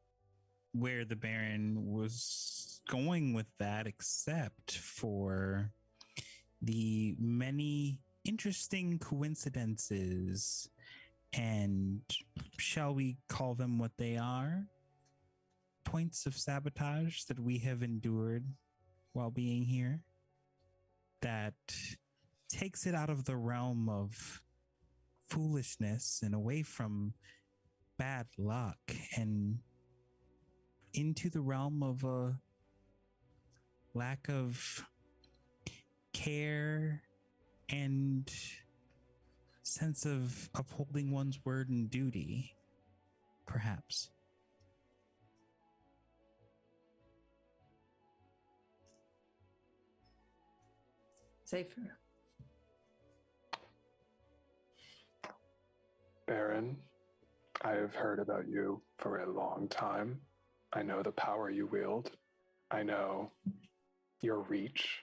S5: where the Baron was going with that, except for the many interesting coincidences, and shall we call them what they are? Points of sabotage that we have endured while being here, that takes it out of the realm of foolishness and away from bad luck and into the realm of a lack of care and sense of upholding one's word and duty, perhaps.
S1: Zafir.
S3: Baron, I have heard about you for a long time. I know the power you wield. I know your reach.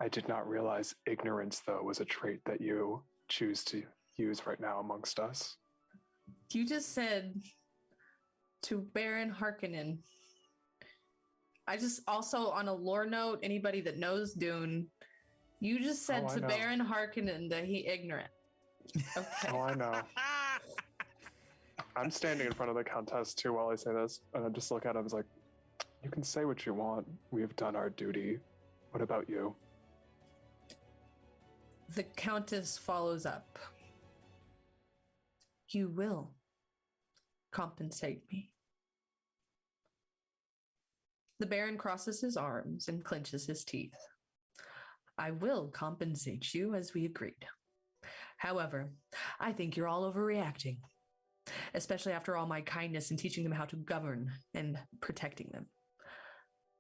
S3: I did not realize ignorance, though, was a trait that you choose to use right now amongst us.
S1: You just said to Baron Harkonnen. I just also, on a lore note, anybody that knows Dune, you just said to Baron Harkonnen that he ignorant. Okay.
S3: Oh, I know. I'm standing in front of the countess too while I say this, and I just look at him as like, you can say what you want. We have done our duty. What about you?
S1: The countess follows up. You will compensate me. The Baron crosses his arms and clenches his teeth. I will compensate you as we agreed. However, I think you're all overreacting, especially after all my kindness in teaching them how to govern and protecting them.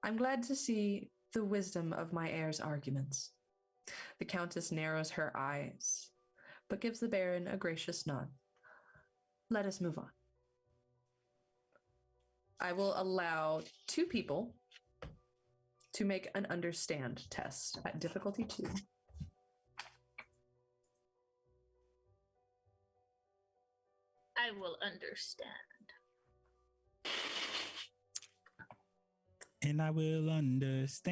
S1: I'm glad to see the wisdom of my heirs' arguments. The Countess narrows her eyes, but gives the Baron a gracious nod. Let us move on. I will allow 2 people to make an understand test at difficulty 2.
S4: I will understand.
S5: And I will understand.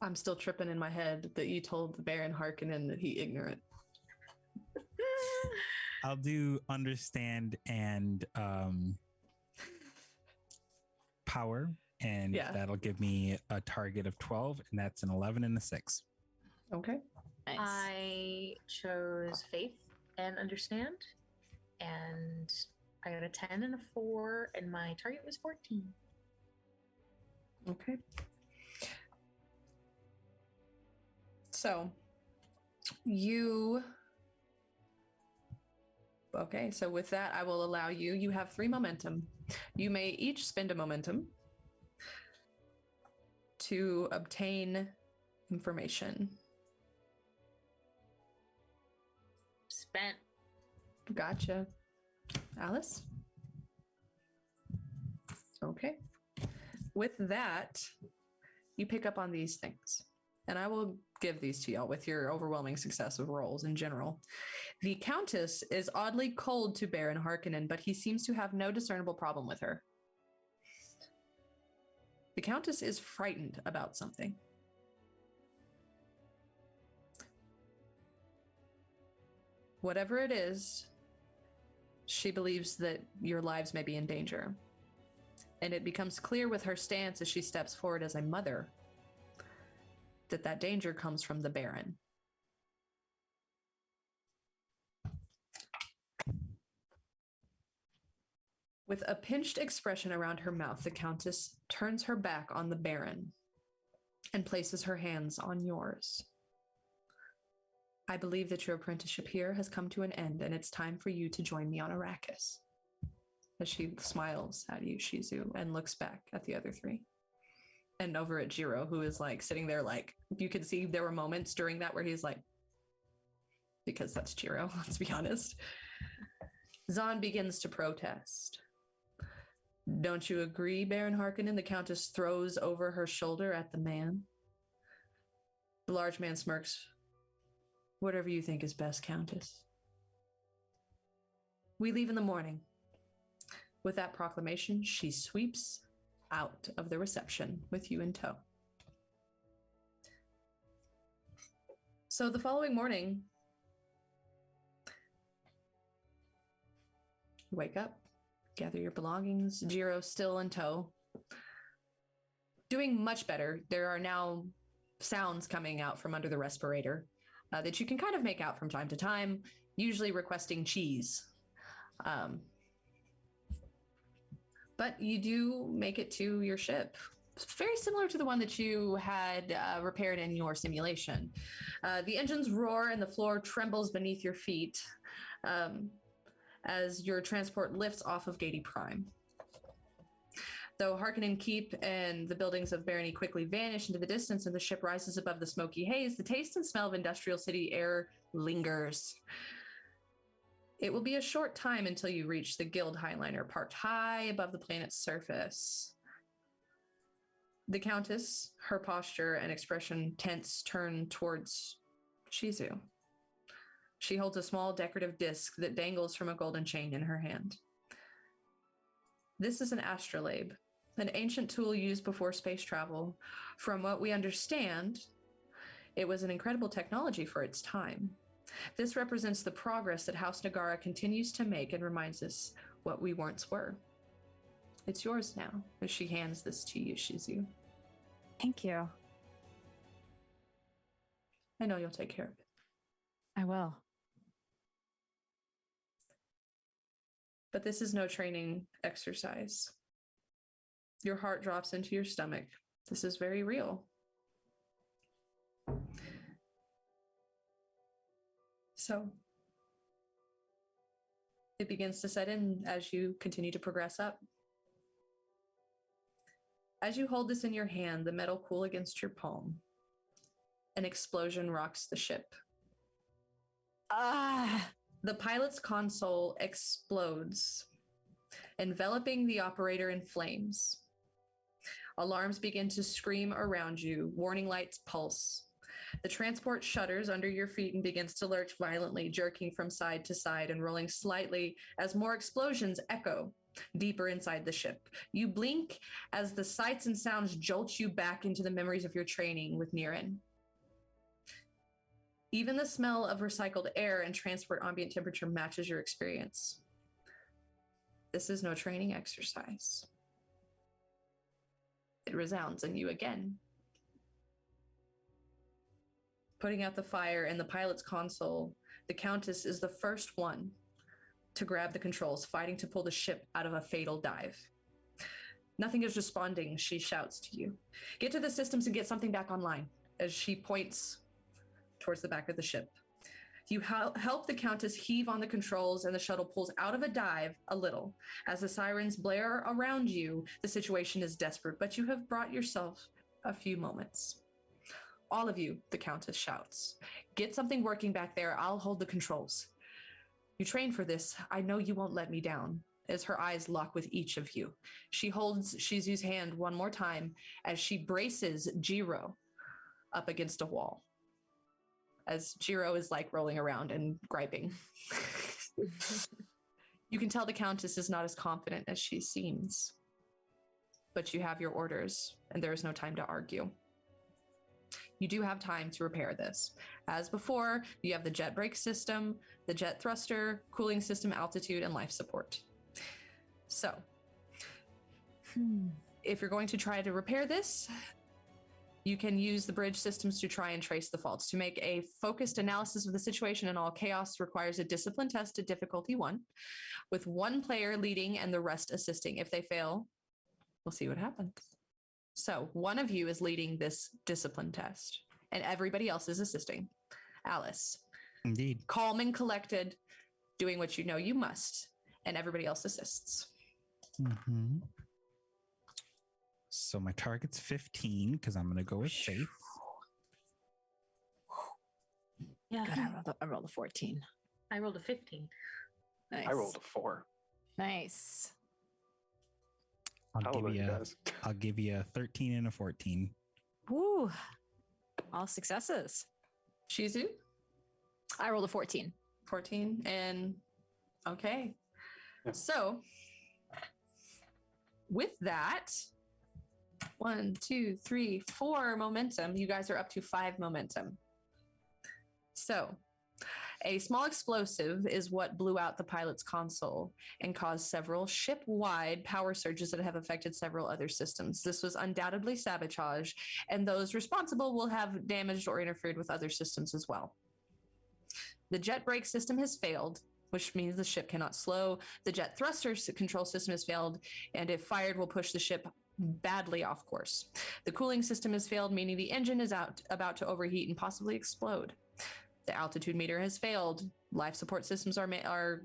S1: I'm still tripping in my head that you told the Baron Harkonnen that he ignorant.
S5: I'll do understand and power, and that'll give me a target of 12, and that's an 11 and a 6.
S1: Okay.
S2: Nice.
S4: I chose faith and understand, and I got a 10 and a 4, and my target was 14.
S1: Okay. So so with that, I will allow you have 3 momentum. You may each spend a momentum to obtain information.
S4: Spent.
S1: Gotcha. Alice? Okay. With that, you pick up on these things. And I will give these to y'all with your overwhelming success of rolls in general. The Countess is oddly cold to Baron Harkonnen, but he seems to have no discernible problem with her. The Countess is frightened about something. Whatever it is, she believes that your lives may be in danger. And it becomes clear with her stance as she steps forward as a mother that danger comes from the Baron. With a pinched expression around her mouth, the Countess turns her back on the Baron and places her hands on yours. I believe that your apprenticeship here has come to an end, and it's time for you to join me on Arrakis. As she smiles at you, Shizu, and looks back at the other three. And over at Jiro, who is like sitting there, like, you can see there were moments during that where he's like, because that's Jiro, let's be honest. Zahn begins to protest. Don't you agree, Baron Harkonnen? The Countess throws over her shoulder at the man. The large man smirks. Whatever you think is best, Countess. We leave in the morning. With that proclamation, she sweeps out of the reception with you in tow. So the following morning, you wake up, gather your belongings, Jiro still in tow. Doing much better. There are now sounds coming out from under the respirator that you can kind of make out from time to time, usually requesting cheese. But you do make it to your ship. It's very similar to the one that you had repaired in your simulation. The engines roar and the floor trembles beneath your feet as your transport lifts off of Giedi Prime. Though Harkonnen Keep and the buildings of Barony quickly vanish into the distance and the ship rises above the smoky haze, the taste and smell of industrial city air lingers. It will be a short time until you reach the Guild Highliner, parked high above the planet's surface. The Countess, her posture and expression tense, turn towards Shizu. She holds a small decorative disc that dangles from a golden chain in her hand. This is an astrolabe, an ancient tool used before space travel. From what we understand, it was an incredible technology for its time. This represents the progress that House Nagara continues to make and reminds us what we once were. It's yours now, as she hands this to you, Shizu.
S2: Thank you.
S1: I know you'll take care of it.
S2: I will.
S1: But this is no training exercise. Your heart drops into your stomach. This is very real. So it begins to set in as you continue to progress up. As you hold this in your hand, the metal cool against your palm, an explosion rocks the ship. The pilot's console explodes, enveloping the operator in flames. Alarms begin to scream around you. Warning lights pulse. The transport shudders under your feet and begins to lurch violently, jerking from side to side and rolling slightly as more explosions echo deeper inside the ship. You blink as the sights and sounds jolt you back into the memories of your training with Niren. Even the smell of recycled air and transport ambient temperature matches your experience. This is no training exercise. It resounds in you again. Putting out the fire in the pilot's console, the Countess is the first one to grab the controls, fighting to pull the ship out of a fatal dive. Nothing is responding, she shouts to you. Get to the systems and get something back online, as she points towards the back of the ship. You help the Countess heave on the controls and the shuttle pulls out of a dive a little. As the sirens blare around you, the situation is desperate, but you have brought yourself a few moments. All of you, the Countess shouts. Get something working back there. I'll hold the controls. You trained for this. I know you won't let me down. As her eyes lock with each of you, she holds Shizu's hand one more time as she braces Jiro up against a wall. As Jiro is like rolling around and griping. You can tell the Countess is not as confident as she seems. But you have your orders, and there is no time to argue. You do have time to repair this. As before, you have the jet brake system, the jet thruster, cooling system, altitude, and life support. So, if you're going to try to repair this, you can use the bridge systems to try and trace the faults. To make a focused analysis of the situation in all chaos requires a discipline test at difficulty 1, with one player leading and the rest assisting. If they fail, we'll see what happens. So one of you is leading this discipline test, and everybody else is assisting. Alice,
S5: Indeed.
S1: calm and collected, doing what you know you must, and everybody else assists.
S5: Mm-hmm. So my target's 15 because I'm going to go with safe.
S4: Yeah.
S2: Good, I rolled a 14.
S4: I rolled a 15.
S2: Nice.
S3: I rolled a 4.
S2: Nice.
S5: I'll give you a 13 and a 14.
S2: Woo. All successes.
S1: Shizu,
S2: I rolled a 14.
S1: 14, and okay.
S3: Yeah.
S1: So with that, 1, 2, 3, 4 momentum. You guys are up to 5 momentum. So a small explosive is what blew out the pilot's console and caused several ship-wide power surges that have affected several other systems. This was undoubtedly sabotage, and those responsible will have damaged or interfered with other systems as well. The jet brake system has failed, which means the ship cannot slow. The jet thruster control system has failed, and if fired, will push the ship badly off course. The cooling system has failed, meaning the engine is about to overheat and possibly explode. The altitude meter has failed. Life support systems are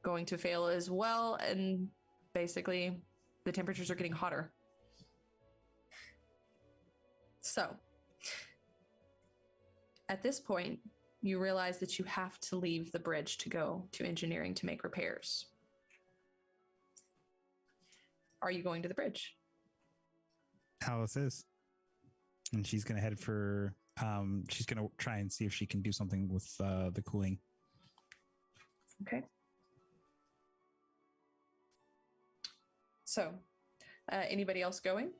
S1: going to fail as well, and basically the temperatures are getting hotter. So at this point, you realize that you have to leave the bridge to go to engineering to make repairs. Are you going to the bridge?
S5: Alice is. And she's going to head for, she's going to try and see if she can do something with the cooling.
S1: Okay. So, anybody else going?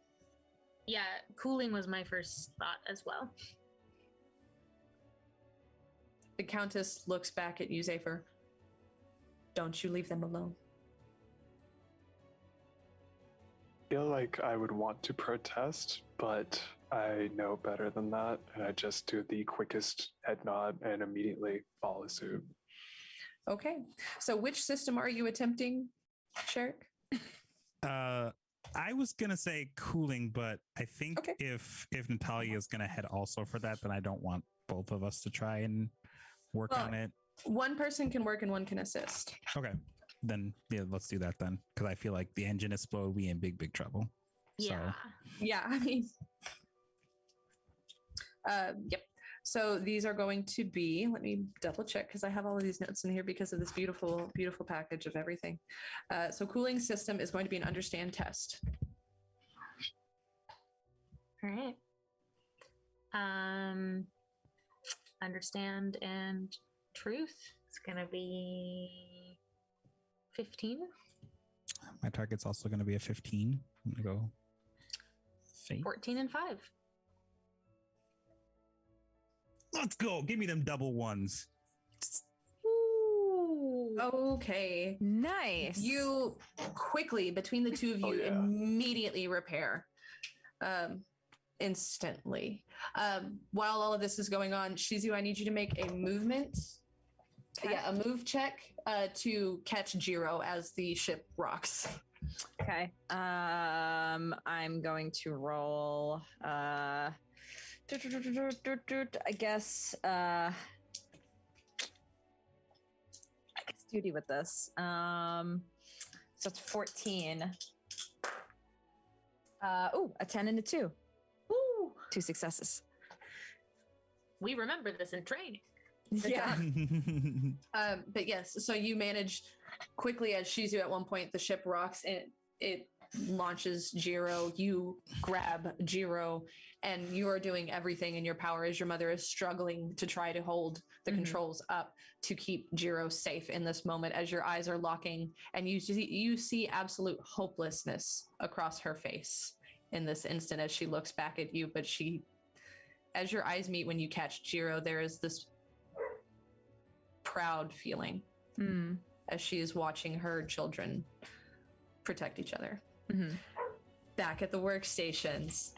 S4: Yeah, cooling was my first thought as well.
S1: The Countess looks back at you, Zafir. Don't you leave them alone.
S3: I feel like I would want to protest, but I know better than that, and I just do the quickest head nod and immediately follow suit.
S1: Okay. So which system are you attempting, Sherrick?
S5: I was gonna say cooling, but I think
S1: Okay.
S5: if Natalia is gonna head also for that, then I don't want both of us to try and work on it.
S1: One person can work and one can assist.
S5: Okay, then yeah, let's do that then, because I feel like the engine explode, we in big trouble.
S4: Yeah.
S1: Yeah, I mean, yep. So these are going to be, let me double check because I have all of these notes in here because of this beautiful package of everything. So cooling system is going to be an understand test.
S4: All right. Understand and truth. It's gonna be 15.
S5: My target's also going to be a 15. I'm gonna go fake.
S4: 14 and 5.
S5: Let's go. Give me them double ones.
S4: Ooh.
S1: Okay.
S2: Nice.
S1: You quickly, between the two of you, immediately repair. Instantly. While all of this is going on, Shizu, I need you to make a movement.
S2: Okay.
S1: Yeah, a move check to catch Jiro as the ship rocks.
S2: Okay. I'm going to roll I guess duty with this. So it's 14. A 10 and a 2.
S1: Woo!
S2: 2 successes.
S4: We remember this in training.
S1: Yeah. But yes, so you manage quickly as Shizu at one point, the ship rocks and it launches Jiro. You grab Jiro and you are doing everything in your power as your mother is struggling to try to hold the controls up to keep Jiro safe in this moment as your eyes are locking and you see absolute hopelessness across her face in this instant as she looks back at you. But as your eyes meet when you catch Jiro, there is this proud feeling as she is watching her children protect each other. Back at the workstations.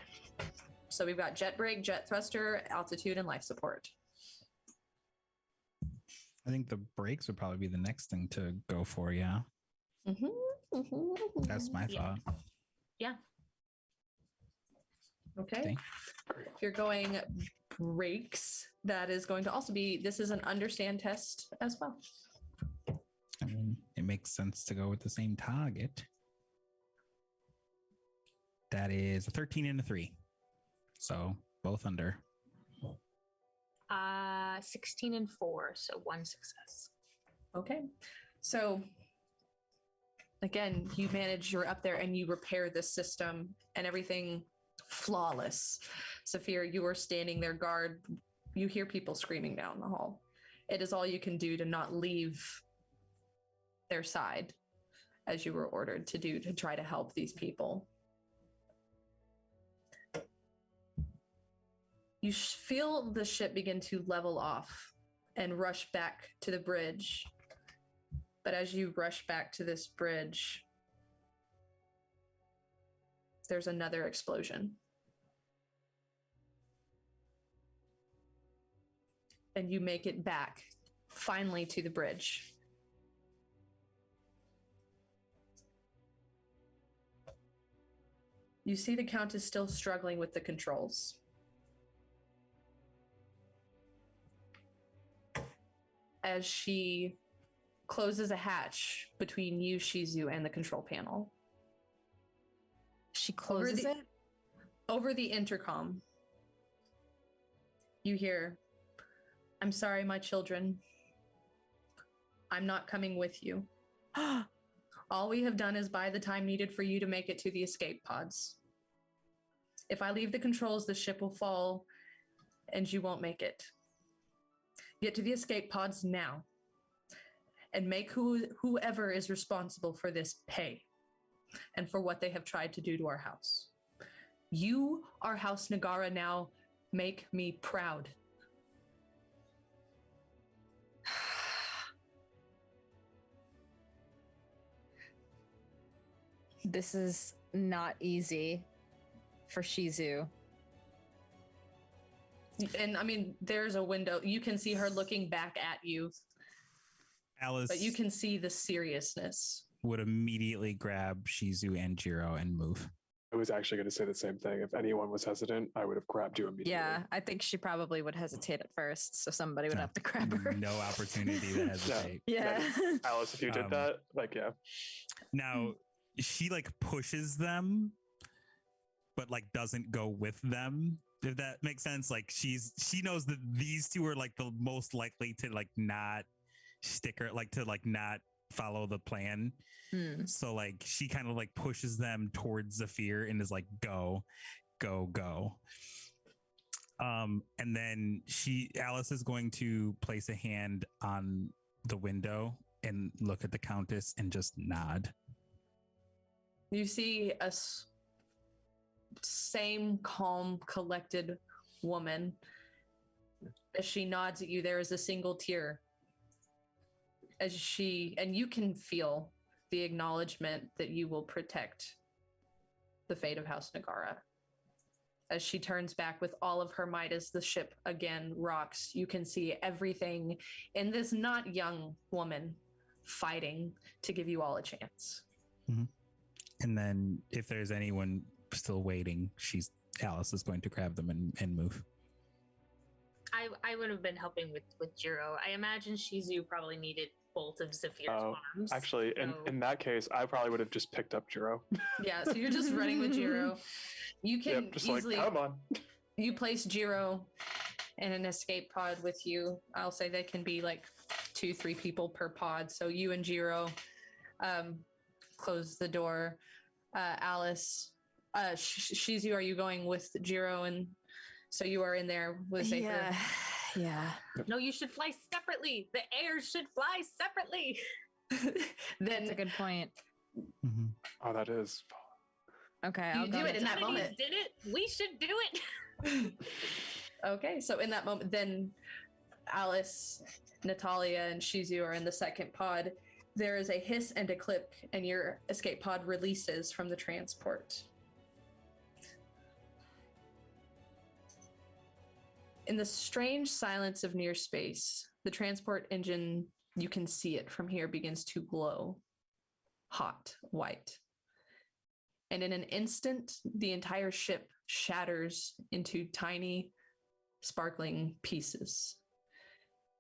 S1: So we've got jet brake, jet thruster, altitude, and life support.
S5: I think the brakes would probably be the next thing to go for, yeah. That's my thought.
S4: Yeah.
S1: Okay. If you're going breaks, that is going to also be, this is an understand test as well.
S5: I mean, it makes sense to go with the same target. That is a 13 and a 3. So both under.
S4: 16 and 4, so 1 success.
S1: Okay. So again, you manage, you're up there and you repair this system and everything flawless. Zafir, you are standing there guard. You hear people screaming down the hall. It is all you can do to not leave their side as you were ordered to do to try to help these people. You feel the ship begin to level off and rush back to the bridge. But as you rush back to this bridge, there's another explosion. And you make it back, finally, to the bridge. You see the Countess still struggling with the controls. As she closes a hatch between you, Shizu, and the control panel.
S2: She closes it?
S1: Over the intercom, you hear, "I'm sorry, my children. I'm not coming with you. All we have done is buy the time needed for you to make it to the escape pods. If I leave the controls, the ship will fall and you won't make it. Get to the escape pods now and make whoever is responsible for this pay and for what they have tried to do to our house. You are House Nagara now. Make me proud."
S2: This is not easy for Shizu.
S1: And I mean, there's a window. You can see her looking back at you.
S5: Alice
S1: But you can see the seriousness.
S5: would immediately grab Shizu and Jiro and move.
S3: I was actually going to say the same thing. If anyone was hesitant, I would have grabbed you immediately.
S2: Yeah, I think she probably would hesitate at first, so somebody would have to grab her.
S5: No opportunity to hesitate.
S2: Yeah.
S3: Alice, if you did that, like, yeah.
S5: Now, she like pushes them, but like doesn't go with them. If that makes sense. Like she knows that these two are like the most likely to like not stick her, like to like not follow the plan. So like she kind of like pushes them towards Zafir and is like, go. And then Alice is going to place a hand on the window and look at the Countess and just nod.
S1: You see a same calm, collected woman. As she nods at you, there is a single tear. And you can feel the acknowledgement that you will protect the fate of House Nagara. As she turns back with all of her might as the ship again rocks, you can see everything in this not young woman fighting to give you all a chance.
S5: Mm-hmm. And then if there's anyone still waiting, Alice is going to grab them and move.
S4: I would have been helping with Jiro. I imagine Shizu probably needed both of Zafir's arms.
S3: Actually, in that case, I probably would have just picked up Jiro.
S1: Yeah, so you're just running with Jiro. You can
S3: just
S1: easily
S3: like, come on.
S1: You place Jiro in an escape pod with you. I'll say they can be like 2-3 people per pod. So you and Jiro close the door. Alice, Shizu, are you going with Jiro? And so you are in there with Zafir?
S2: Yeah.
S4: No, you should fly separately. The heirs should fly separately.
S2: That's a good point.
S5: Mm-hmm.
S3: Oh, that is.
S2: Okay,
S1: I'll do it in that moment.
S4: Did it? We should do it.
S1: Okay, so in that moment, then Alice, Natalia, and Shizu are in the second pod. There is a hiss and a clip, and your escape pod releases from the transport. In the strange silence of near space, the transport engine, you can see it from here, begins to glow, hot, white. And in an instant, the entire ship shatters into tiny, sparkling pieces.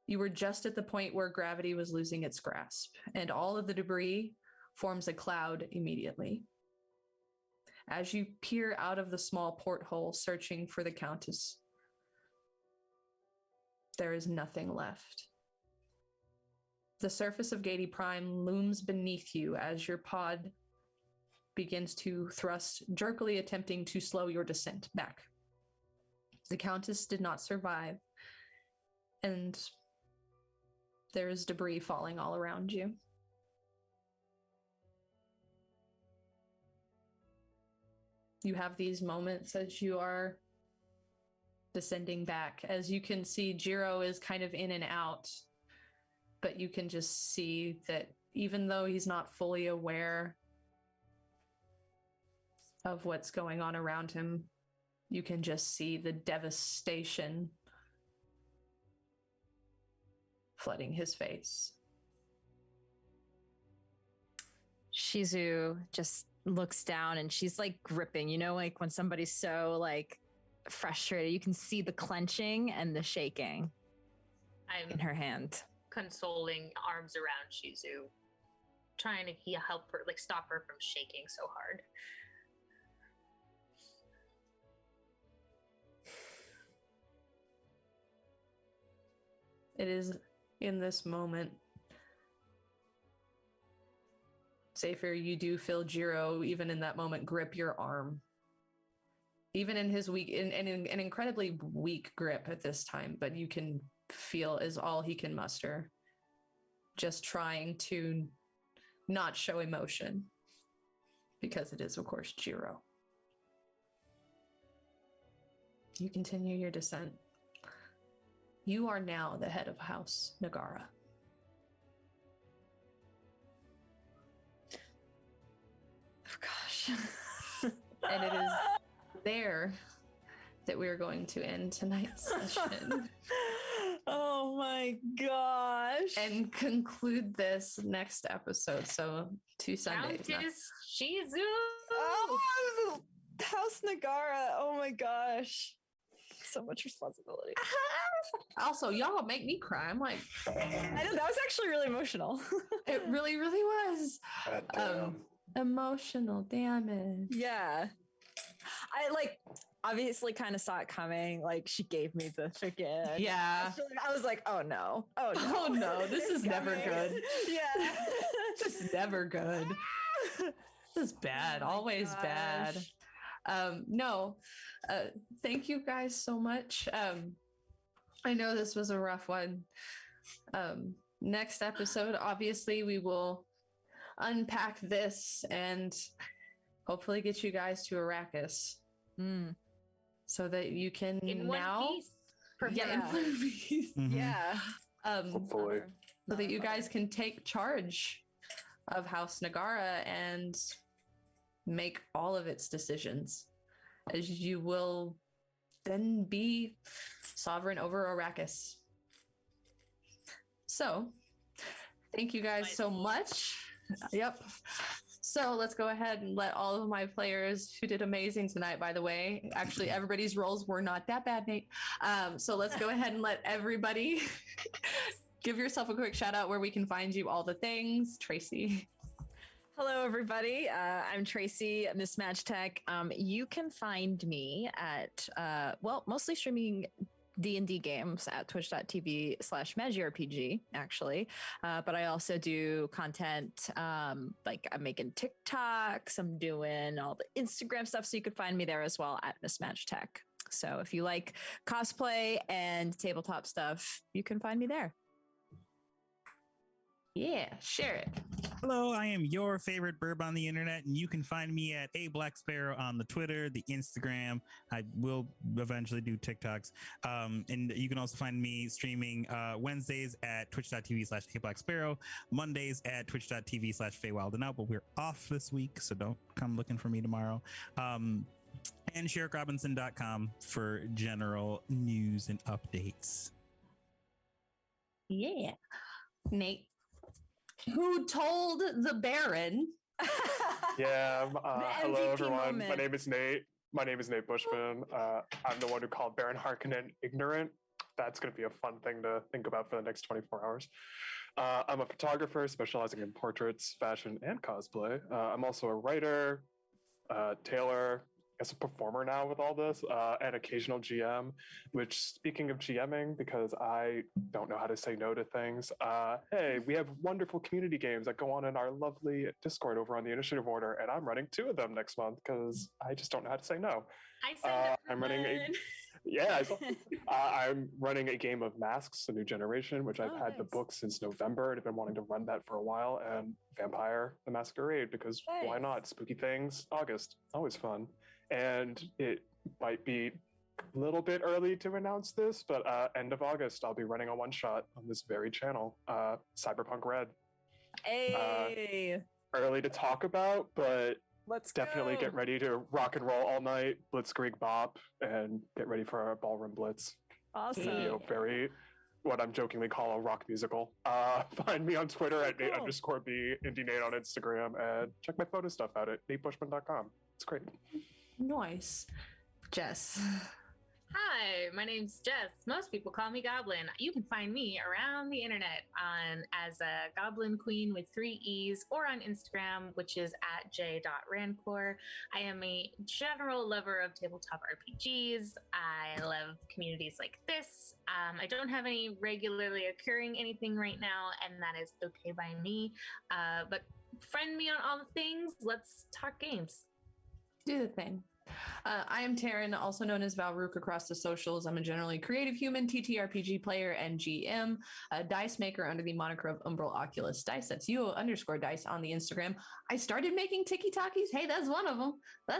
S1: You were just at the point where gravity was losing its grasp, and all of the debris forms a cloud immediately. As you peer out of the small porthole searching for the Countess, there is nothing left. The surface of Giedi Prime looms beneath you as your pod begins to thrust, jerkily attempting to slow your descent back. The Countess did not survive, and there is debris falling all around you. You have these moments as you are descending back. As you can see, Jiro is kind of in and out, but you can just see that even though he's not fully aware of what's going on around him, you can just see the devastation flooding his face.
S2: Shizu just looks down and she's like gripping, you know, like when somebody's so like frustrated, you can see the clenching and the shaking in her hand.
S4: Consoling, arms around Shizu, trying to help her, like stop her from shaking so hard.
S1: It is in this moment, Zafir, you do feel Jiro, even in that moment, grip your arm. Even in his weak, in an incredibly weak grip at this time, but you can feel is all he can muster. Just trying to not show emotion, because it is, of course, Jiro. You continue your descent. You are now the head of House Nagara.
S2: Oh, gosh.
S1: And it is there that we are going to end tonight's session.
S2: Oh my gosh.
S1: And conclude this next episode. So 2 Sundays.
S4: Countess Shizu!
S2: Oh, House Nagara. Oh my gosh. So much responsibility.
S1: Also, y'all make me cry. I'm like,
S2: I know, that was actually really emotional.
S1: it really, really was. Emotional damage.
S2: Yeah. I like obviously kind of saw it coming. Like she gave me the freaking
S1: Yeah.
S2: I was like, oh no. Oh no.
S1: Oh no, this is never good.
S2: Yeah.
S1: This is never good. This is bad.
S2: Oh my
S1: Always
S2: gosh.
S1: bad. No. Thank you guys so much. I know this was a rough one. Next episode, obviously, we will unpack this and hopefully get you guys to Arrakis. So that you can
S4: In
S1: now
S4: one piece.
S1: in one piece.
S5: Mhm.
S2: Yeah.
S3: Hopefully.
S1: So that you guys can take charge of House Nagara and make all of its decisions, as you will then be sovereign over Arrakis. So, thank you guys so much. Yep. So let's go ahead and let all of my players who did amazing tonight, by the way, actually everybody's roles were not that bad, Nate. So let's go ahead and let everybody give yourself a quick shout out where we can find you, all the things. Tracie.
S2: Hello, everybody. I'm Tracie, Miss Match Tech. You can find me at, mostly streaming D&D games at twitch.tv/MagicRPG, actually. But I also do content, like I'm making TikToks, I'm doing all the Instagram stuff, so you could find me there as well at Miss Match Tech. So if you like cosplay and tabletop stuff, you can find me there.
S1: Yeah, Sherrick.
S5: Hello, I am your favorite burb on the internet, and you can find me at ABlackSparrow on the Twitter, the Instagram. I will eventually do TikToks. And you can also find me streaming Wednesdays at twitch.tv/ABlackSparrow, Mondays at twitch.tv/FayWildandOut, but we're off this week, so don't come looking for me tomorrow. And SherrickRobinson.com for general news and updates.
S1: Yeah. Nate. Who told the Baron?
S3: Yeah. Hello,
S2: MVP
S3: everyone.
S2: moment.
S3: My name is Nate. My name is Nate Bushman. I'm the one who called Baron Harkonnen ignorant. That's going to be a fun thing to think about for the next 24 hours. I'm a photographer specializing in portraits, fashion, and cosplay. I'm also a writer, tailor, I guess a performer now with all this, and occasional GM, which, speaking of GMing, because I don't know how to say no to things, hey, we have wonderful community games that go on in our lovely Discord over on the Initiative Order, and I'm running 2 of them next month because I just don't know how to say no.
S4: I signed up for
S3: I'm running a... Yeah, I'm running a game of Masks, a new generation, which I've had the book since November and have been wanting to run that for a while, and Vampire the Masquerade, because why not? Spooky things, August, always fun. And it might be a little bit early to announce this, but end of August, I'll be running a one-shot on this very channel, Cyberpunk Red.
S2: Hey!
S3: Early to talk about, but
S2: Let's
S3: definitely
S2: go.
S3: get ready to rock and roll all night, blitzkrieg bop, and get ready for our ballroom blitz.
S2: Awesome.
S3: It'll be a very, what I'm jokingly call a rock musical. Find me on Twitter at Nate_B, Indie Nate on Instagram, and check my photo stuff out at natebushman.com. It's great.
S1: Nice. Jess.
S4: Hi, my name's Jess. Most people call me Goblin. You can find me around the internet as a Goblin Queen with 3 E's, or on Instagram, which is at j.rancor. I am a general lover of tabletop RPGs. I love communities like this. I don't have any regularly occurring anything right now, and that is okay by me. But friend me on all the things. Let's talk games.
S1: Do the thing. I am Taryn, also known as Valrook across the socials. I'm a generally creative human, TTRPG player, and GM, a dice maker under the moniker of Umbral Oculus Dice. That's _dice on the Instagram. I started making tiki-takis. Hey, that's one of them.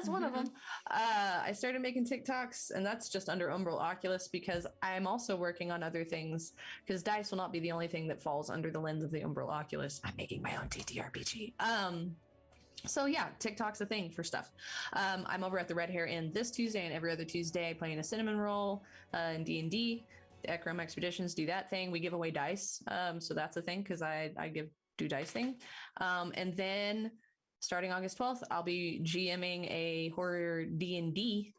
S1: One of them. I started making TikToks, and that's just under Umbral Oculus because I'm also working on other things, because dice will not be the only thing that falls under the lens of the Umbral Oculus. I'm making my own TTRPG. So yeah, TikTok's a thing for stuff. I'm over at the Red Hair Inn this Tuesday and every other Tuesday playing a cinnamon roll in D&D. The Ekram Expeditions do that thing. We give away dice. So that's a thing because I do dice thing. And then starting August 12th, I'll be GMing a horror D&D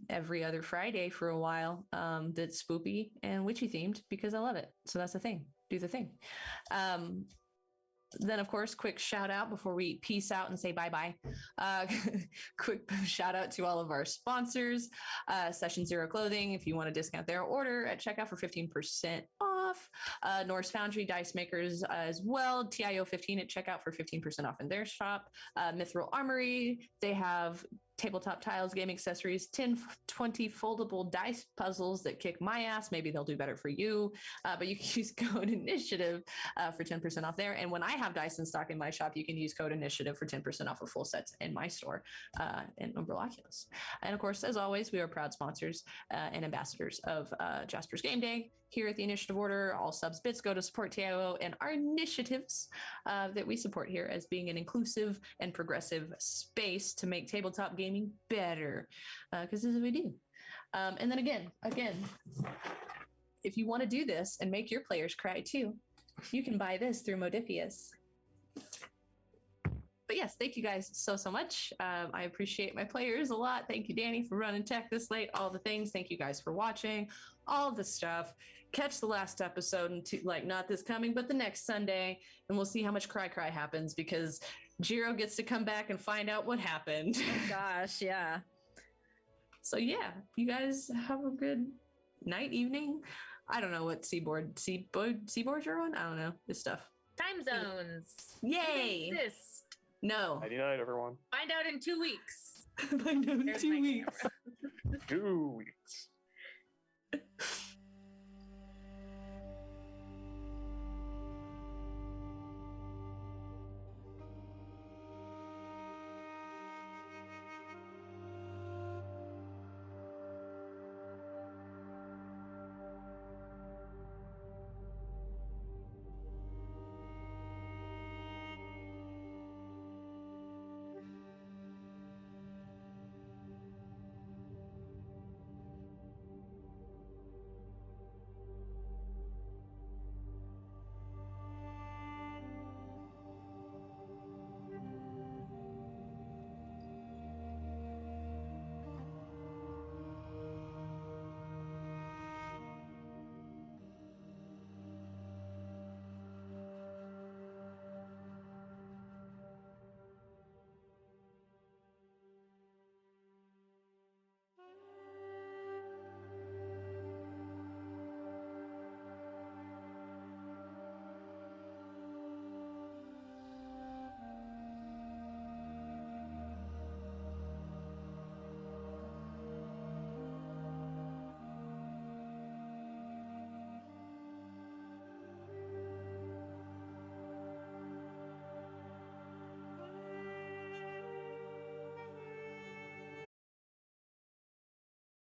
S1: every other Friday for a while that's spoopy and witchy themed because I love it. So that's the thing. Do the thing. Then, of course, quick shout out before we peace out and say bye-bye. Quick shout out to all of our sponsors. Session Zero Clothing, if you want to discount their order at checkout for 15% off. Norse Foundry Dice Makers as well. TIO 15 at checkout for 15% off in their shop. Mithril Armory, they have tabletop tiles, game accessories, 10, 20 foldable dice puzzles that kick my ass. Maybe they'll do better for you. But you can use code initiative for 10% off there. And when I have dice in stock in my shop, you can use code initiative for 10% off of full sets in my store in Umbral Oculus. And of course, as always, we are proud sponsors and ambassadors of Jasper's Game Day here at the Initiative Order. All subs bits go to support TIO and our initiatives that we support here as being an inclusive and progressive space to make tabletop gaming better, because this is what we do. And then again, if you want to do this and make your players cry too, you can buy this through Modifius. But yes, thank you guys so much. I appreciate my players a lot. Thank you, Danny, for running tech this late, all the things. Thank you guys for watching, all the stuff. Catch the last episode, not this coming, but the next Sunday, and we'll see how much cry happens, because Jiro gets to come back and find out what happened.
S2: Oh gosh, yeah.
S1: So yeah, you guys have a good night, evening. I don't know what seaboard you're on. I don't know this stuff.
S4: Time zones.
S1: Yay!
S4: Do they exist?
S1: No.
S3: Nighty night, everyone.
S4: Find out in 2 weeks.
S1: Find out in
S4: There's
S1: 2
S4: my
S1: weeks.
S4: camera.
S3: 2 weeks.